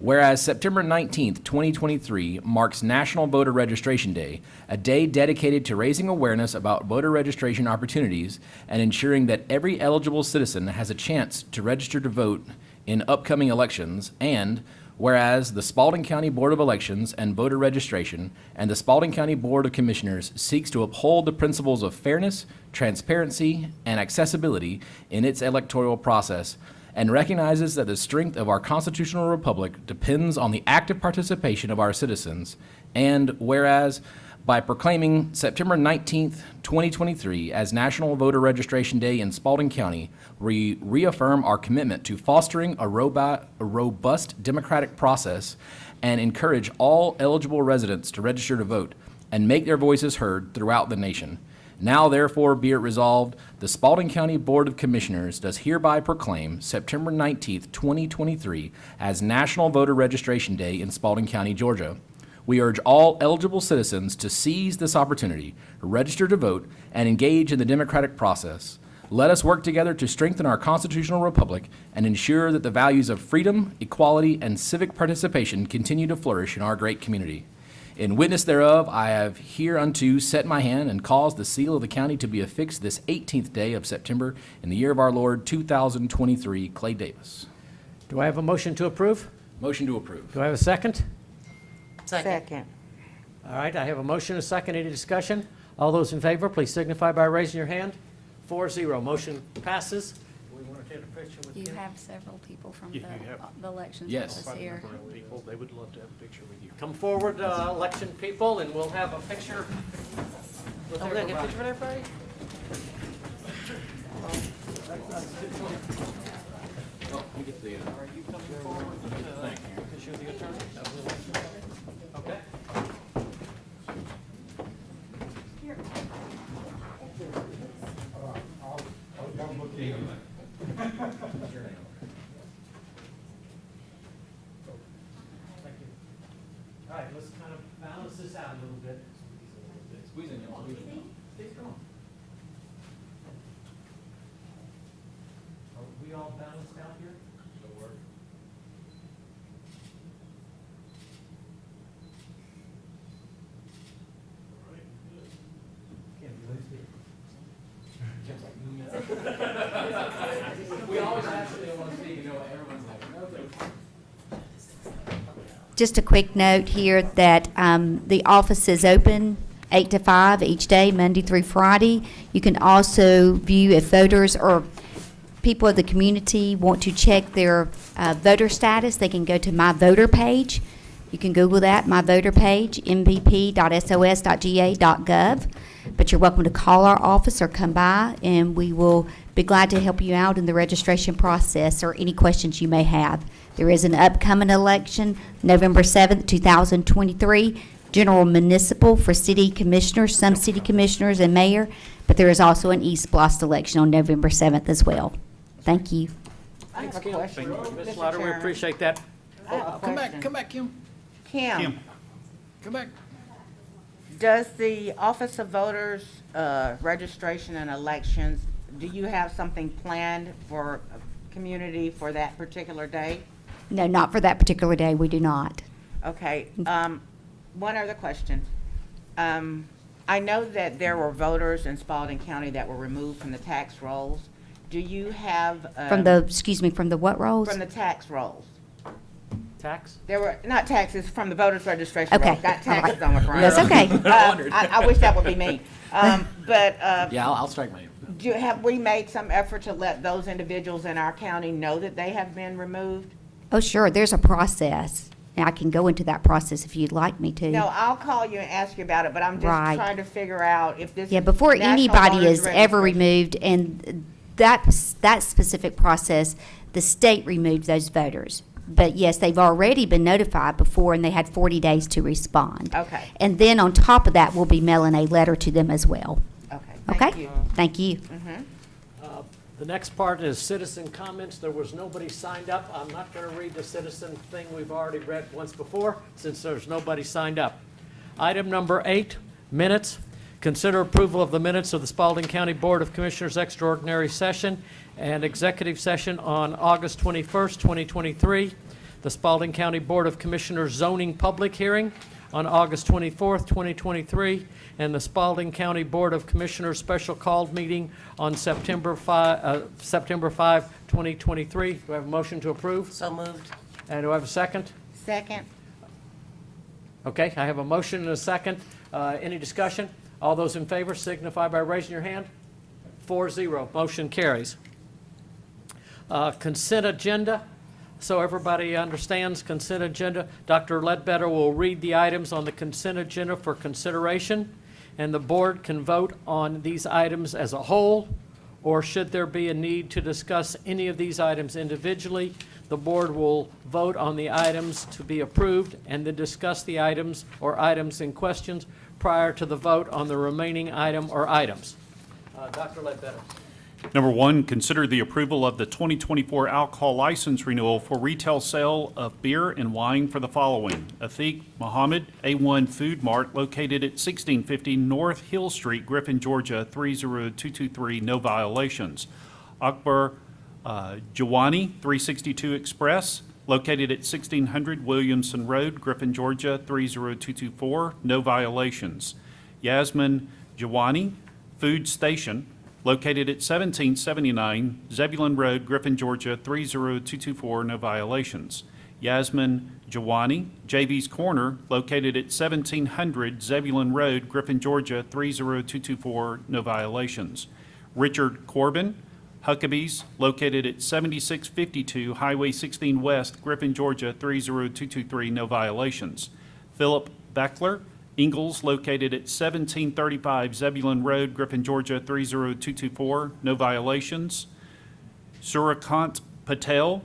S17: whereas September 19th, 2023 marks National Voter Registration Day, a day dedicated to raising awareness about voter registration opportunities and ensuring that every eligible citizen has a chance to register to vote in upcoming elections. And whereas the Spalding County Board of Elections and Voter Registration and the Spalding County Board of Commissioners seeks to uphold the principles of fairness, transparency, and accessibility in its electoral process, and recognizes that the strength of our constitutional republic depends on the active participation of our citizens. And whereas by proclaiming September 19th, 2023 as National Voter Registration Day in Spalding County, we reaffirm our commitment to fostering a robust democratic process and encourage all eligible residents to register to vote and make their voices heard throughout the nation. Now therefore be it resolved, the Spalding County Board of Commissioners does hereby proclaim September 19th, 2023 as National Voter Registration Day in Spalding County, Georgia. We urge all eligible citizens to seize this opportunity, register to vote, and engage in the democratic process. Let us work together to strengthen our constitutional republic and ensure that the values of freedom, equality, and civic participation continue to flourish in our great community. In witness thereof, I have hereunto set my hand and caused the seal of the county to be affixed this 18th day of September in the year of our Lord 2023. Clay Davis.
S1: Do I have a motion to approve?
S17: Motion to approve.
S1: Do I have a second?
S2: Second.
S1: All right, I have a motion, a second. Any discussion? All those in favor, please signify by raising your hand. 4-0, motion passes. We want to take a picture with
S19: You have several people from
S5: Yeah, you have.
S19: the elections
S17: Yes.
S19: office here.
S5: People, they would love to have a picture with you.
S1: Come forward, election people, and we'll have a picture with
S2: Oh, we're gonna get a
S1: everybody.
S2: picture with everybody?
S17: Let me get the,
S1: Are you coming forward because you're the attorney of the election? Okay. Thank you. All right, let's kind of balance this out a little bit.
S17: squeeze in, y'all.
S1: Steve, come on. Are we all balanced out here? We always ask if they want to speak, and everyone's like, no.
S20: Just a quick note here that the office is open 8 to 5 each day, Monday through Friday. You can also view if voters or people of the community want to check their voter status, they can go to My Voter page. You can Google that, My Voter page, mvp.sos.ga.gov. But you're welcome to call our office or come by, and we will be glad to help you out in the registration process or any questions you may have. There is an upcoming election, November 7th, 2023, general municipal for city commissioners, some city commissioners and mayor, but there is also an East Blost election on November 7th as well. Thank you.
S2: I have
S1: Thanks,
S2: a
S1: Kim.
S2: question.
S1: Ms.
S2: Mr.
S1: Slaughter, we
S2: Chairman.
S1: appreciate that.
S2: I have a
S13: Come
S2: question.
S13: back, Kim.
S2: Kim,
S13: Come back.
S2: does the Office of Voters Registration and Elections, do you have something planned for a community for that particular day?
S20: No, not for that particular day, we do not.
S2: Okay, one other question. I know that there were voters in Spalding County that were removed from the tax rolls. Do you have?
S20: From the, excuse me, from the what rolls?
S2: From the tax rolls.
S1: Tax?
S2: There were, not taxes, from the voters registration
S20: Okay,
S2: rolls. Got
S20: all right.
S2: taxes on my brain.
S20: That's okay.
S2: I wish that would be me. But
S17: Yeah, I'll strike my.
S2: have we made some effort to let those individuals in our county know that they have been removed?
S20: Oh, sure, there's a process. And I can go into that process if you'd like me to.
S2: No, I'll call you and ask you about it, but I'm just
S20: Right.
S2: trying to figure out if this.
S20: Yeah, before
S2: National
S20: anybody
S2: Voters
S20: is ever
S2: Registration-
S20: removed, and that specific process, the state removed those voters. But yes, they've already been notified before, and they had 40 days to respond.
S2: Okay.
S20: And then on top of that, we'll be mailing a letter to them as well.
S2: Okay,
S20: Okay?
S2: thank you.
S20: Thank you.
S1: The next part is citizen comments. There was nobody signed up. I'm not going to read the citizen thing we've already read once before, since there's nobody signed up. Item number 8, minutes. Consider approval of the minutes of the Spalding County Board of Commissioners extraordinary session and executive session on August 21st, 2023. The Spalding County Board of Commissioners zoning public hearing on August 24th, 2023, and the Spalding County Board of Commissioners special called meeting on September 5, 2023. Do I have a motion to approve?
S15: So moved.
S1: And do I have a second?
S2: Second.
S1: Okay, I have a motion and a second. Any discussion? All those in favor signify by raising your hand. 4-0, motion carries. Consent agenda. So everybody understands consent agenda. Dr. Ledbetter will read the items on the consent agenda for consideration, and the board can vote on these items as a whole, or should there be a need to discuss any of these items individually, the board will vote on the items to be approved and then discuss the items or items in questions prior to the vote on the remaining item or items. Dr. Ledbetter.
S5: Number 1, consider the approval of the 2024 alcohol license renewal for retail sale of beer and wine for the following: Afiq Muhammad, A1 Food Mart, located at 1650 North Hill Street, Griffin, Georgia, 30223, no violations. Akbar Jawani, 362 Express, located at 1600 Williamson Road, Griffin, Georgia, 30224, no violations. Yasmin Jawani, Food Station, located at 1779 Zebulon Road, Griffin, Georgia, 30224, no violations. Yasmin Jawani, JV's Corner, located at 1700 Zebulon Road, Griffin, Georgia, 30224, no violations. Richard Corbin, Huckabee's, located at 7652 Highway 16 West, Griffin, Georgia, 30223, no violations. Philip Beckler, Ingalls, located at 1735 Zebulon Road, Griffin, Georgia, 30224, no violations. Surakant Patel,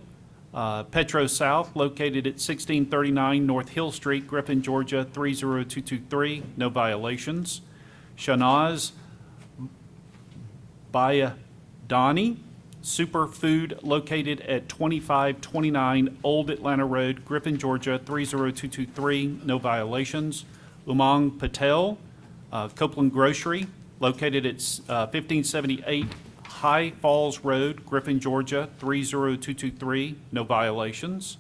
S5: Petro South, located at 1639 North Hill Street, Griffin, Georgia, 30223, no violations. Shanaz Bayadani, Superfood, located at 2529 Old Atlanta Road, Griffin, Georgia, 30223, no violations. Umang Patel, Copeland Grocery, located at 1578 High Falls Road, Griffin, Georgia, 30223, no violations.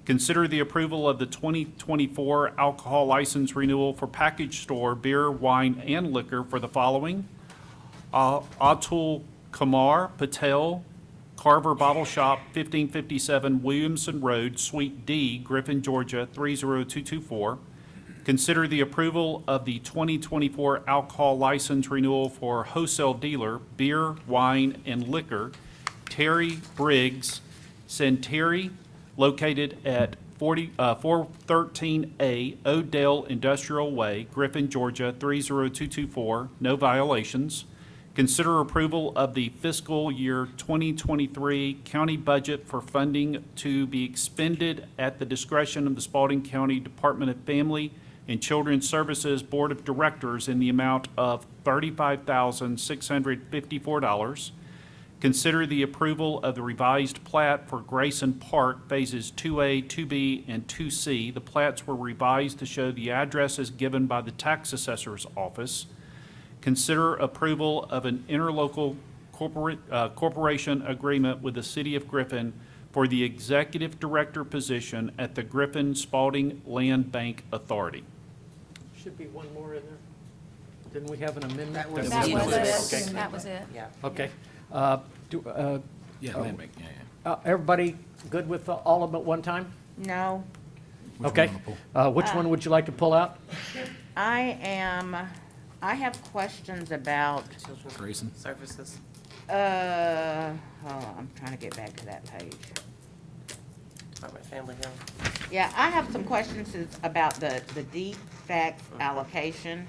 S5: Consider the approval of the 2024 alcohol license renewal for package store beer, wine, and liquor for the following: Atul Kumar Patel, Carver Bottle Shop, 1557 Williamson Road, Suite D, Griffin, Georgia, 30224. Consider the approval of the 2024 alcohol license renewal for wholesale dealer, beer, wine, and liquor, Terry Briggs, Centeri, located at 413A Odell Industrial Way, Griffin, Georgia, 30224, no violations. Consider approval of the fiscal year 2023 county budget for funding to be expended at the discretion of the Spalding County Department of Family and Children's Services Board of Directors in the amount of $35,654. Consider the approval of the revised plat for Grayson Park Phases 2A, 2B, and 2C. The plats were revised to show the addresses given by the tax assessor's office. Consider approval of an interlocal corporation agreement with the City of Griffin for the executive director position at the Griffin Spalding Land Bank Authority.
S1: Should be one more in there. Didn't we have an amendment?
S15: That was
S10: That
S15: it.
S10: was
S1: Okay.
S10: it. That was it.
S15: Yeah.
S1: Okay.
S17: Yeah, land bank, yeah.
S1: Everybody good with all of them at one time?
S2: No,
S1: Okay. Which one would you like to pull out?
S2: I have questions about,
S17: Grayson.
S15: Services.
S2: hold on, I'm trying to get back to that page.
S15: Department of Family Health.
S2: Yeah, I have some questions about the defects allocation.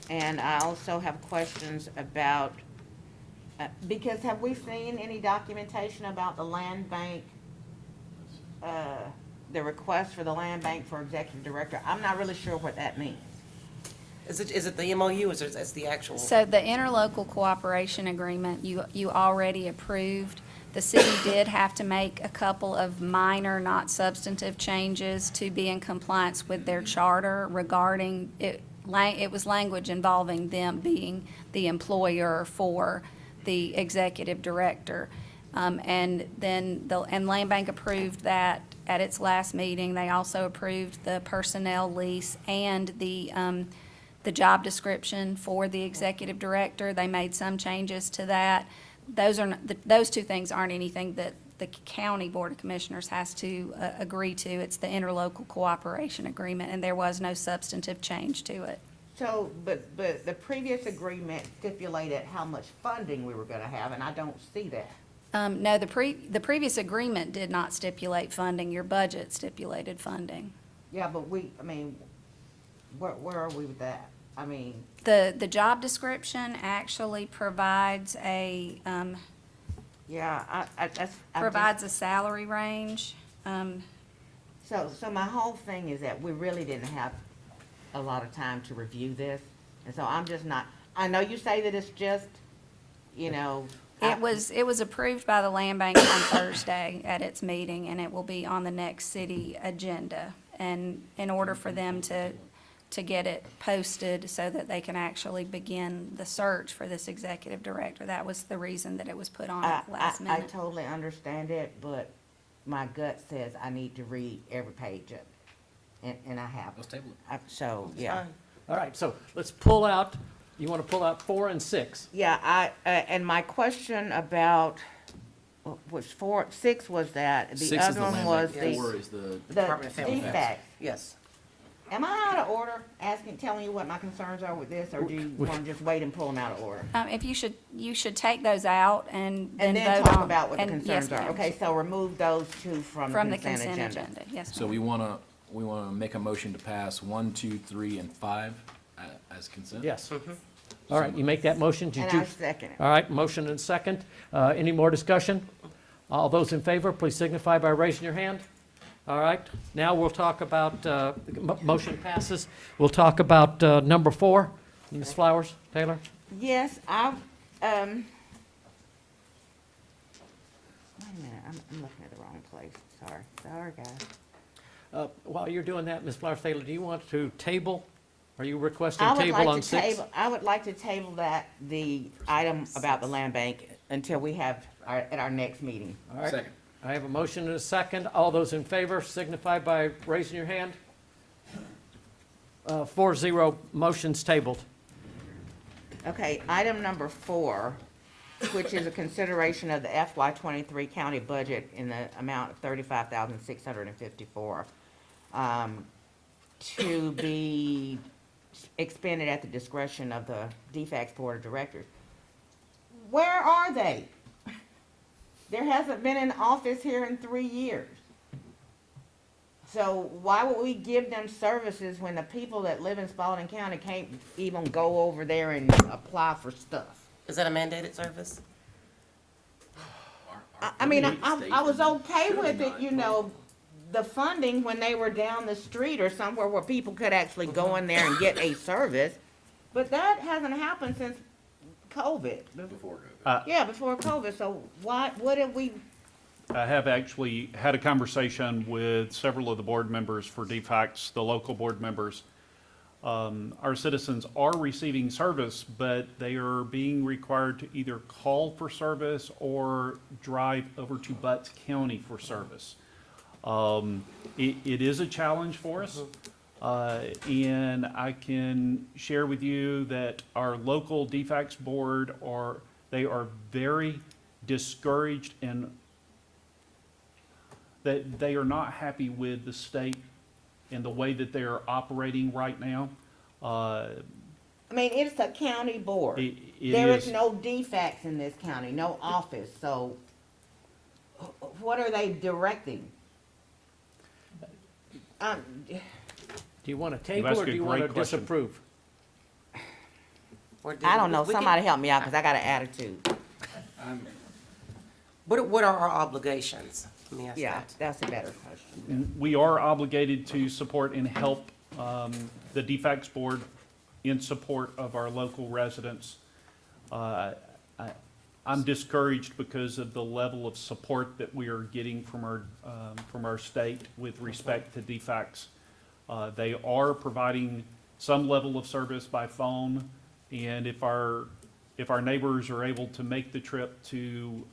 S2: And I also have questions about, because have we seen any documentation about the land bank, the request for the land bank for executive director? I'm not really sure what that means.
S15: Is it the MOU, or is it the actual?
S10: So the interlocal cooperation agreement, you already approved. The city did have to make a couple of minor, not substantive changes to be in compliance with their charter regarding it. It was language involving them being the employer for the executive director. And then Land Bank approved that at its last meeting. They also approved the personnel lease and the job description for the executive director. They made some changes to that. Those two things aren't anything that the county board of commissioners has to agree to. It's the interlocal cooperation agreement, and there was no substantive change to it.
S2: So, but the previous agreement stipulated how much funding we were gonna have, and I don't see that.
S10: No, the previous agreement did not stipulate funding. Your budget stipulated funding.
S2: Yeah, but I mean, where are we with that? I mean,
S10: The job description actually provides a,
S2: yeah,
S10: provides a salary range.
S2: So my whole thing is that we really didn't have a lot of time to review this, and so I'm just not, I know you say that it's just, you know.
S10: It was approved by the Land Bank on Thursday at its meeting, and it will be on the next city agenda. And in order for them to get it posted so that they can actually begin the search for this executive director, that was the reason that it was put on at the last
S2: I
S10: minute.
S2: totally understand it, but my gut says I need to read every page of it, and I haven't.
S17: Let's table it.
S2: So, yeah.
S1: All right, so let's pull out, you want to pull out 4 and 6?
S2: Yeah, and my question about, was 4, 6 was that, the
S17: 6 is
S2: other
S17: the
S2: one
S17: land
S2: was
S17: bank.
S2: the.
S17: 4 is the
S15: Department of Family Affairs.
S2: defects.
S15: Yes.
S2: Am I out of order telling you what my concerns are with this, or do you want to just wait and pull them out of order?
S10: If you should take those out and
S2: And then
S10: vote
S2: talk
S10: on-
S2: about what the
S10: and-
S2: concerns
S10: yes,
S2: are.
S10: ma'am.
S2: Okay, so remove those two from the
S10: From the
S2: consent
S10: consent
S2: agenda.
S10: agenda, yes,
S17: So
S10: ma'am.
S17: we wanna make a motion to pass 1, 2, 3, and 5 as consent?
S1: Yes. All right, you make that motion? Did
S2: And
S1: you-
S2: I second it.
S1: All right, motion and second. Any more discussion? All those in favor, please signify by raising your hand. All right, now we'll talk about, motion passes. We'll talk about number 4. Ms. Flowers, Taylor?
S2: Yes, wait a minute, I'm looking at the wrong place. Sorry, guys.
S1: While you're doing that, Ms. Flowers Taylor, do you want to table? Are you requesting
S2: I would
S1: table
S2: like
S1: on
S2: to
S1: 6?
S2: table, I would like to table the item about the land bank until we have, at our next meeting.
S1: All right.
S17: Second.
S1: I have a motion and a second. All those in favor signify by raising your hand. 4-0, motion's tabled.
S2: Okay, item number 4, which is a consideration of the FY '23 county budget in the amount of $35,654, to be expended at the discretion of the DFACS Board of Directors. Where are they? There hasn't been an office here in 3 years. So why would we give them services when the people that live in Spalding County can't even go over there and apply for stuff?
S15: Is that a mandated service?
S2: I mean, I was okay with it, you know, the funding when they were down the street or somewhere where people could actually go in there and get a service. But that hasn't happened since COVID.
S17: Before COVID.
S2: Yeah, before COVID. So what did we,
S5: I have actually had a conversation with several of the board members for DFACS, the local board members. Our citizens are receiving service, but they are being required to either call for service or drive over to Butts County for service. It is a challenge for us. And I can share with you that our local DFACS board they are very discouraged and that they are not happy with the state and the way that they are operating right now.
S2: I mean, it's a county board.
S5: It
S2: There is
S5: is-
S2: no defects in this county, no office, so what are they directing?
S1: Do you want to table
S5: asked
S1: or
S5: a
S1: do you want to
S5: great question.
S1: disapprove?
S2: I don't know, somebody help me out, because I got an attitude.
S15: What are our obligations? Let me ask
S2: Yeah,
S15: that.
S2: that's a better question.
S5: We are obligated to support and help the DFACS board in support of our local residents. I'm discouraged because of the level of support that we are getting from our state with respect to DFACS. They are providing some level of service by phone, and if our neighbors are able to make the trip to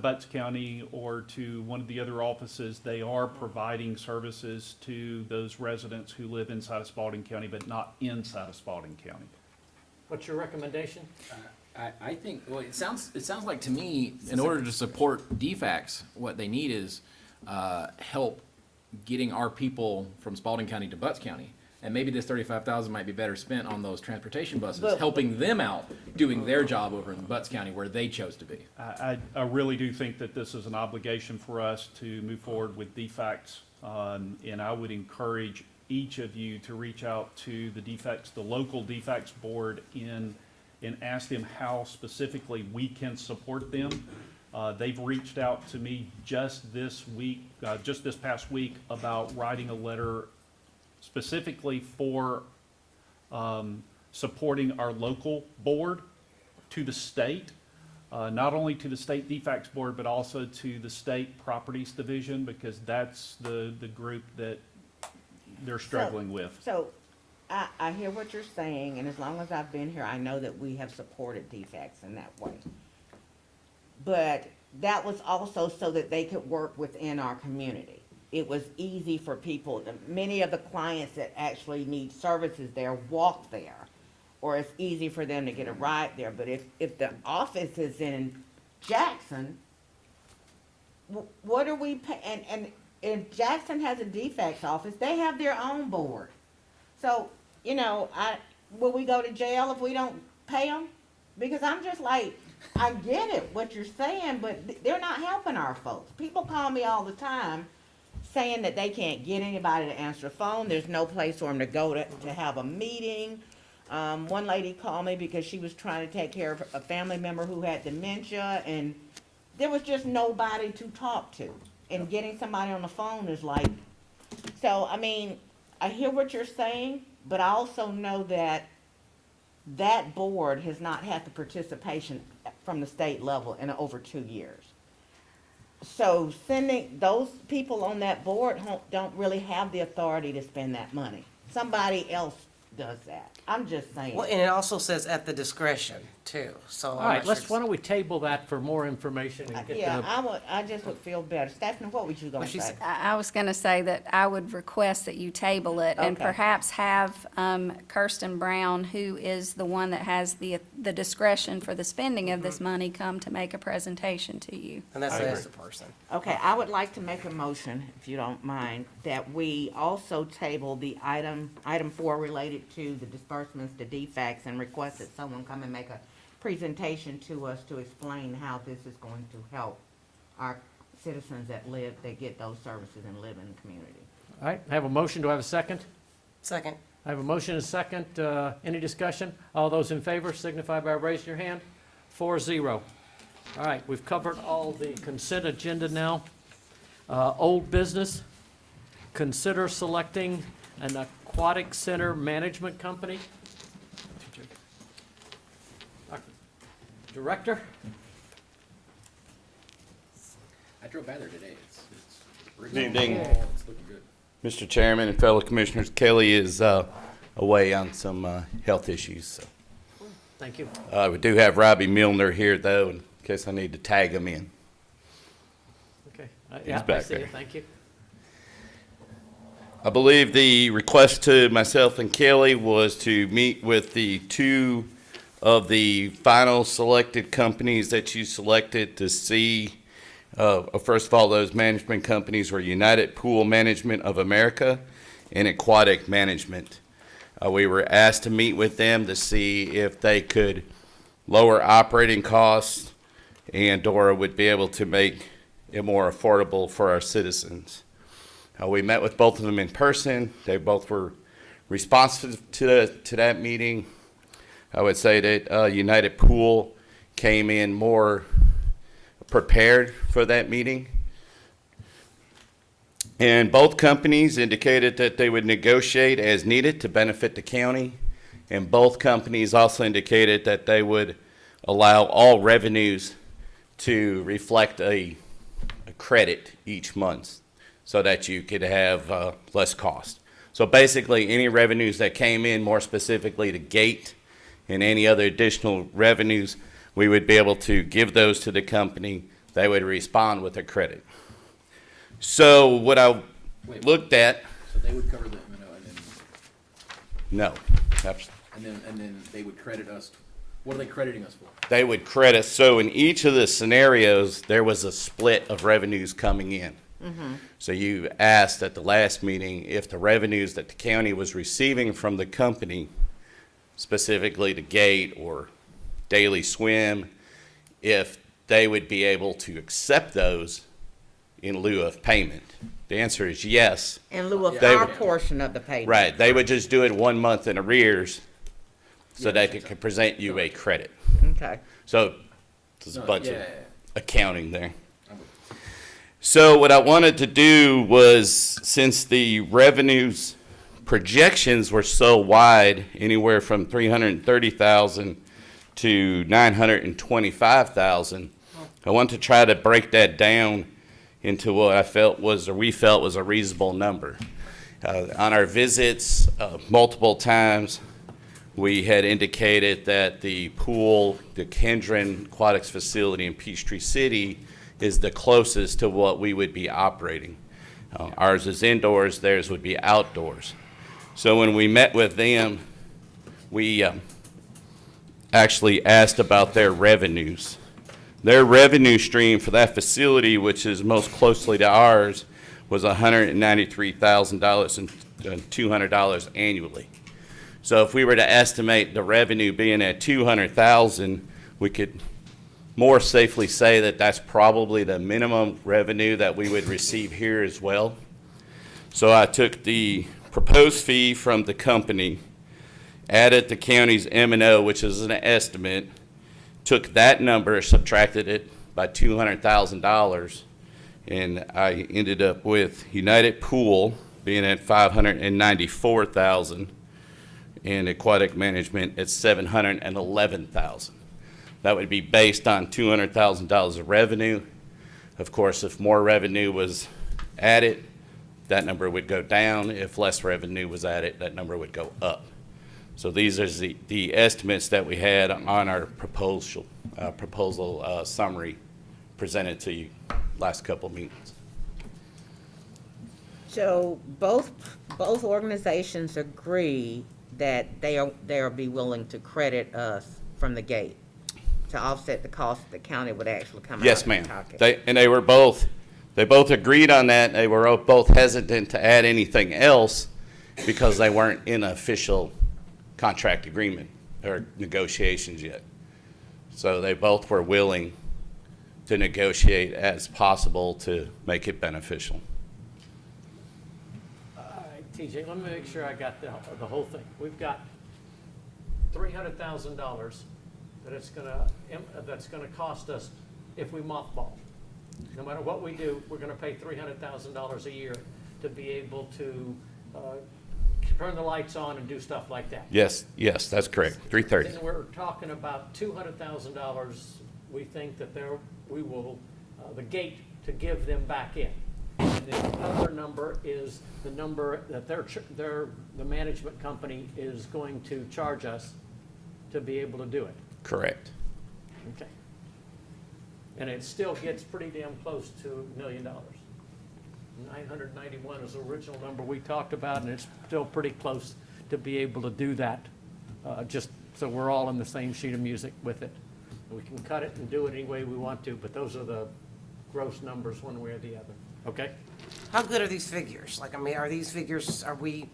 S5: Butts County or to one of the other offices, they are providing services to those residents who live inside of Spalding County, but not inside of Spalding County.
S1: What's your recommendation?
S17: I think, well, it sounds like to me, in order to support DFACS, what they need is help getting our people from Spalding County to Butts County. And maybe this $35,000 might be better spent on those transportation buses,
S2: But-
S17: helping them out, doing their job over in Butts County where they chose to be.
S5: I really do think that this is an obligation for us to move forward with DFACS. And I would encourage each of you to reach out to the DFACS, the local DFACS board, and ask them how specifically we can support them. They've reached out to me just this past week, about writing a letter specifically for supporting our local board to the state, not only to the state DFACS board, but also to the state properties division, because that's the group that they're struggling with.
S2: So, I hear what you're saying, and as long as I've been here, I know that we have supported DFACS in that way. But that was also so that they could work within our community. It was easy for people, many of the clients that actually need services there walk there, or it's easy for them to get a ride there. But if the office is in Jackson, what are we and if Jackson has a DFACS office, they have their own board. So, will we go to jail if we don't pay them? Because I'm just like, I get it, what you're saying, but they're not helping our folks. People call me all the time saying that they can't get anybody to answer the phone. There's no place for them to go to have a meeting. One lady called me because she was trying to take care of a family member who had dementia, and there was just nobody to talk to. And getting somebody on the phone is like, so, I mean, I hear what you're saying, but I also know that that board has not had the participation from the state level in over 2 years. So sending those people on that board don't really have the authority to spend that money. Somebody else does that. I'm just saying.
S15: Well, and it also says at the discretion too, so.
S1: All right, why don't we table that for more information and get
S2: Yeah,
S1: the,
S2: I just would feel better. Stephanie, what would you gonna say?
S9: I was going to say that I would request that you table it and
S2: Okay.
S9: perhaps have Kirsten Brown, who is the one that has the discretion for the spending of this money, come to make a presentation to you.
S15: And that's the person.
S2: Okay, I would like to make a motion, if you don't mind, that we also table the item 4 related to the disbursements to DFACS, and request that someone come and make a presentation to us to explain how this is going to help our citizens that get those services and live in the community.
S1: all right, I have a motion, do I have a second?
S15: Second.
S1: I have a motion and a second, any discussion? All those in favor signify by raising your hand. 4-0. All right, we've covered all the consent agenda now. Old business, consider selecting an aquatic center management company. Director?
S17: I drove by there today.
S19: Good evening,
S17: It's looking good.
S19: Mr. Chairman and fellow commissioners. Kelly is away on some health issues. So.
S1: Thank you.
S19: We do have Robbie Milner here, though, in case I need to tag him in.
S1: Okay.
S19: He's
S1: Yeah, I
S19: back
S1: see it,
S19: there.
S1: thank you.
S19: I believe the request to myself and Kelly was to meet with the 2 of the final selected companies that you selected to see. First of all, those management companies were United Pool Management of America and Aquatic Management. We were asked to meet with them to see if they could lower operating costs and or would be able to make it more affordable for our citizens. We met with both of them in person. They both were responsive to that meeting. I would say that United Pool came in more prepared for that meeting. And both companies indicated that they would negotiate as needed to benefit the county. And both companies also indicated that they would allow all revenues to reflect a credit each month so that you could have less cost. So basically, any revenues that came in, more specifically the gate and any other additional revenues, we would be able to give those to the company. They would respond with a credit. So what I looked at.
S17: So they would cover the M&O and then.
S19: No, absolutely.
S17: And then they would credit us. What are they crediting us for?
S19: They would credit. So in each of the scenarios, there was a split of revenues coming in.
S2: Mm-hmm.
S19: So you asked at the last meeting if the revenues that the county was receiving from the company, specifically the gate or daily swim, if they would be able to accept those in lieu of payment. The answer is yes.
S2: In lieu of
S19: They
S2: our
S19: would-
S2: portion of the payment.
S19: Right. They would just do it 1 month in arrears so that they could present you a credit.
S2: Okay.
S19: So there's a
S17: No,
S19: bunch
S17: yeah,
S19: of
S17: yeah, yeah.
S19: accounting there. So what I wanted to do was, since the revenues projections were so wide, anywhere from 330,000 to 925,000, I want to try to break that down into what I felt was, or we felt was a reasonable number. On our visits, multiple times, we had indicated that the pool, the Kendron Aquatics facility in Peachtree City is the closest to what we would be operating. Ours is indoors, theirs would be outdoors. So when we met with them, we actually asked about their revenues. Their revenue stream for that facility, which is most closely to ours, was $193,000 and $200 annually. So if we were to estimate the revenue being at $200,000, we could more safely say that that's probably the minimum revenue that we would receive here as well. So I took the proposed fee from the company, added the county's M&O, which is an estimate, took that number, subtracted it by $200,000, and I ended up with United Pool being at $594,000 and Aquatic Management at $711,000. That would be based on $200,000 of revenue. Of course, if more revenue was added, that number would go down. If less revenue was added, that number would go up. So these are the estimates that we had on our proposal summary presented to you last couple meetings.
S2: So both organizations agree that they'll be willing to credit us from the gate to offset the cost the county would actually come out.
S19: Yes, ma'am.
S2: pocket.
S19: They both agreed on that. They were both hesitant to add anything else because they weren't in an official contract agreement or negotiations yet. So they both were willing to negotiate as possible to make it beneficial.
S1: TJ, let me make sure I got the whole thing. We've got $300,000 that's gonna cost us if we mothball. No matter what we do, we're gonna pay $300,000 a year to be able to turn the lights on and do stuff like that.
S19: Yes, that's correct. 330.
S1: Then we're talking about $200,000. We think that we will the gate to give them back in. And the other number is the number that the management company is going to charge us to be able to do it.
S19: Correct.
S1: Okay. And it still gets pretty damn close to $1 million. 991 is the original number we talked about, and it's still pretty close to be able to do that, just so we're all in the same sheet of music with it. We can cut it and do it any way we want to, but those are the gross numbers one way or the other. Okay?
S15: How good are these figures? Like, I mean, are we,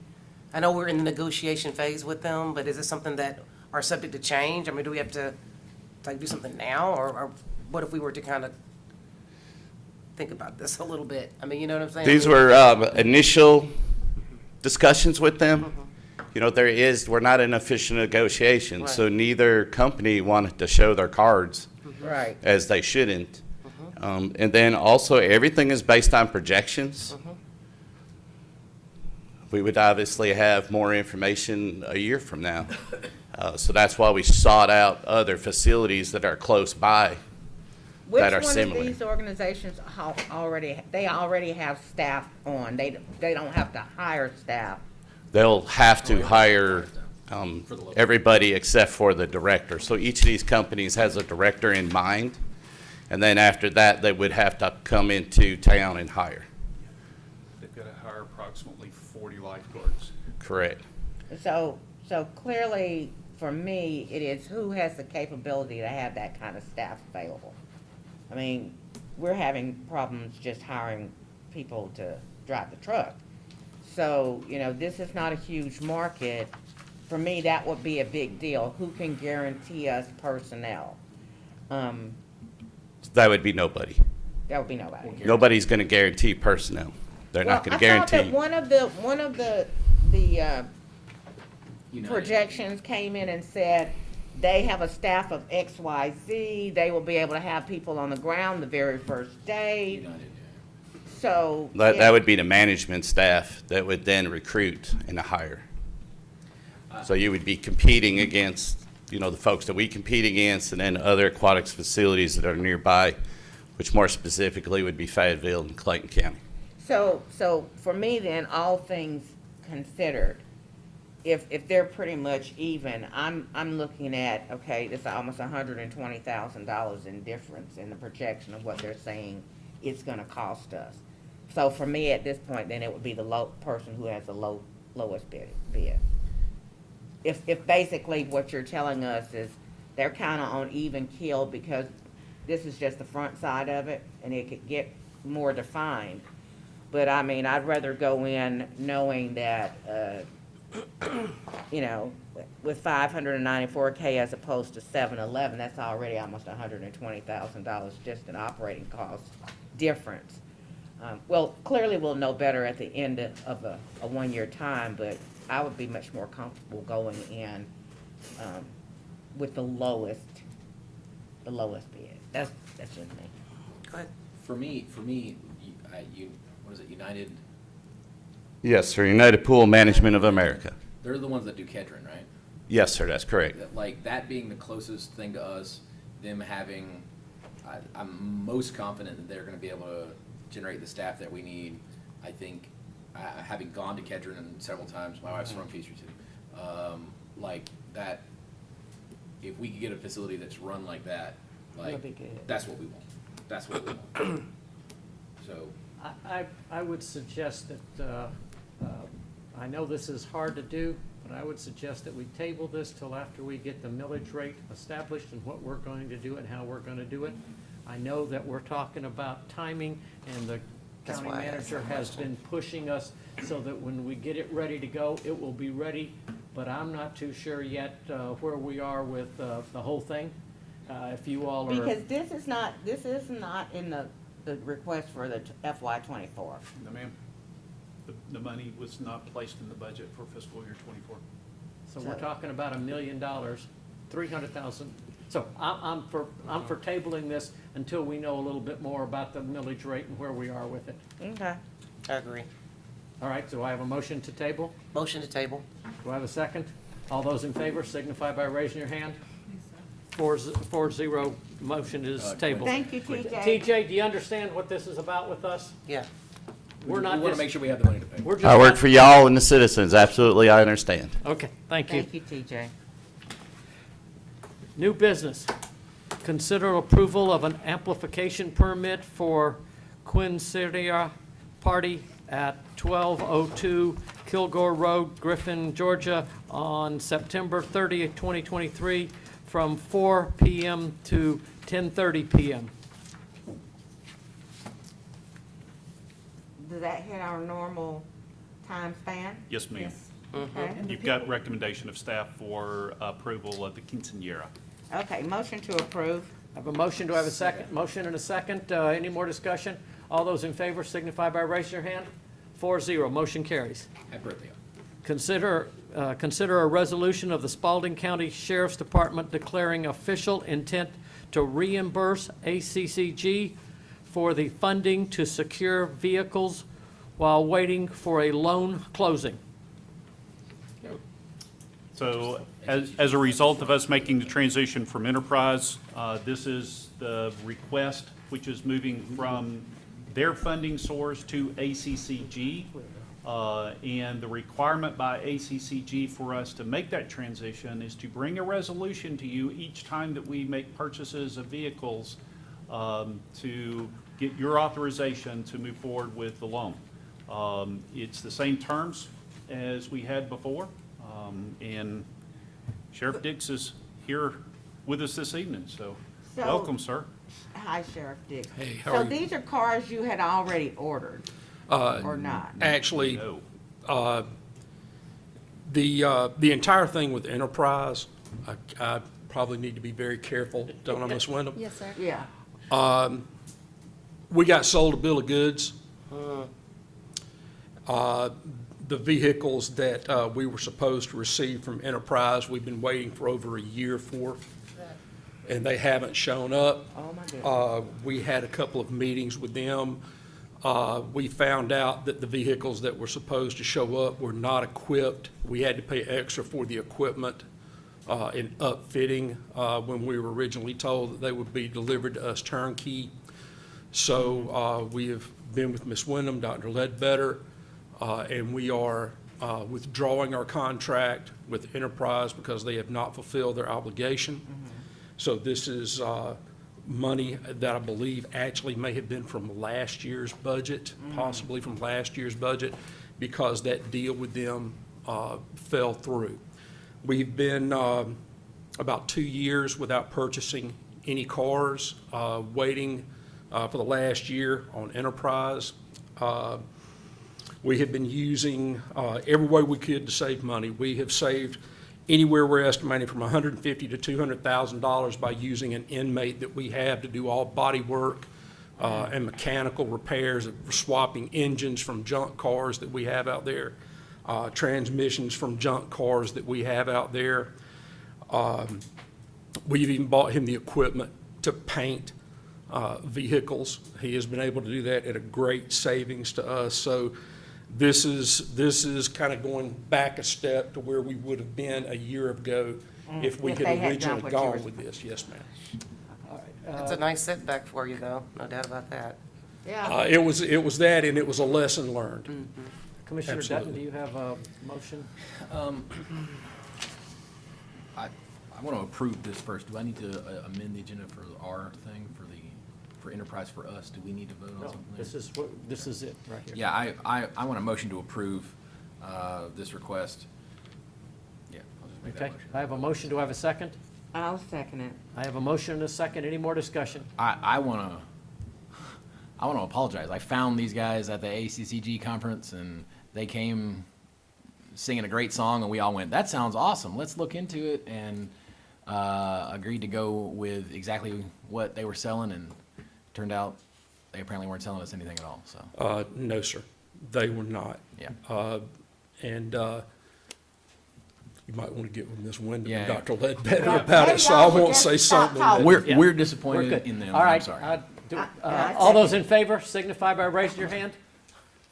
S15: I know we're in the negotiation phase with them, but is it something that are subject to change? I mean, do we have to, like, do something now, or what if we were to kind of think about this a little bit. I mean, you know what I'm saying?
S19: These were initial discussions with them. You know, we're not in official negotiations, so neither company wanted to show their cards
S2: Right.
S19: as they shouldn't. And then also, everything is based on projections. We would obviously have more information a year from now. So that's why we sought out other facilities that are close by that are
S2: Which one
S19: similar.
S2: of these organizations they already have staff on? They don't have to hire staff.
S19: They'll have to hire everybody except for the director. So each of these companies has a director in mind, and then after that, they would have to come into town and hire.
S5: They've got to hire approximately 40 lifeguards.
S19: Correct.
S2: So clearly, for me, it is who has the capability to have that kind of staff available. I mean, we're having problems just hiring people to drive the truck. So, you know, this is not a huge market. For me, that would be a big deal. Who can guarantee us personnel?
S19: That would be nobody.
S2: That would be nobody.
S19: Nobody's going to guarantee personnel. They're not going to
S2: I thought
S19: guarantee.
S2: that one of the projections came in and said they have a staff of XYZ. They will be able to have people on the ground the very first day. So
S19: That would be the management staff that would then recruit and hire. So you would be competing against, you know, the folks that we compete against, and then other aquatics facilities that are nearby, which more specifically would be Fayetteville and Clayton County.
S2: So for me then, all things considered, if they're pretty much even, I'm looking at, okay, this is almost $120,000 in difference in the projection of what they're saying it's gonna cost us. So for me, at this point, then it would be the person who has the lowest bid. If basically what you're telling us is they're kinda on even keel because this is just the front side of it and it could get more defined. But I mean, I'd rather go in knowing that, you know, with $594K as opposed to 711, that's already almost $120,000 just in operating costs difference. Well, clearly we'll know better at the end of a one-year time, but I would be much more comfortable going in with the lowest bid. That's just me.
S15: Go ahead.
S17: For me, what is it, United?
S19: Yes, sir. United Pool Management of America.
S17: They're the ones that do Kedron, right?
S19: Yes, sir. That's correct.
S17: Like, that being the closest thing to us, them having, I'm most confident that they're gonna be able to generate the staff that we need. I think, having gone to Kedron several times, my wife's from Peachtree too, like, that, if we could get a facility that's run like that, like,
S2: That'd be good.
S17: that's what we want. That's what we want. So,
S1: I would suggest that, I know this is hard to do, but I would suggest that we table this till after we get the millage rate established and what we're going to do and how we're gonna do it. I know that we're talking about timing, and the
S15: That's
S1: county
S15: why I asked
S1: manager
S15: that
S1: has
S15: question.
S1: been pushing us so that when we get it ready to go, it will be ready. But I'm not too sure yet where we are with the whole thing. If you all are.
S2: Because this is not in the request for the FY24.
S5: No, ma'am. The money was not placed in the budget for fiscal year '24.
S1: So we're talking about $1 million, 300,000. So I'm for tabling this until we know a little bit more about the millage rate and where we are with it.
S2: Okay.
S15: I agree.
S1: All right, so I have a motion to table.
S15: Motion to table.
S1: Do I have a second? All those in favor signify by raising your hand. 4-0, motion is tabled.
S2: Thank you, TJ.
S1: TJ, do you understand what this is about with us?
S15: Yeah.
S1: We're not
S17: we wanna
S1: just-
S17: make sure we have the money to pay.
S1: We're just
S19: I work
S1: not-
S19: for y'all and the citizens. Absolutely, I understand.
S1: Okay, thank you.
S2: Thank you, TJ.
S1: New business. Consider approval of an amplification permit for Quinceañera Party at 1202 Kilgore Road, Griffin, Georgia, on September 30th, 2023, from 4 p.m. to 10:30 p.m.
S2: Does that hit our normal time span?
S5: Yes, ma'am.
S2: Okay.
S5: You've got recommendation of staff for approval of the quinceañera.
S2: Okay, motion to approve.
S1: I have a motion, do I have a second? Motion and a second, any more discussion? All those in favor signify by raising your hand. 4-0, motion carries.
S17: Happy birthday.
S1: Consider a resolution of the Spalding County Sheriff's Department declaring official intent to reimburse ACCG for the funding to secure vehicles while waiting for a loan closing.
S5: So as a result of us making the transition from enterprise, this is the request, which is moving from their funding source to ACCG. And the requirement by ACCG for us to make that transition is to bring a resolution to you each time that we make purchases of vehicles to get your authorization to move forward with the loan. It's the same terms as we had before. And Sheriff Dix is here with us this evening, so welcome, sir.
S2: Hi, Sheriff Dick.
S13: Hey, how
S2: So
S13: are you?
S2: these are cars you had already ordered, or not?
S13: Actually,
S5: No.
S13: the entire thing with Enterprise, I probably need to be very careful, don't I, Ms. Wyndham?
S9: Yes, sir.
S2: Yeah.
S13: We got sold a bill of goods. The vehicles that we were supposed to receive from Enterprise, we've been waiting for over a year for, and they haven't shown up.
S2: Oh, my goodness.
S13: We had a couple of meetings with them. We found out that the vehicles that were supposed to show up were not equipped. We had to pay extra for the equipment and upfitting when we were originally told that they would be delivered to us turnkey. So we have been with Ms. Wyndham, Dr. Ledbetter, and we are withdrawing our contract with Enterprise because they have not fulfilled their obligation. So this is money that I believe actually may have been from last year's budget, possibly from last year's budget, because that deal with them fell through. We've been about 2 years without purchasing any cars, waiting for the last year on Enterprise. We have been using every way we could to save money. We have saved anywhere we're estimating from $150,000 to $200,000 by using an inmate that we have to do all body work and mechanical repairs, swapping engines from junk cars that we have out there, transmissions from junk cars that we have out there. We've even bought him the equipment to paint vehicles. He has been able to do that at a great savings to us. So this is kind of going back a step to where we would have been a year ago if we
S2: If
S13: had
S2: they had done
S13: originally
S2: what you were
S13: gone with this. Yes, ma'am.
S15: It's a nice setback for you, though, no doubt about that.
S2: Yeah.
S13: It was that, and it was a lesson learned.
S1: Commissioner
S13: Absolutely.
S1: Dutton, do you have a motion?
S17: I want to approve this first. Do I need to amend the agenda for our thing, for Enterprise for us? Do we need to vote on
S1: No,
S17: something?
S1: this is it, right here.
S17: Yeah, I want a motion to approve this request. Yeah, I'll just make that
S1: Okay,
S17: motion.
S1: I have a motion. Do I have a second?
S2: I'll second it.
S1: I have a motion and a second. Any more discussion?
S17: I want to apologize. I found these guys at the ACCG conference, and they came singing a great song, and we all went, that sounds awesome. Let's look into it, and agreed to go with exactly what they were selling, and turned out they apparently weren't selling us anything at all, so.
S13: No, sir, they were not.
S17: Yeah.
S13: And you might want to get with Ms. Wyndham and
S17: Yeah.
S13: Dr. Ledbetter
S2: Yeah.
S13: about
S2: Maybe
S13: it, so I
S2: y'all would
S13: won't
S2: just
S13: say
S2: stop
S13: something.
S2: talking.
S13: that-
S1: Yeah.
S17: We're
S1: We're
S17: disappointed
S1: good.
S17: in them,
S1: All
S17: I'm
S1: right.
S17: sorry.
S1: All those in favor signify by raising your hand.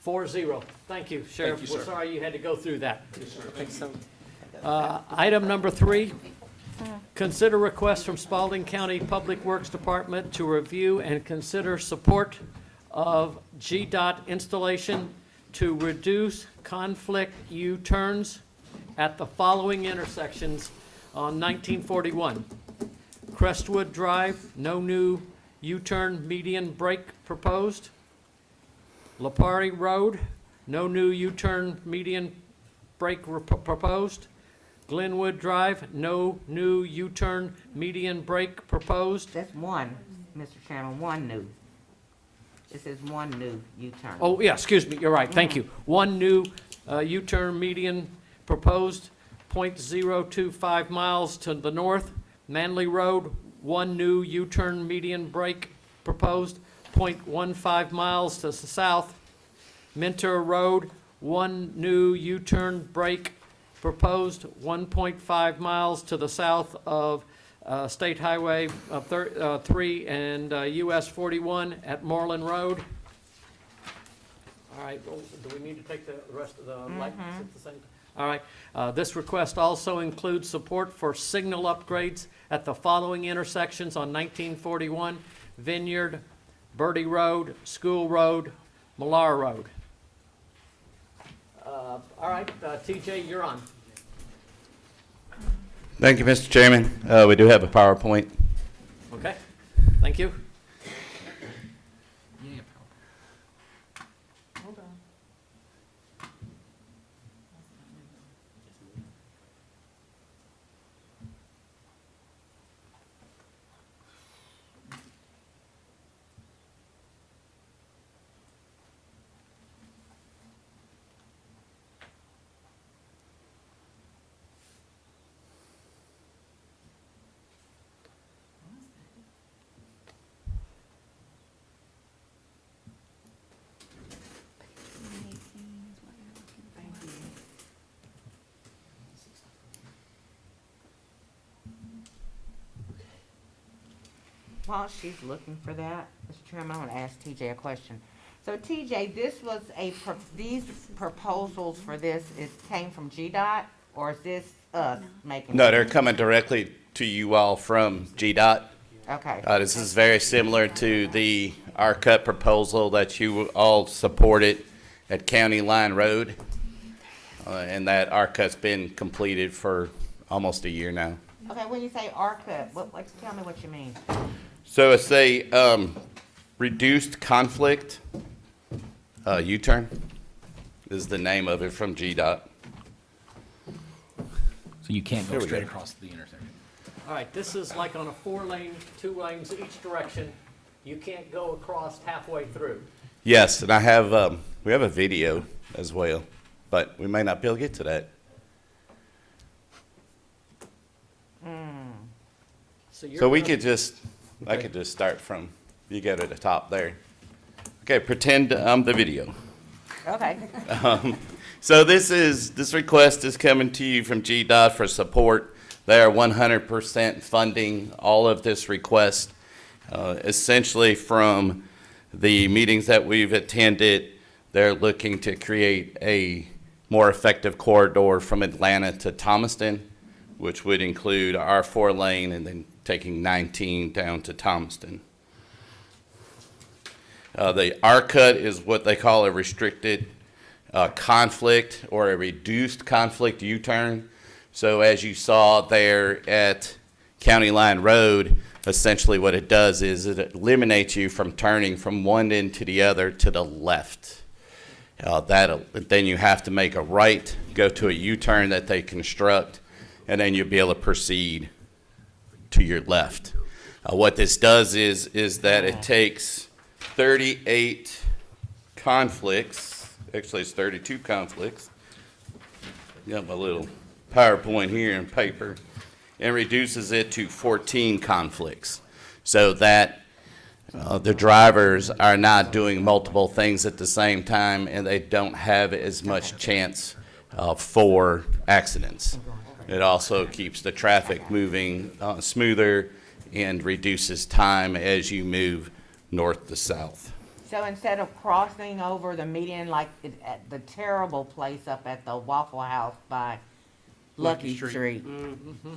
S1: 4-0. Thank you, Sheriff.
S13: you,
S1: We're
S13: sir.
S1: sorry you had to go through that.
S15: Thanks so.
S1: Item number 3, consider request from Spalding County Public Works Department to review and consider support of GDOT installation to reduce conflict U-turns at the following intersections on 1941. Crestwood Drive, no new U-turn median brake proposed. Lapari Road, no new U-turn median brake proposed. Glenwood Drive, no new U-turn median brake proposed.
S2: That's one, Mr. Chairman, one new. This is one new U-turn.
S1: Oh, yeah, excuse me, you're right, thank you. One new U-turn median proposed, 0.025 miles to the north. Manley Road, one new U-turn median brake proposed, 1.15 miles to the south. Mentor Road, 1 new U-turn break proposed, 1.5 miles to the south of State Highway 3 and US 41 at Moreland Road. All right, well, do we need to take the rest of the lights at the same time? All right, this request also includes support for signal upgrades at the following intersections on 1941, Vineyard, Birdie Road, School Road, Millar Road. All right, TJ, you're on.
S19: Thank you, Mr. Chairman. We do have a PowerPoint.
S1: Okay, thank you.
S2: While she's looking for that, Mr. Chairman, I want to ask TJ a question. So TJ, this was these proposals for this, it came from GDOT, or is this us making?
S19: No, they're coming directly to you all from GDOT.
S2: Okay.
S19: This is very similar to the R-Cut proposal that you all supported at County Line Road. And that R-Cut's been completed for almost a year now.
S2: Okay, when you say R-Cut, tell me what you mean.
S19: So it's a reduced conflict U-turn is the name of it from GDOT.
S17: So you can't go straight across the intersection.
S1: All right, this is like on a 4-lane, 2 lanes each direction. You can't go across halfway through.
S19: Yes, and I have we have a video as well, but we may not be able to get to that. So we could just, I could just start from, you go to the top there. Okay, pretend I'm the video.
S2: Okay.
S19: So this request is coming to you from GDOT for support. They are 100% funding all of this request. Essentially from the meetings that we've attended, they're looking to create a more effective corridor from Atlanta to Thomaston, which would include our 4-lane and then taking 19 down to Thomaston. The R-Cut is what they call a restricted conflict or a reduced conflict U-turn. So as you saw there at County Line Road, essentially what it does is it eliminates you from turning from one end to the other to the left. Then you have to make a right, go to a U-turn that they construct, and then you'll be able to proceed to your left. What this does is that it takes 38 conflicts, actually it's 32 conflicts. Got my little PowerPoint here in paper, and reduces it to 14 conflicts so that the drivers are not doing multiple things at the same time and they don't have as much chance for accidents. It also keeps the traffic moving smoother and reduces time as you move north to south.
S2: So instead of crossing over the median like at the terrible place up at the Waffle House by Lucky Street,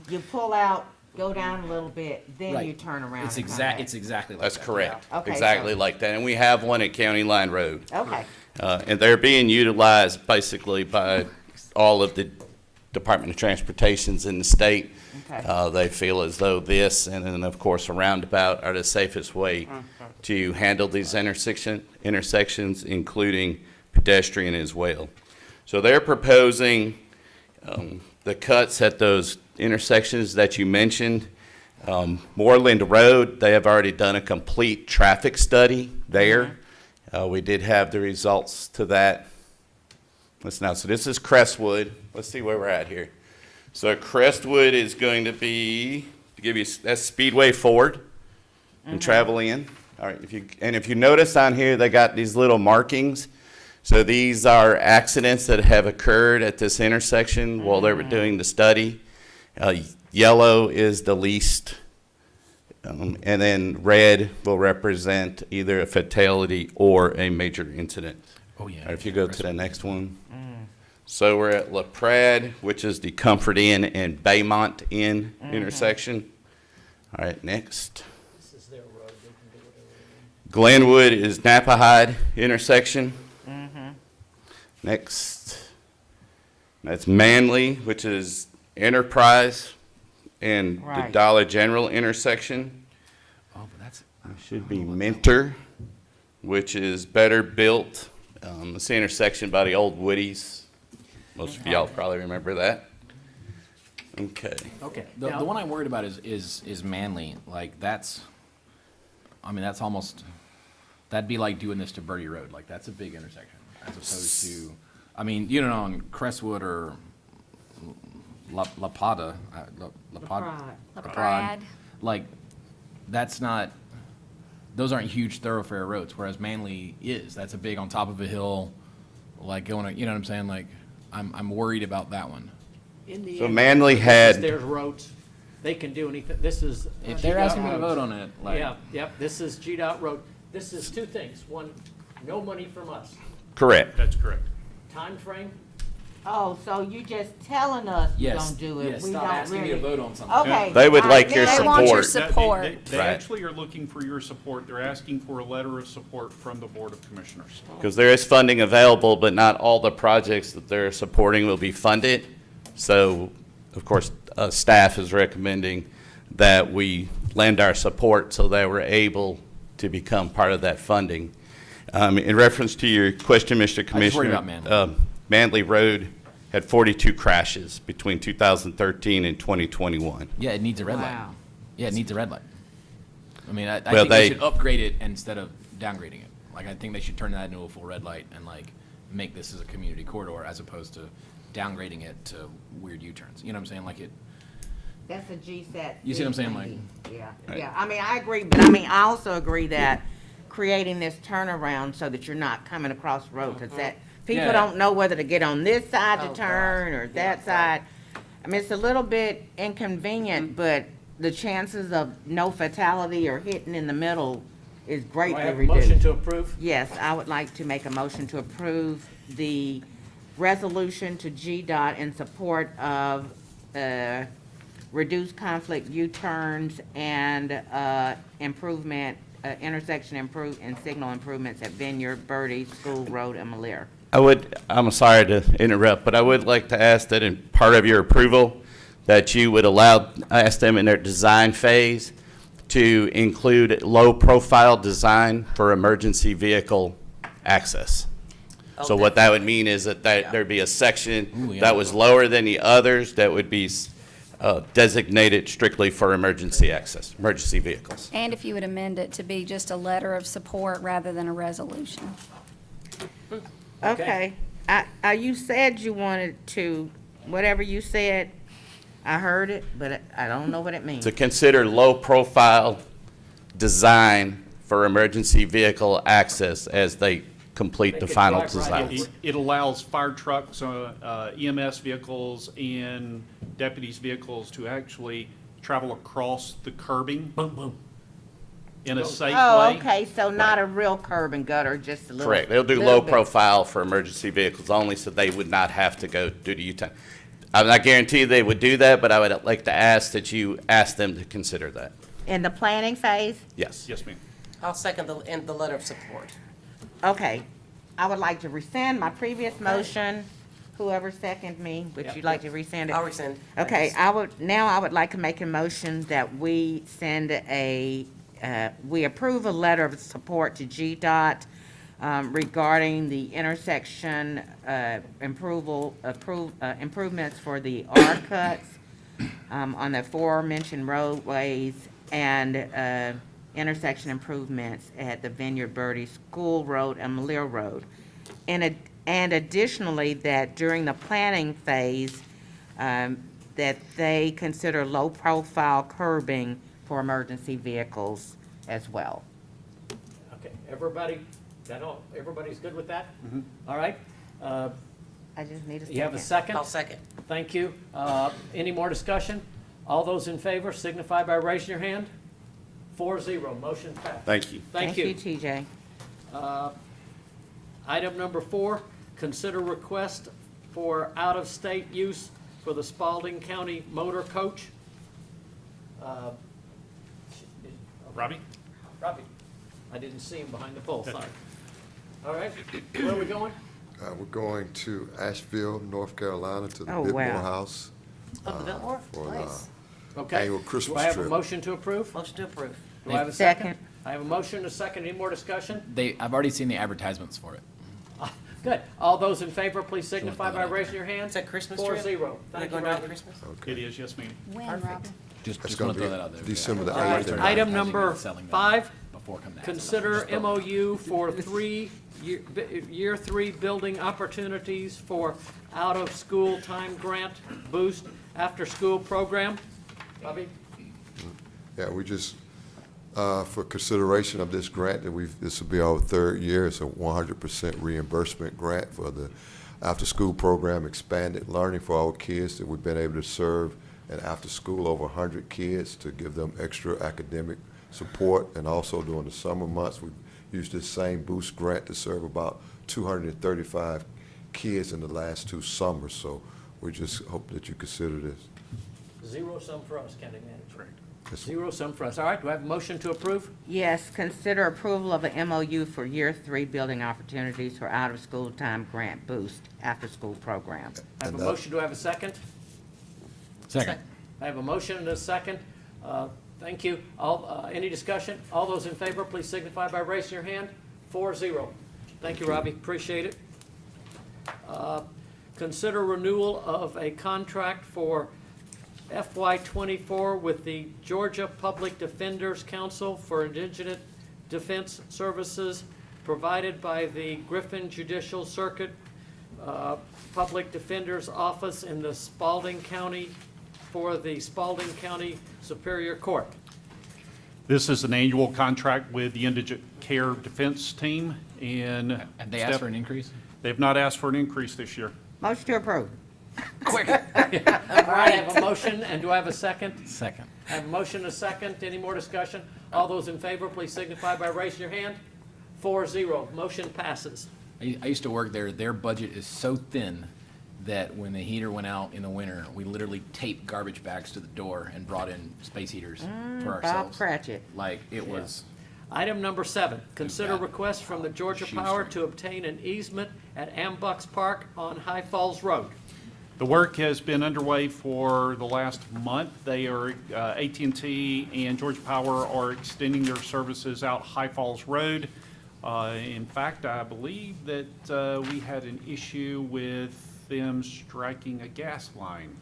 S2: you pull out, go down a little bit, then
S17: Right.
S2: you turn around.
S17: It's
S2: and come back.
S17: exactly like
S19: That's
S17: that.
S19: correct.
S2: Okay,
S19: Exactly
S2: so-
S19: like that. And we have one at County Line Road.
S2: Okay.
S19: And they're being utilized basically by all of the Department of Transportations in the state.
S2: Okay.
S19: They feel as though this, and then of course a roundabout, are the safest way to handle these intersections, including pedestrian as well. So they're proposing the cuts at those intersections that you mentioned. Moreland Road, they have already done a complete traffic study there. We did have the results to that. So this is Crestwood. Let's see where we're at here. So Crestwood is going to be, to give you, that's Speedway Ford and travel in. All right, if you notice on here, they got these little markings. So these are accidents that have occurred at this intersection while they were doing the study. Yellow is the least, and then red will represent either a fatality or a major incident.
S17: Oh, yeah.
S19: All right, if you go to the next one. So we're at La Prade, which is the Comfort Inn and Baymont Inn intersection. All right, next.
S1: This is their road, they can do whatever they
S19: Glenwood is Napahide intersection. Next, that's Manly, which is Enterprise and the
S2: Right.
S19: Dollar General intersection.
S17: Oh, but that's,
S19: It should be Mentor, which is Better Built. It's the intersection by the old Woodies. Most of y'all probably remember that. Okay.
S17: okay. The one I'm worried about is Manly. Like, that's, I mean, that's almost, that'd be like doing this to Birdie Road. Like, that's a big intersection. As opposed to, I mean, you know, on Crestwood or La Prade,
S9: Prade.
S17: like, that's not, those aren't huge thoroughfare roads, whereas Manly is. That's a big on top of a hill, like going, you know what I'm saying? Like, I'm worried about that one.
S1: In the
S19: So
S1: end,
S19: Manly
S1: this
S19: had-
S1: is their roads. They can do anything. This is.
S17: If they're
S1: GDOT
S17: asking me to
S1: roads.
S17: vote on it, like.
S1: Yeah, yep, this is GDOT road. This is two things. One, no money from us.
S19: Correct.
S5: That's correct.
S1: Time frame,
S2: Oh, so you just telling us you
S17: Yes,
S2: don't do it?
S17: yes,
S2: We
S17: stop
S2: don't
S17: asking me
S2: really.
S17: to vote on something.
S2: Okay.
S19: They would
S2: all
S19: like
S2: right,
S19: your
S2: then-
S9: They want your
S19: support.
S9: support.
S5: They
S19: Right.
S5: actually are looking for your support. They're asking for a letter of support from the Board of Commissioners.
S19: Because there is funding available, but not all the projects that they're supporting will be funded. So, of course, staff is recommending that we lend our support so that we're able to become part of that funding. In reference to your question, Mr. Commissioner.
S17: about Manly.
S19: Manly Road had 42 crashes between 2013 and 2021.
S17: Yeah, it needs a red light.
S2: Wow.
S17: Yeah, it needs a red light. I mean, I
S19: Well,
S17: think they
S19: they-
S17: should upgrade it instead of downgrading it. Like, I think they should turn that into a full red light and like make this as a community corridor as opposed to downgrading it to weird U-turns. You know what I'm saying? Like it.
S2: That's a GSAT.
S17: You see what I'm saying, like-
S2: Yeah, yeah. I mean, I agree, but I mean, I also agree that creating this turnaround so that you're not coming across the road, because that, people
S17: Yeah.
S2: don't know whether to get on this side to
S15: Oh,
S2: turn or that side. I mean, it's a little bit inconvenient, but the chances of no fatality or hitting in the middle is
S1: do I
S2: greatly
S1: have a motion
S2: reduced.
S1: to approve?
S2: Yes, I would like to make a motion to approve the resolution to GDOT in support of reduced conflict U-turns and improvement, intersection and signal improvements at Vineyard, Birdie, School Road, and Malir.
S19: I'm sorry to interrupt, but I would like to ask that in part of your approval, that you would ask them in their design phase to include low-profile design for emergency vehicle access. So what that would mean is that there'd be a section
S17: Ooh, yeah.
S19: that was lower than the others that would be designated strictly for emergency access, emergency vehicles.
S9: And if you would amend it to be just a letter of support rather than a resolution.
S2: Okay. You said you wanted to, whatever you said, I heard it, but I don't know what it means.
S19: To consider low-profile design for emergency vehicle access as they complete the
S1: They could
S19: final
S1: drive right
S19: designs.
S5: It allows fire trucks, EMS vehicles, and deputies' vehicles to actually travel across the curbing
S1: Boom, boom.
S5: in a safe way.
S2: Oh, okay, so not a real curb and gutter, just a little.
S19: Correct. They'll do
S2: little
S19: low
S2: bit.
S19: profile for emergency vehicles only, so they would not have to go do the U-turn. I'm not guaranteeing they would do that, but I would like to ask that you ask them to consider that.
S2: In the planning phase?
S19: Yes.
S5: Yes, ma'am.
S15: I'll second the letter of support.
S2: Okay, I would like to rescind my previous motion. Whoever seconded me, would you like to rescind it?
S15: I'll rescind.
S2: Okay, I would like to make a motion that we send we approve a letter of support to GDOT regarding the intersection improvements for the R cuts on the aforementioned roadways and intersection improvements at the Vineyard, Birdie, School Road, and Malir Road. And additionally, that during the planning phase, that they consider low-profile curbing for emergency vehicles as well.
S1: Everybody, everybody's good with that?
S5: Mm-hmm.
S1: All right.
S2: I just need a second.
S1: You have a second?
S15: I'll second.
S1: Thank you. Any more discussion? All those in favor signify by raising your hand. 4-0, motion passed.
S19: Thank you.
S1: Thank you.
S2: TJ.
S1: Item number 4, consider request for out-of-state use for the Spalding County motor coach.
S5: Robbie?
S1: Robbie, I didn't see him behind the pole, sorry. All right, where are we going?
S6: We're going to Asheville, North Carolina, to the
S2: Oh,
S6: Bidmore
S2: wow.
S6: House.
S1: Up to Biltmore?
S6: For
S15: Nice.
S1: Okay.
S6: annual
S1: Do
S6: Christmas
S1: I have a
S6: trip.
S1: motion to approve?
S15: Motion to approve.
S1: Do I have a second? I have a motion and a second. Any more discussion?
S17: I've already seen the advertisements for it.
S1: Good. All those in favor, please signify by raising your hand.
S15: It's a Christmas
S1: 4-0.
S15: trip?
S1: Thank
S15: They're
S1: you,
S15: going down
S1: Robbie.
S15: for Christmas?
S5: It is, yes, ma'am.
S20: When,
S15: Perfect.
S20: Robin?
S6: That's
S17: Just
S6: gonna
S17: want to throw
S6: be
S17: that out there.
S6: December the
S1: All right,
S6: 8th.
S1: item number
S17: Selling them
S1: 5,
S17: before coming to
S1: consider MOU for year 3 building opportunities for out-of-school time grant boost after-school program. Robbie?
S6: Yeah, we just, for consideration of this grant, this will be our 3rd year. It's a 100% reimbursement grant for the after-school program, expanded learning for our kids, that we've been able to serve and after school over 100 kids to give them extra academic support. And also during the summer months, we used this same boost grant to serve about 235 kids in the last 2 summers. So we just hope that you consider this.
S1: Zero sum for us, County Manager.
S6: Yes, sir.
S1: Zero sum for us. All right, do I have a motion to approve?
S2: Yes, consider approval of an MOU for year 3 building opportunities for out-of-school time grant boost after-school program.
S1: I have a
S6: And,
S1: motion. Do I have a second?
S17: Second.
S1: I have a motion and a second. Thank you. Any discussion? All those in favor, please signify by raising your hand. 4-0. Thank you, Robbie. Appreciate it. Consider renewal of a contract for FY24 with the Georgia Public Defenders Council for Indigent Defense Services provided by the Griffin Judicial Circuit Public Defender's Office in the Spalding County for the Spalding County Superior Court.
S5: This is an annual contract with the Indigent Care Defense Team, and
S17: And they asked for an increase?
S5: they've not asked for an increase this year.
S2: Motion to approve.
S1: All right, I have a motion, and do I have a second?
S17: Second.
S1: I have a motion and a second. Any more discussion? All those in favor, please signify by raising your hand. 4-0. Motion passes.
S17: I used to work there. Their budget is so thin that when the heater went out in the winter, we literally taped garbage bags to the door and brought in space heaters for
S2: Bob
S17: ourselves.
S2: Cratchit.
S17: Like, it was,
S1: Item number 7, consider
S17: bad.
S1: request from the Georgia Power
S17: Shoestring.
S1: to obtain an easement at Ambucks Park on High Falls Road.
S5: The work has been underway for the last month. They are, AT&T and Georgia Power are extending their services out High Falls Road. In fact, I believe that we had an issue with them striking a gas line.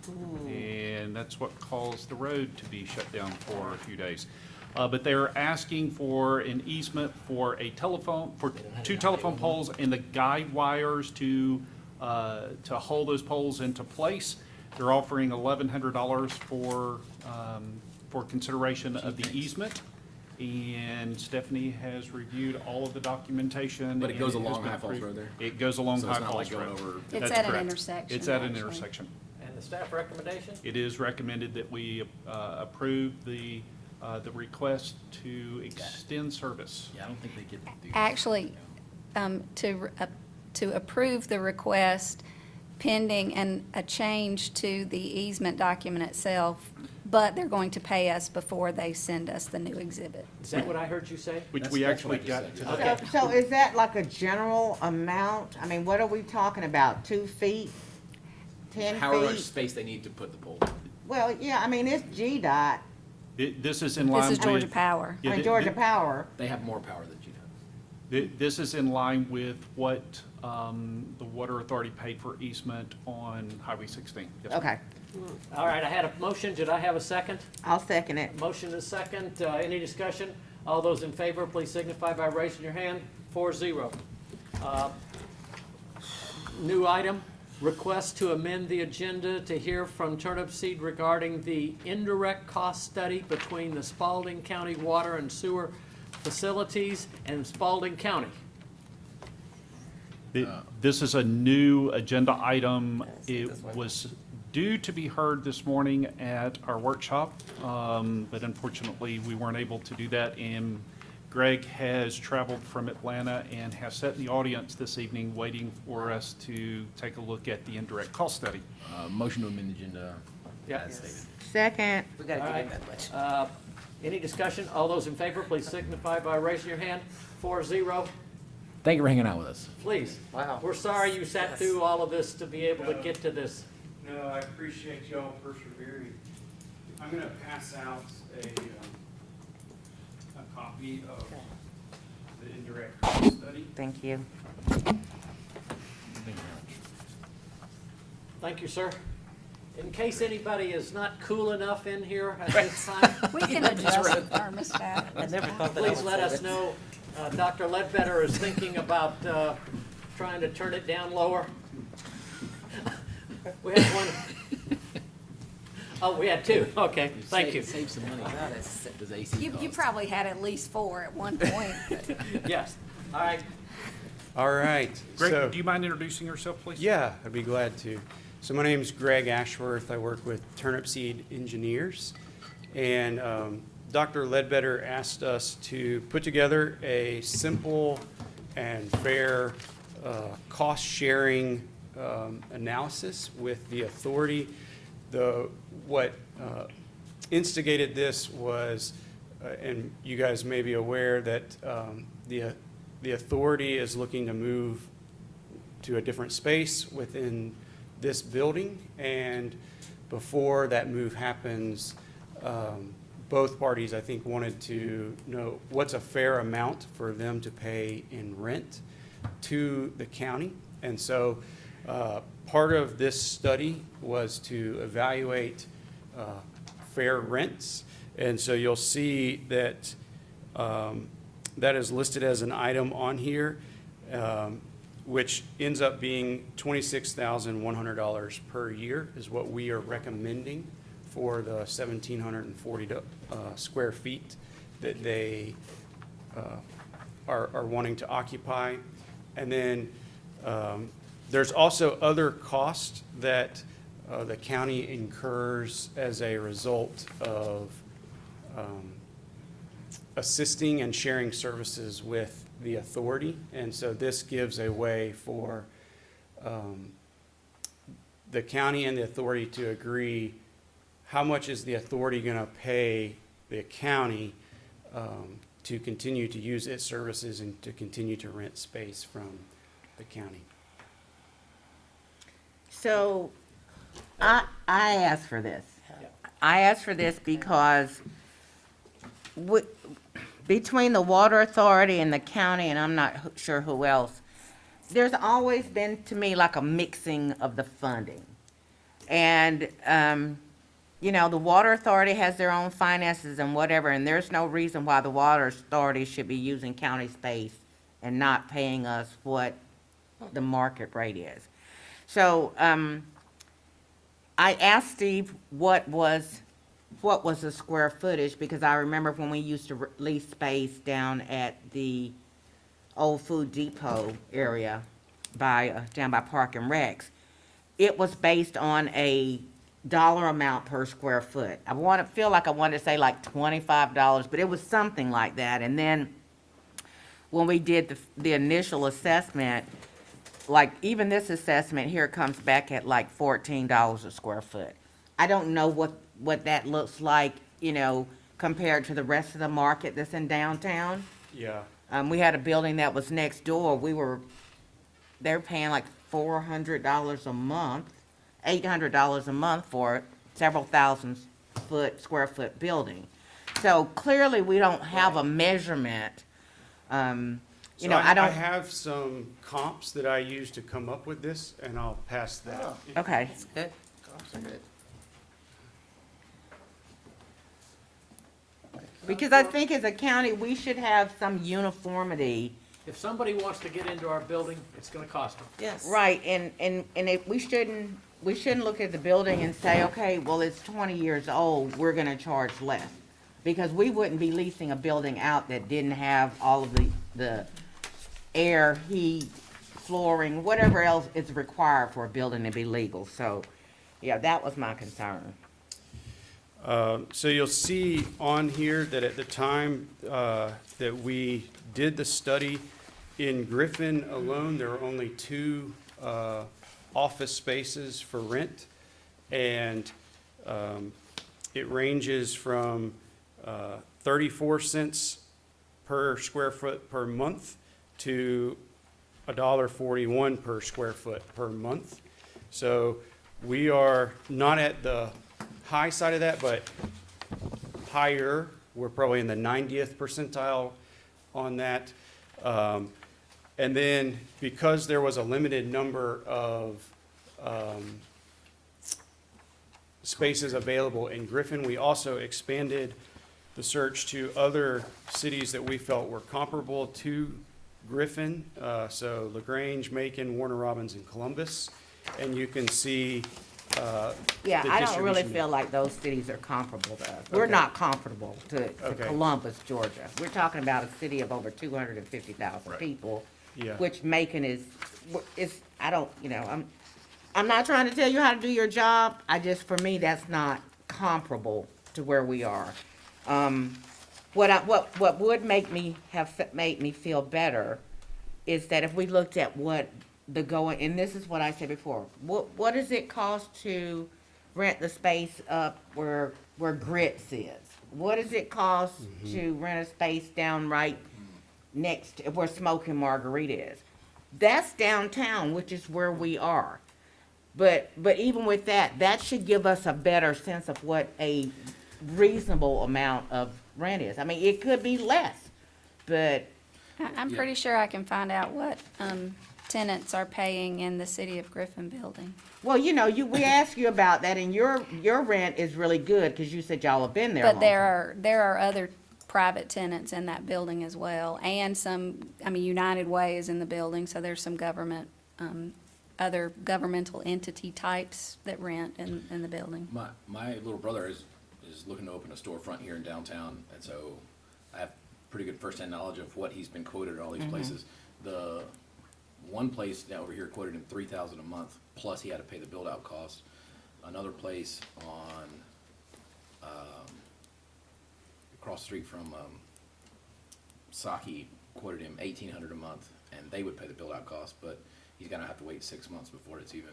S5: And that's what caused the road to be shut down for a few days. But they're asking for an easement for a telephone, for 2 telephone poles and the guide wires to hold those poles into place. They're offering $1,100 for consideration of the easement. And Stephanie has reviewed all of the documentation.
S17: But it goes
S5: and has
S17: along
S5: been
S17: High Falls
S5: approved.
S17: Road there?
S5: It goes along
S17: So
S5: High
S17: it's not
S5: Falls
S17: like going
S5: Road.
S17: over-
S9: It's
S5: That's
S9: at an
S5: correct.
S9: intersection,
S5: It's at an
S9: actually.
S5: intersection.
S1: And the staff recommendation?
S5: It is recommended that we approve the request to extend service.
S17: yeah, I don't think they get to do.
S9: Actually, to approve the request pending a change to the easement document itself, but they're going to pay us before they send us the new exhibit.
S1: Is that what I heard you say?
S5: Which
S17: That's-
S5: we
S17: that's
S5: actually
S17: what I
S5: got
S17: just
S5: to
S17: said.
S5: the
S2: So is that like a general amount? I mean, what are we talking about? 2 feet? 10
S17: However much
S2: feet?
S17: space they need to put the pole.
S2: Well, yeah, I mean, it's GDOT,
S5: This is in line
S9: This
S5: with.
S9: is Georgia Power.
S5: Yeah,
S2: I mean, Georgia Power.
S17: They have more power than GDOT.
S5: This is in line with what the Water Authority paid for easement on Highway 16. Yes, ma'am.
S2: Okay,
S1: All right, I had a motion. Did I have a second?
S2: I'll second it.
S1: Motion is second. Any discussion? All those in favor, please signify by raising your hand. 4-0. New item, request to amend the agenda to hear from Turnipseed regarding the indirect cost study between the Spalding County Water and Sewer facilities in Spalding County.
S5: This is a new agenda item. It was due to be heard this morning at our workshop, but unfortunately, we weren't able to do that. And Greg has traveled from Atlanta and has sat in the audience this evening waiting for us to take a look at the indirect cost study.
S17: Motion to amend the agenda
S1: Yeah.
S17: as stated.
S2: Second.
S15: We gotta
S1: All
S15: give
S1: right.
S15: him that much.
S1: Any discussion? All those in favor, please signify by raising your hand. 4-0.
S17: Thank you for hanging out with us.
S1: Please.
S15: Wow.
S1: We're sorry you sat through all of this to be able to get to this.
S21: No, I appreciate y'all persevering. I'm gonna pass out a copy of the indirect cost study.
S2: Thank you.
S1: Thank you, sir. In case anybody is not cool enough in here at this time,
S9: We can adjust the thermostat.
S15: I never thought that I
S1: please
S15: would
S1: let
S15: say
S1: us
S15: that.
S1: know. Dr. Ledbetter is thinking about trying to turn it down lower. We had one. Oh, we had two. Okay, thank you.
S17: Save some money. Does AC
S9: You
S17: cost?
S9: probably had at least 4 at one point.
S1: Yes. All right.
S21: All right.
S5: Greg,
S21: So-
S5: do you mind introducing yourself, please?
S21: Yeah, I'd be glad to. So my name's Greg Ashworth. I work with Turnip Seed Engineers. And Dr. Ledbetter asked us to put together a simple and fair cost-sharing analysis with the authority. What instigated this was, and you guys may be aware that the authority is looking to move to a different space within this building, and before that move happens, both parties, I think, wanted to know what's a fair amount for them to pay in rent to the county. And so part of this study was to evaluate fair rents. And so you'll see that that is listed as an item on here, which ends up being $26,100 per year is what we are recommending for the 1,740 square feet that they are wanting to occupy. And then there's also other costs that the county incurs as a result of assisting and sharing services with the authority. And so this gives a way for the county and the authority to agree how much is the authority going to pay the county to continue to use its services and to continue to rent space from the county.
S2: So, I asked for this. I asked for this because between the water authority and the county, and I'm not sure who else, there's always been, to me, like a mixing of the funding. And, you know, the water authority has their own finances and whatever, and there's no reason why the water authority should be using county space and not paying us what the market rate is. So, I asked Steve what was the square footage, because I remember when we used to lease space down at the old Food Depot area down by Park and Recs. It was based on a dollar amount per square foot. Feel like I wanted to say like $25, but it was something like that. And then when we did the initial assessment, like even this assessment here comes back at like $14 a square foot. I don't know what that looks like, you know, compared to the rest of the market that's in downtown.
S21: Yeah.
S2: We had a building that was next door. They were paying like $400 a month, $800 a month for a several thousand square foot building. So clearly we don't have a measurement. You know, I
S21: I
S2: don't.
S21: have some comps that I use to come up with this, and I'll pass that.
S2: Okay.
S15: That's good. Comps are good.
S2: Because I think as a county, we should have some uniformity.
S1: If somebody wants to get into our building, it's gonna cost them.
S15: Yes.
S2: Right, and if we shouldn't look at the building and say, okay, well, it's 20 years old, we're gonna charge less. Because we wouldn't be leasing a building out that didn't have all of the air, heat, flooring, whatever else is required for a building to be legal. So, yeah, that was my concern.
S21: So you'll see on here that at the time that we did the study, in Griffin alone, there were only 2 office spaces for rent. And it ranges from 34 cents per square foot per month to $1.41 per square foot per month. So we are not at the high side of that, but higher. We're probably in the 90th percentile on that. And then because there was a limited number of spaces available in Griffin, we also expanded the search to other cities that we felt were comparable to Griffin. So LaGrange, Macon, Warner Robins, and Columbus. And you can see
S2: Yeah,
S21: the
S2: I don't really
S21: distribution.
S2: feel like those cities are comparable to us. We're
S21: Okay.
S2: not comparable to
S21: Okay.
S2: Columbus, Georgia. We're talking about a city of over 250,000 people,
S21: Yeah.
S2: which Macon is, I don't, I'm not trying to tell you how to do your job. For me, that's not comparable to where we are. What would make me made me feel better is that if we looked at what the going, and this is what I said before, what does it cost to rent the space up where Grits is? What does it cost to rent a space down right next to where Smoking Margarita is? That's downtown, which is where we are. But even with that, that should give us a better sense of what a reasonable amount of rent is. I mean, it could be less, but
S9: I'm pretty sure I can find out what tenants are paying in the City of Griffin building.
S2: well, we asked you about that, and your rent is really good because you said y'all have been there. a
S9: But
S2: long
S9: there are other private tenants in that building as well, and United Way is in the building, so there's some other governmental entity types that rent in the building.
S17: My little brother is looking to open a storefront here in downtown, and so I have pretty good firsthand knowledge of what he's been quoted at all these places. The one place down over here quoted him $3,000 a month, plus he had to pay the build-out cost. Another place on across the street from Saki quoted him $1,800 a month, and they would pay the build-out cost, but he's gonna have to wait 6 months before it's even.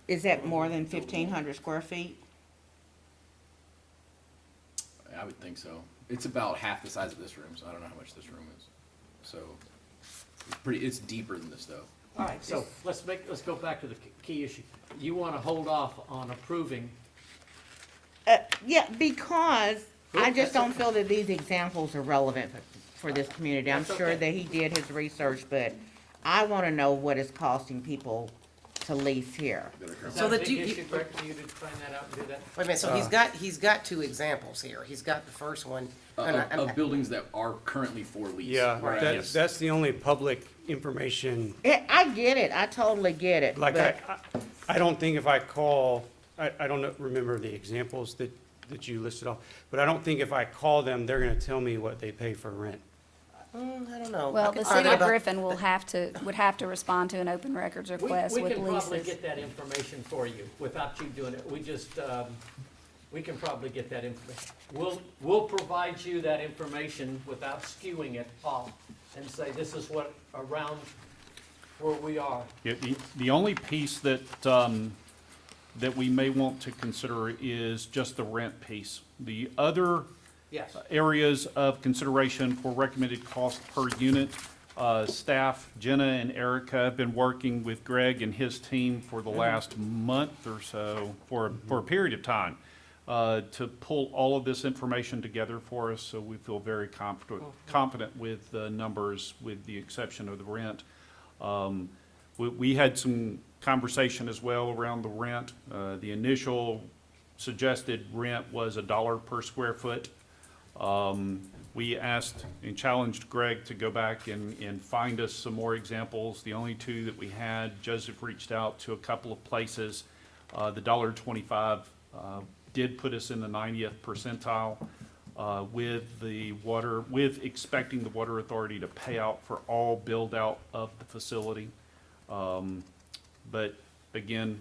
S2: Is that more than 1,500 square feet?
S17: I would think so. It's about half the size of this room, so I don't know how much this room is. So it's deeper than this though.
S1: All right, so let's go back to the key issue. You want to hold off on approving.
S2: Yeah, because I just don't feel that these examples are relevant for this community. I'm
S1: That's
S2: sure
S1: okay.
S2: that he did his research, but I want to know what it's costing people to lease here.
S1: Is
S15: So
S1: that a
S15: that
S1: big
S15: you-
S1: issue, Greg, for you to find that out and do that?
S15: Wait a minute, so he's got 2 examples here. He's got the first one.
S17: Of buildings that are currently for lease.
S21: Yeah,
S15: Right.
S21: that's the only public information.
S2: I get it, I totally get it,
S21: Like,
S2: but
S21: I don't think if I call, I don't remember the examples that you listed off, but I don't think if I call them, they're gonna tell me what they pay for rent.
S15: I don't know.
S9: Well,
S15: Okay,
S9: the
S15: all right,
S9: City of
S15: about-
S9: Griffin would have to respond to an open records request
S1: We
S9: with
S1: can probably
S9: leases.
S1: get that information for you without you doing it. We can probably get that information. We'll provide you that information without skewing it off and say, this is what around where we are.
S5: Yeah, the only piece that we may want to consider is just the rent piece. The other
S1: Yes.
S5: areas of consideration for recommended cost per unit, staff, Jenna and Erica have been working with Greg and his team for the last month or so, for a period of time, to pull all of this information together for us, so we feel very confident with the numbers, with the exception of the rent. We had some conversation as well around the rent. The initial suggested rent was $1 per square foot. We asked and challenged Greg to go back and find us some more examples. The only 2 that we had, Joseph reached out to a couple of places. The $1.25 did put us in the 90th percentile. with expecting the water authority to pay out for all build out of the facility. But again,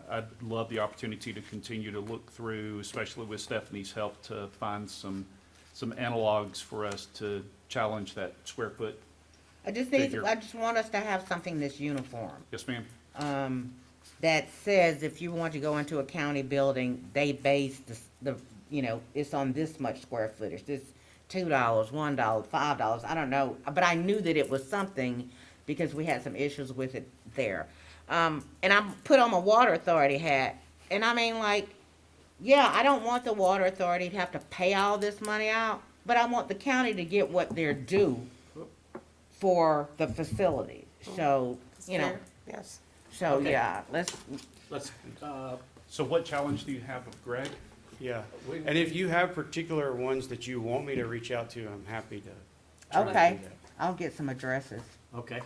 S5: I'd love the opportunity to continue to look through, especially with Stephanie's help, to find some analogs for us to challenge that square foot.
S2: I just want us to have something that's uniform.
S5: Yes, ma'am.
S2: That says if you want to go into a county building, they base it's on this much square footage, this $2, $1, $5, I don't know. But I knew that it was something because we had some issues with it there. And I'm put on my water authority hat, and I mean, like, yeah, I don't want the water authority to have to pay all this money out, but I want the county to get what they're due for the facility. So,
S15: Yes.
S2: so
S5: Okay.
S2: yeah, let's,
S5: So what challenge do you have of Greg?
S21: Yeah, and if you have particular ones that you want me to reach out to, I'm happy to try to
S2: okay,
S21: do that.
S2: I'll get some addresses.
S1: Okay,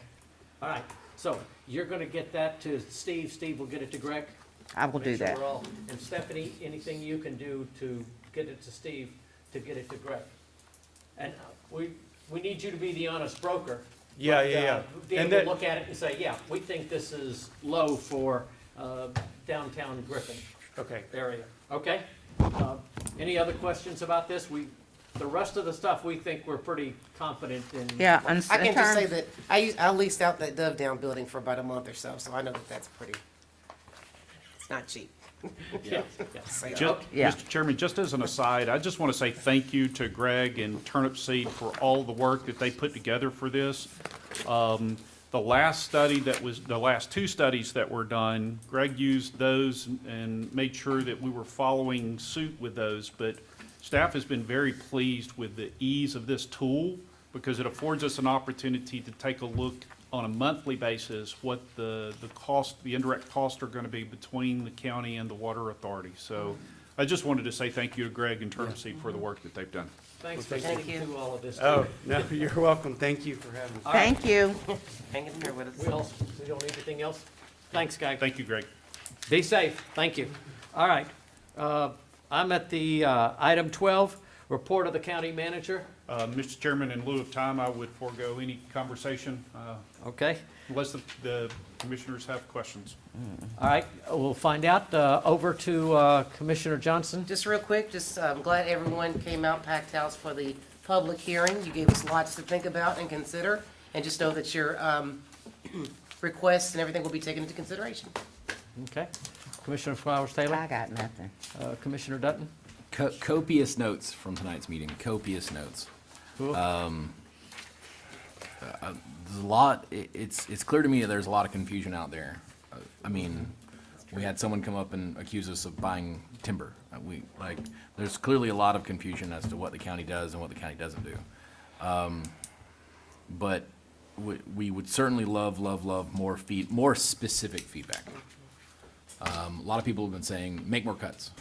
S1: all right. So you're gonna get that to Steve, Steve will get it to Greg?
S2: I will do
S1: Make sure
S2: that.
S1: we're all- And Stephanie, anything you can do to get it to Steve, to get it to Greg? And we need you to be the honest broker.
S21: Yeah,
S1: but,
S21: yeah, yeah.
S1: Be
S21: And
S1: able
S21: that-
S1: to look at it and say, yeah, we think this is low for downtown Griffin
S21: Okay.
S1: area, okay? Any other questions about this? The rest of the stuff, we think we're pretty confident in.
S2: Yeah,
S15: I can just say that I leased out that Dove Down building for about a month or so, so I know that that's pretty, it's not cheap.
S1: Yeah,
S15: Say
S5: Ju-
S15: that.
S2: Yeah.
S5: Mr. Chairman, just as an aside, I just want to say thank you to Greg and Turnip Seed for all the work that they put together for this. The last two studies that were done, Greg used those and made sure that we were following suit with those. But staff has been very pleased with the ease of this tool because it affords us an opportunity to take a look on a monthly basis what the indirect costs are going to be between the county and the water authority. So I just wanted to say thank you to Greg and Turnip Seed for the work that they've done.
S1: Thanks for
S15: Thank
S1: sticking
S15: you.
S1: through all of this.
S21: Oh,
S1: too.
S21: no, you're welcome. Thank you for having me.
S2: Thank you.
S15: Hang in there with us.
S1: We don't need anything else? Thanks, Guy.
S5: Thank you, Greg.
S1: Be safe. Thank you. All right. I'm at the item 12, report of the county manager.
S5: Mr. Chairman, in lieu of time, I would forego any conversation
S1: Okay.
S5: unless the commissioners have questions.
S1: All right. We'll find out. Over to Commissioner Johnson.
S15: Just real quick, I'm glad everyone came out, packed house for the public hearing. You gave us lots to think about and consider, and just know that your requests and everything will be taken into consideration.
S1: Okay. Commissioner Flowers Taylor.
S2: I got nothing.
S1: Commissioner Dutton.
S17: Copious notes from tonight's meeting, copious notes.
S1: Cool.
S17: There's a lot, it's clear to me that there's a lot of confusion out there. I mean, we had someone come up and accuse us of buying timber. There's clearly a lot of confusion as to what the county does and what the county doesn't do. But we would certainly love more specific feedback. A lot of people have been saying, make more cuts.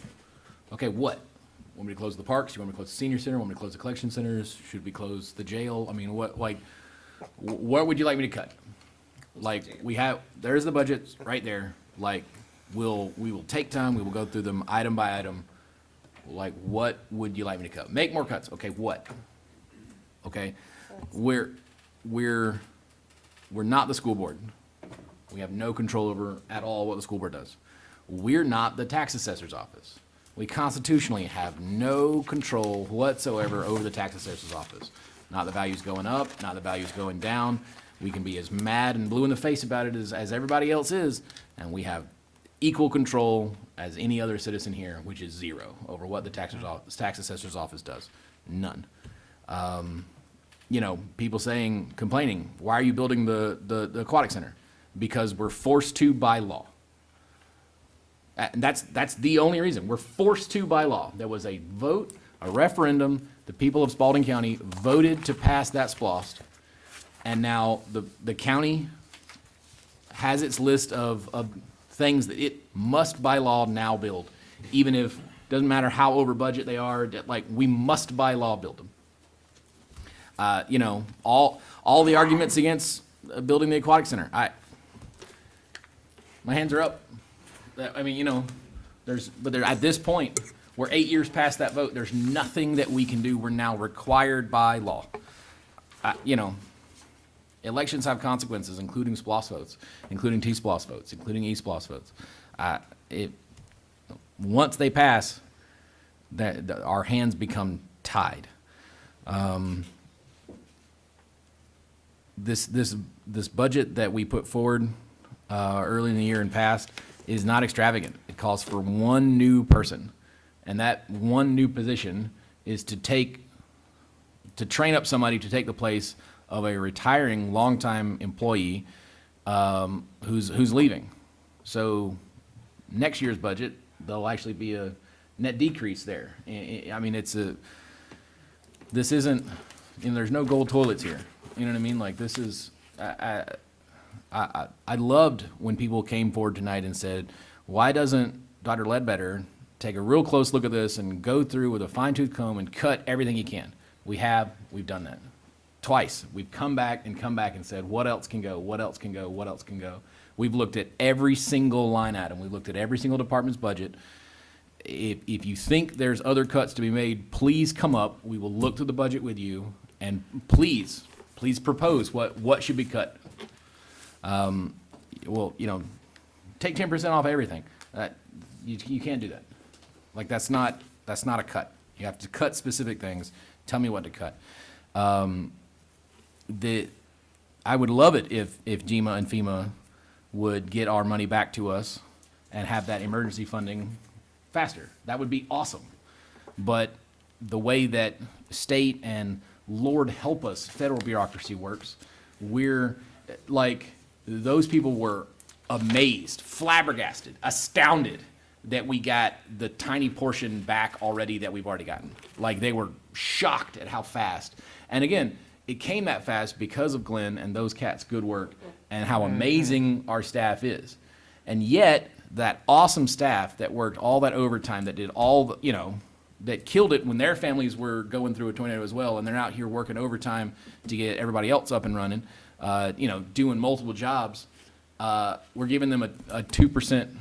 S17: Okay, what? Want me to close the parks? You want me to close the senior center? Want me to close the collection centers? Should we close the jail? I mean, what would you like me to cut? There's the budget right there. We will take time, we will go through them item by item. What would you like me to cut? Make more cuts. Okay, what? Okay, we're not the school board. We have no control over at all what the school board does. We're not the tax assessor's office. We constitutionally have no control whatsoever over the tax assessor's office. Not the values going up, not the values going down. We can be as mad and blue in the face about it as everybody else is, and we have equal control as any other citizen here, which is zero over what the tax assessor's office does. None. People complaining, why are you building the aquatic center? Because we're forced to by law. And that's the only reason. We're forced to by law. There was a vote, a referendum. The people of Spalding County voted to pass that SPLOST. And now the county has its list of things that it must by law now build. Even if, doesn't matter how over budget they are, we must by law build them. All the arguments against building the aquatic center, my hands are up. At this point, We're 8 years past that vote. There's nothing that we can do. We're now required by law. You know, elections have consequences, including SPLOST votes, including T-SPLOST votes, including E-SPLOST votes. Once they pass, our hands become tied. This budget that we put forward early in the year and passed is not extravagant. It calls for one new person, and that one new position is to train up somebody to take the place of a retiring longtime employee who's leaving. So next year's budget, there'll actually be a net decrease there. I mean, this isn't, you know, there's no gold toilets here. You know what I mean? Like, this is, I loved when people came forward tonight and said, why doesn't Dr. Ledbetter take a real close look at this and go through with a fine-tooth comb and cut everything he can? We've done that. Twice. We've come back and said, what else can go? What else can go? What else can go? We've looked at every single line item. We've looked at every single department's budget. If you think there's other cuts to be made, please come up. We will look through the budget with you, and please propose what should be cut. Well, you know, take 10% off everything. You can't do that. Like, that's not a cut. You have to cut specific things. Tell me what to cut. I would love it if GEMA and FEMA would get our money back to us and have that emergency funding faster. That would be awesome. But the way that state and, Lord help us, federal bureaucracy works, we're like, those people were amazed, flabbergasted, astounded that we got the tiny portion back already that we've already gotten. Like, they were shocked at how fast. And again, it came that fast because of Glenn and those cats' good work and how amazing our staff is. And yet, that awesome staff that worked all that overtime, that did all the, you know, that killed it when their families were going through a tornado as well, and they're out here working overtime to get everybody else up and running, you know, doing multiple jobs, we're giving them a 2%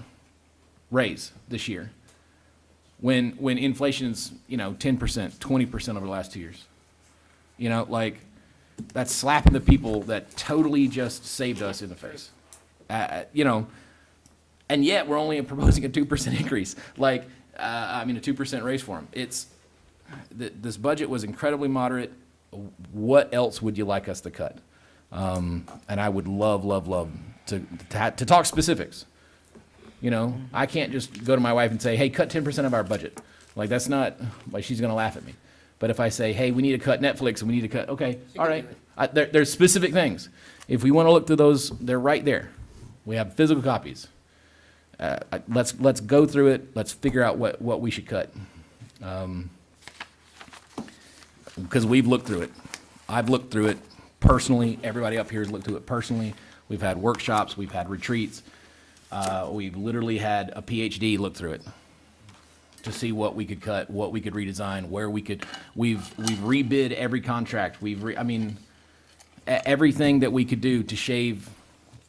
S17: raise this year. When inflation's, you know, 10%, 20% over the last 2 years. You know, like, that's slapping the people that totally just saved us in the face. You know, and yet we're only proposing a 2% increase. Like, I mean, a 2% raise for them. This budget was incredibly moderate. What else would you like us to cut? And I would love to talk specifics. You know, I can't just go to my wife and say, hey, cut 10% of our budget. Like, that's not, like, she's going to laugh at me. But if I say, hey, we need to cut Netflix and we need to cut, okay, all right. There's specific things. If we want to look through those, they're right there. We have physical copies. Let's go through it. Let's figure out what we should cut. Because we've looked through it. I've looked through it personally. Everybody up here has looked through it personally. We've had workshops. We've had retreats. We've literally had a PhD look through it to see what we could cut, what we could redesign, where we could. We've rebid every contract. I mean, everything that we could do to shave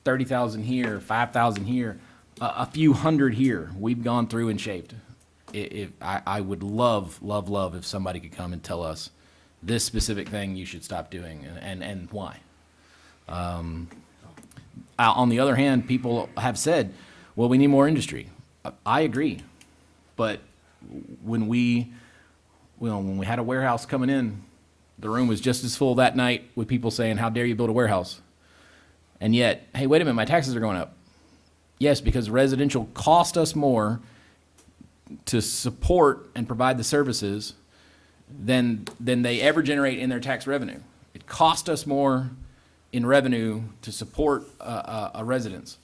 S17: 30,000 here, 5,000 here, a few hundred here. We've gone through and shaved. I would love if somebody could come and tell us this specific thing you should stop doing and why. On the other hand, people have said, well, we need more industry. I agree. But when we had a warehouse coming in, the room was just as full that night with people saying, how dare you build a warehouse? And yet, hey, wait a minute, my taxes are going up. Yes, because residential cost us more to support and provide the services than they ever generate in their tax revenue. It cost us more in revenue to support a residence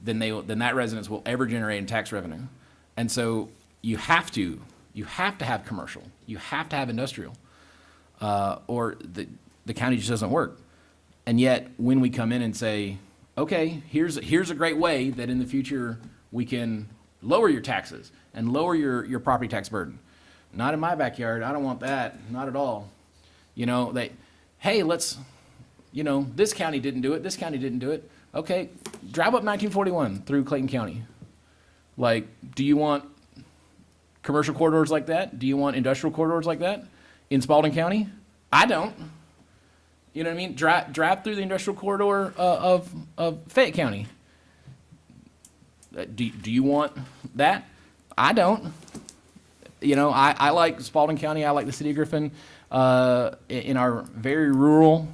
S17: than that residence will ever generate in tax revenue. And so you have to have commercial. You have to have industrial, or the county just doesn't work. And yet, when we come in and say, okay, here's a great way that in the future we can lower your taxes and lower your property tax burden. Not in my backyard. I don't want that. Not at all. You know, hey, let's, you know, this county didn't do it. This county didn't do it. Okay, drive up 1941 through Clayton County. Like, do you want commercial corridors like that? Do you want industrial corridors like that in Spalding County? I don't. You know what I mean? Drive through the industrial corridor of Fayette County. Do you want that? I don't. You know, I like Spalding County. I like the city of Griffin in our very rural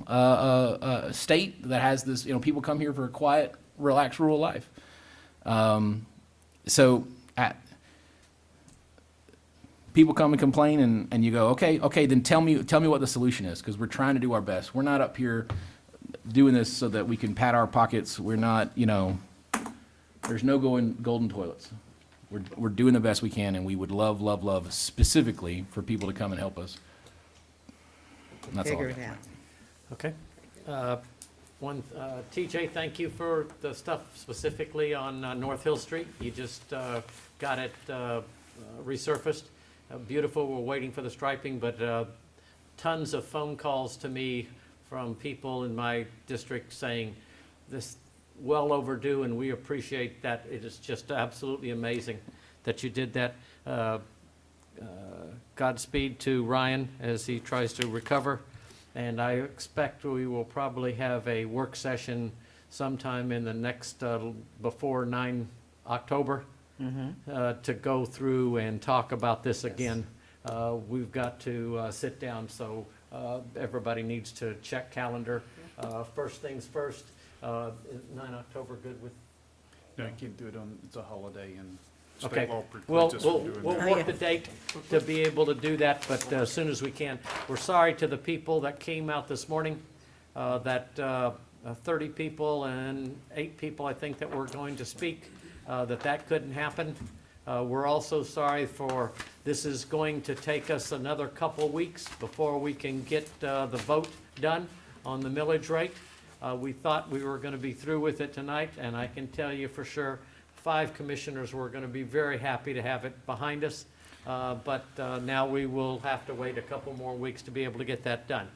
S17: state that has this, you know, people come here for a quiet, relaxed rural life. People come and complain, and you go, okay, then tell me what the solution is, because we're trying to do our best. We're not up here doing this so that we can pat our pockets. We're not, you know, there's no golden toilets. We're doing the best we can, and we would love specifically for people to come and help us. And that's all.
S2: Figure it out.
S1: Okay. TJ, thank you for the stuff specifically on North Hill Street. You just got it resurfaced. Beautiful. We're waiting for the striping, but tons of phone calls to me from people in my district saying this well overdue, and we appreciate that. It is just absolutely amazing that you did that. Godspeed to Ryan as he tries to recover, and I expect we will probably have a work session sometime in the next, before 9 October, to go through and talk about this again. We've got to sit down, so everybody needs to check calendar. First things first, 9 October, good with?
S5: No, you can't do it on, it's a holiday and
S1: Okay,
S5: state law
S1: we'll
S5: precludes us from doing that.
S1: work the date to be able to do that, but as soon as we can. We're sorry to the people that came out this morning, 30 people and 8 people, I think, that were going to speak, that couldn't happen. We're also sorry for, this is going to take us another couple weeks before we can get the vote done on the millage rate. We thought we were going to be through with it tonight, and I can tell you for sure, 5 commissioners were going to be very happy to have it behind us. But now we will have to wait a couple more weeks to be able to get that done.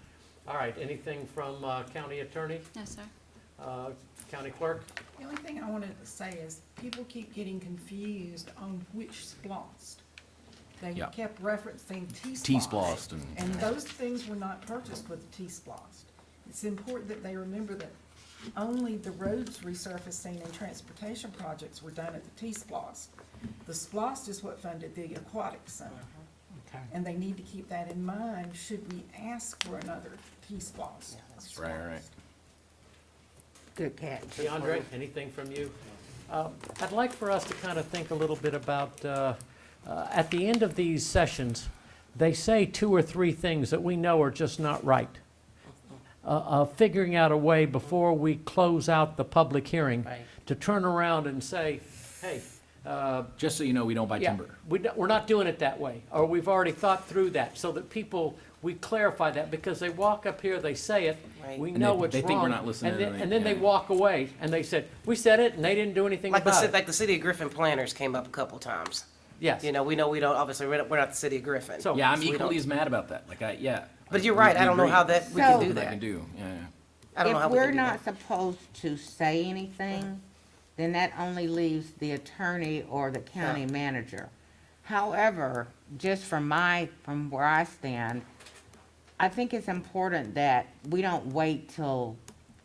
S1: All right, anything from county attorney?
S9: No, sir.
S1: County clerk?
S8: The only thing I wanted to say is people keep getting confused on which splost. They
S17: Yeah.
S8: kept referencing T-splost.
S17: T-splost
S8: And those things were not purchased with the T-splost. It's important that they remember that only the roads resurfacing and transportation projects were done at the T-splost. The splost is what funded the Aquatic Center.
S1: Okay.
S8: And they need to keep that in mind should we ask for another T-splost.
S17: Right.
S2: Good catch.
S1: DeAndre, anything from you? I'd like for us to kind of think a little bit about, at the end of these sessions, they say 2 or 3 things that we know are just not right. Figuring out a way before we close out the public hearing to turn around and say, hey,
S17: Just so you know, we don't buy
S1: yeah,
S17: timber.
S1: we're not doing it that way, or we've already thought through that, so that people, we clarify that, because they walk up here, they say it, we
S17: And
S1: know
S17: they-
S1: what's
S17: they
S1: wrong.
S17: think we're not listening,
S1: And then,
S17: and
S1: and
S17: they-
S1: then they
S17: yeah.
S1: walk away, and they said, we said it, and they didn't do anything about it.
S15: Like the city of Griffin planners came up a couple times.
S1: Yes.
S15: You know we don't, obviously, we're not the city of Griffin.
S1: So-
S17: Yeah, I'm
S15: So we
S17: equally
S15: don't-
S17: as mad about that.
S15: But you're right, I don't know how that, we can do
S2: So-
S15: that.
S17: I can do, yeah.
S15: I don't know how
S2: If
S15: we can
S2: we're
S15: do
S2: not
S15: that.
S2: supposed to say anything, then that only leaves the attorney or the county manager. However, just from where I stand, I think it's important that we don't wait till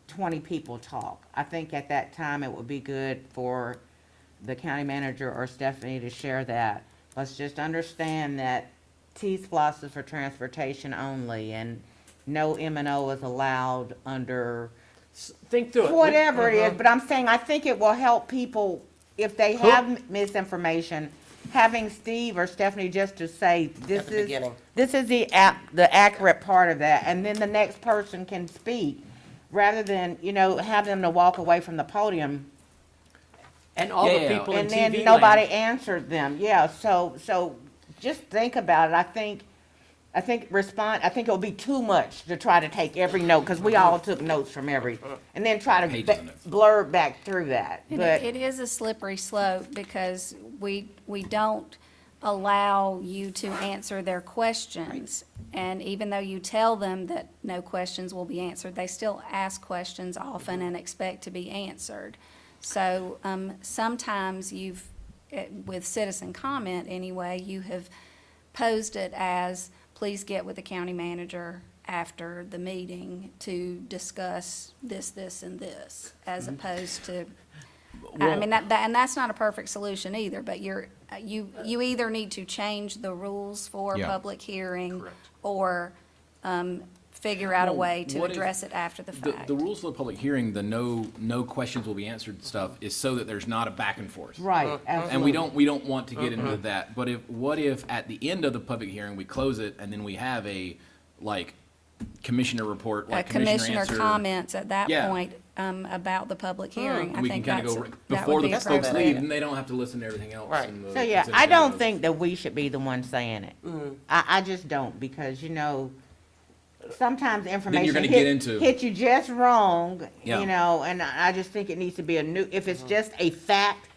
S2: 20 people talk. I think at that time it would be good for the county manager or Stephanie to share that. Let's just understand that T-splosh is for transportation only, and no M&O is allowed under
S1: Think through it.
S2: whatever it is, but I'm saying, I think it will help people, if they have misinformation, having Steve or Stephanie just to say,
S15: At the beginning.
S2: this is the accurate part of that, and then the next person can speak, rather than, have them to walk away from the podium,
S1: And all the people in
S2: and
S1: TV
S2: then
S1: land.
S2: nobody answered them. Yeah, so just think about it. I think it'll be too much to try to take every note, because we all took notes from and then try to
S17: Pages of notes.
S2: blur back through that. But
S9: It is a slippery slope because we don't allow you to answer their questions. And even though you tell them that no questions will be answered, they still ask questions often and expect to be answered. So sometimes with citizen comment anyway, you have posed it as, please get with the county manager after the meeting to discuss this, this, and this, as opposed to, I mean, and that's not a perfect solution either, but you either need to change the rules for
S17: Yeah.
S9: public hearing
S5: Correct.
S9: or, figure out a
S17: Well,
S9: way to
S17: what if
S9: address it after the fact.
S17: The rules of the public hearing, the no questions will be answered stuff is so that there's not a back and forth.
S2: Right,
S17: And we don't want to get into that. But what if at the end of the public hearing, we close it and then we have a, like, commissioner report, like
S9: Commissioner
S17: answer.
S9: comments at that
S17: Yeah.
S9: point, about the public hearing. I
S17: We can
S9: think
S17: kind
S9: that's,
S17: of go,
S9: that
S17: before
S9: would
S17: the
S9: be
S17: folks
S9: appropriate.
S17: leave, and they don't have to listen to everything else.
S15: Right.
S17: in the
S2: So, yeah,
S17: consent
S2: I don't
S17: agenda.
S2: think that we should be the ones saying it. I just don't, because, sometimes information
S17: gonna get into-
S2: hit you just wrong,
S17: Yeah.
S2: and I just think it needs to be if it's just a fact,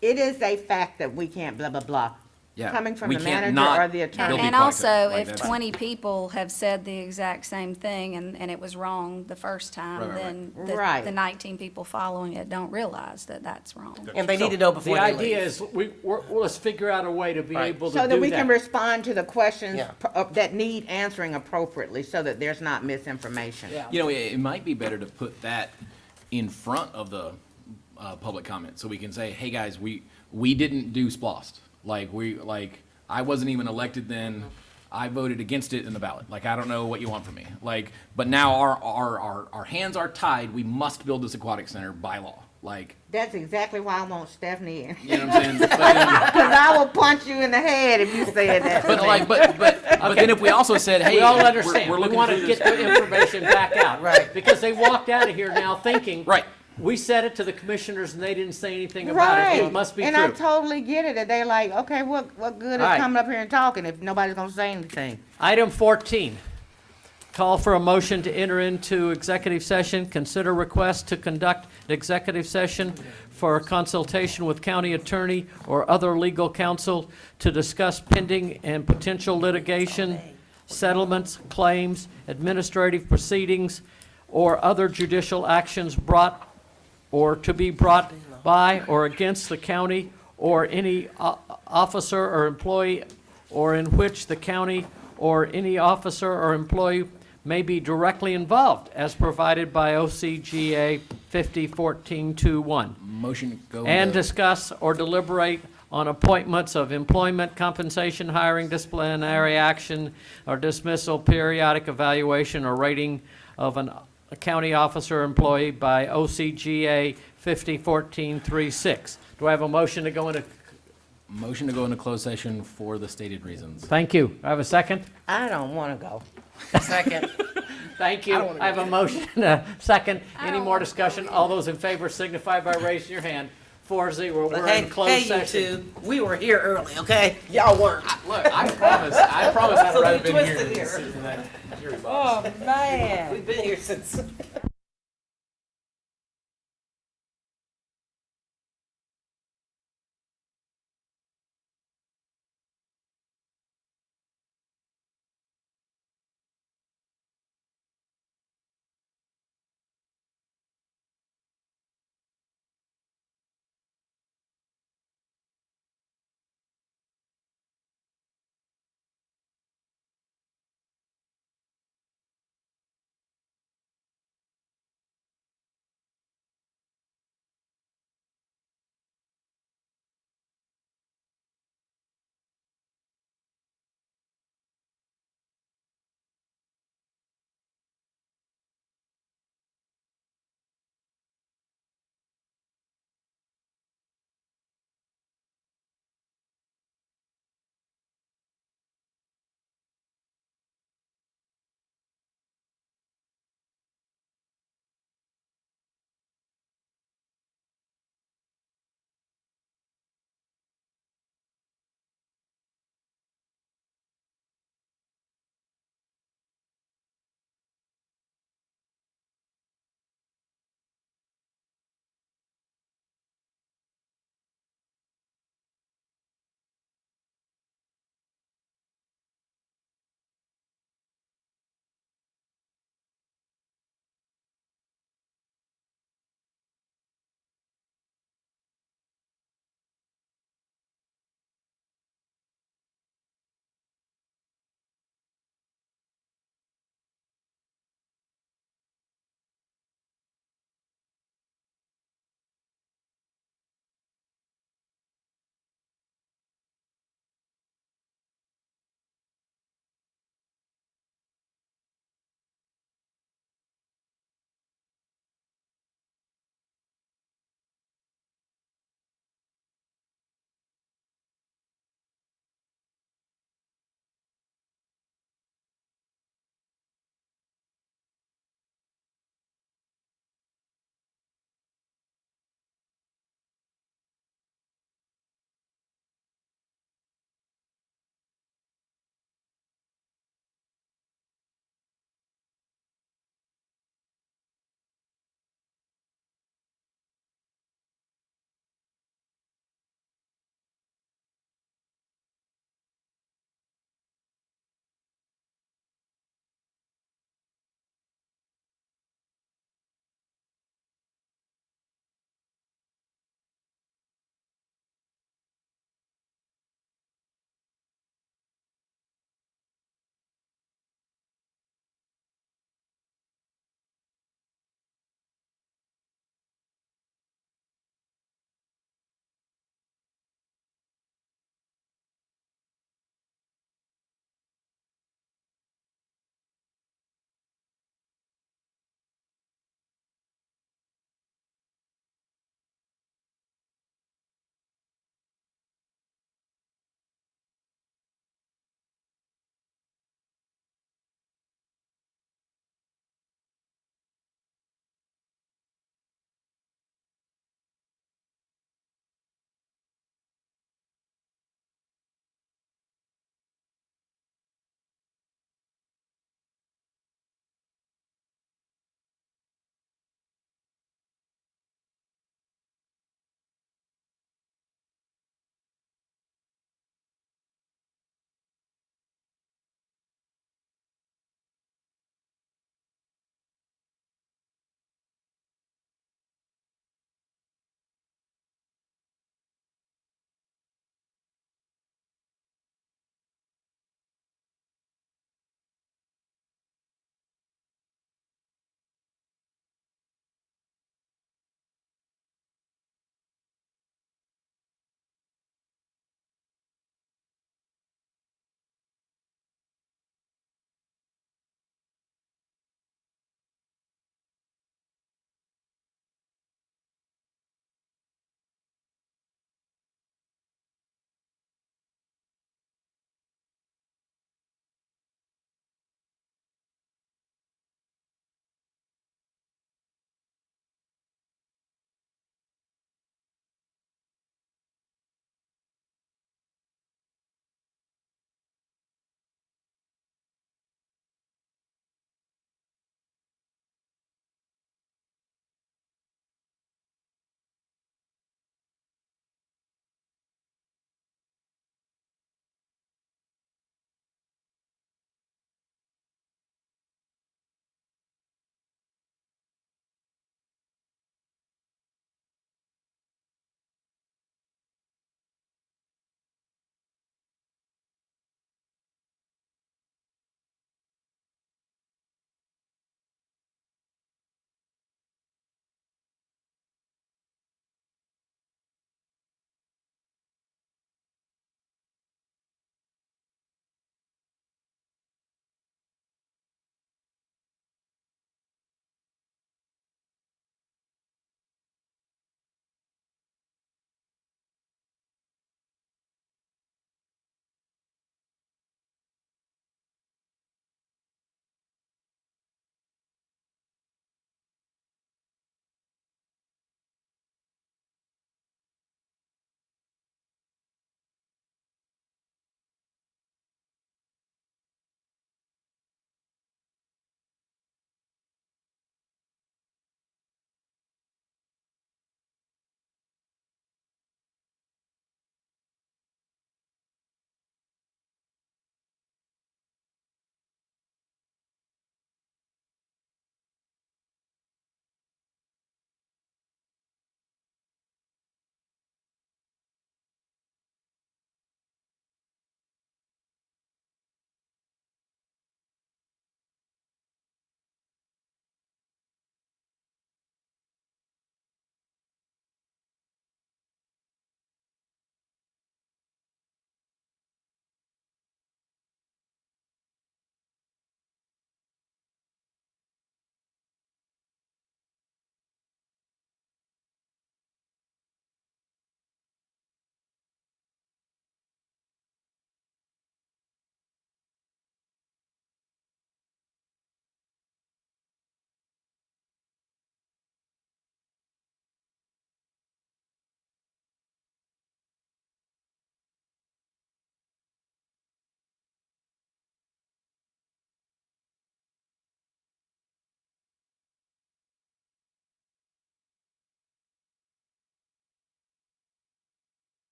S2: it is a fact that we can't blah, blah, blah.
S17: Yeah.
S2: Coming from
S17: We
S2: the
S17: can't
S2: manager
S17: not
S2: or the
S17: build
S2: attorney.
S17: the
S9: And
S17: aquatic
S9: also,
S17: center. Like,
S9: if
S17: that's-
S9: 20 people have said the exact same thing and it was wrong the first time,
S17: Right, right,
S9: then
S2: Right.
S9: the 19 people following it don't realize that that's wrong.
S15: And they need to know before
S1: The
S15: they
S1: idea
S15: leave.
S1: is, let's figure out a way to be
S15: Right.
S1: able to do
S2: So
S1: that.
S2: that we can respond to the questions
S15: Yeah.
S2: that need answering appropriately, so that there's not misinformation.
S1: Yeah.
S17: It might be better to put that in front of the public comment, so we can say, hey, guys, we didn't do SPLOST. I wasn't even elected then. I voted against it in the ballot. I don't know what you want from me. But now our hands are tied. We must build this aquatic center by law.
S2: That's exactly why I want Stephanie in.
S17: You know what I'm saying?
S2: Because I will punch you in the head if you said that. to me.
S17: But then if we also said, hey,
S1: We all understand.
S17: we're
S1: We
S17: looking
S1: want
S17: through
S1: to
S17: this-
S1: get the information back out.
S15: Right.
S1: Because they walked out of here now thinking.
S17: Right.
S1: We said it to the commissioners and they didn't say anything about it.
S2: Right.
S1: It must be
S2: And I
S1: true.
S2: totally get it, that they like, okay, what good is
S1: Right.
S2: coming up here and talking if nobody's gonna say anything?
S1: Item 14, call for a motion to enter into executive session, consider request to conduct an executive session for consultation with county attorney or other legal counsel to discuss pending and potential litigation, settlements, claims, administrative proceedings, or other judicial actions brought or to be brought by or against the county or any officer or employee, or in which the county or any officer or employee may be directly involved, as provided by OCGA 501421.
S17: Motion go.
S1: And
S17: to-
S1: discuss or deliberate on appointments of employment, compensation, hiring, disciplinary action, or dismissal, periodic evaluation, or rating of a county officer or employee by OCGA 501436. Do I have a motion to go into?
S17: Motion to go into closed session for the stated reasons.
S1: Thank you. I have a second?
S2: I don't wanna go.
S15: Second.
S1: Thank you. I have a motion, a second. Any more discussion? All those in favor signify by raising your hand. 4-0. We're in closed session.
S15: you two, we were here early, okay? Y'all weren't.
S17: Look, I promise I'd
S15: So
S17: rather
S15: we
S17: been here
S15: twisted
S17: than
S15: here.
S17: sit in that jury box.
S2: Oh, man.
S15: We've been here since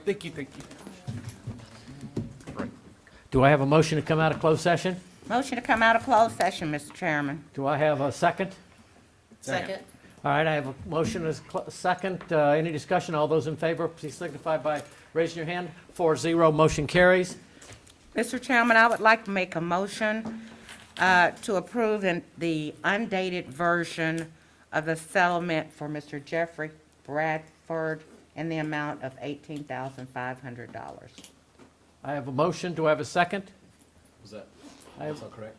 S1: Thank you, thank you. Do I have a motion to come out of closed session?
S2: Motion to come out of closed session, Mr. Chairman.
S1: Do I have a second?
S15: Second.
S1: All right, I have a motion as second. Any discussion? All those in favor, please signify by raising your hand. 4-0, motion carries.
S2: Mr. Chairman, I would like to make a motion to approve the undated version of the settlement for Mr. Jeffrey Bradford in the amount of $18,500.
S1: I have a motion. Do I have a second?
S17: Was that,
S1: I have,
S17: correct?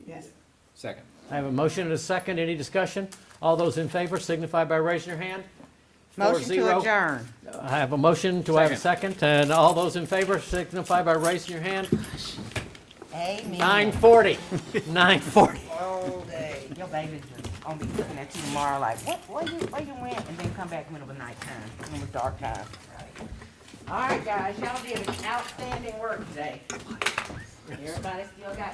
S8: Yes.
S17: Second.
S1: I have a motion and a second. Any discussion? All those in favor signify by raising your hand.
S2: Motion to
S1: 4-0.
S2: adjourn.
S1: I have a motion. Do I have a second? And all those in favor signify by raising your hand.
S2: Amen.
S1: 9:40. 9:40.
S2: All day. Your baby's gonna be looking at you tomorrow like, where you went? And then come back middle of the night time, when it was dark time. All right, guys, y'all did outstanding work today. Everybody still got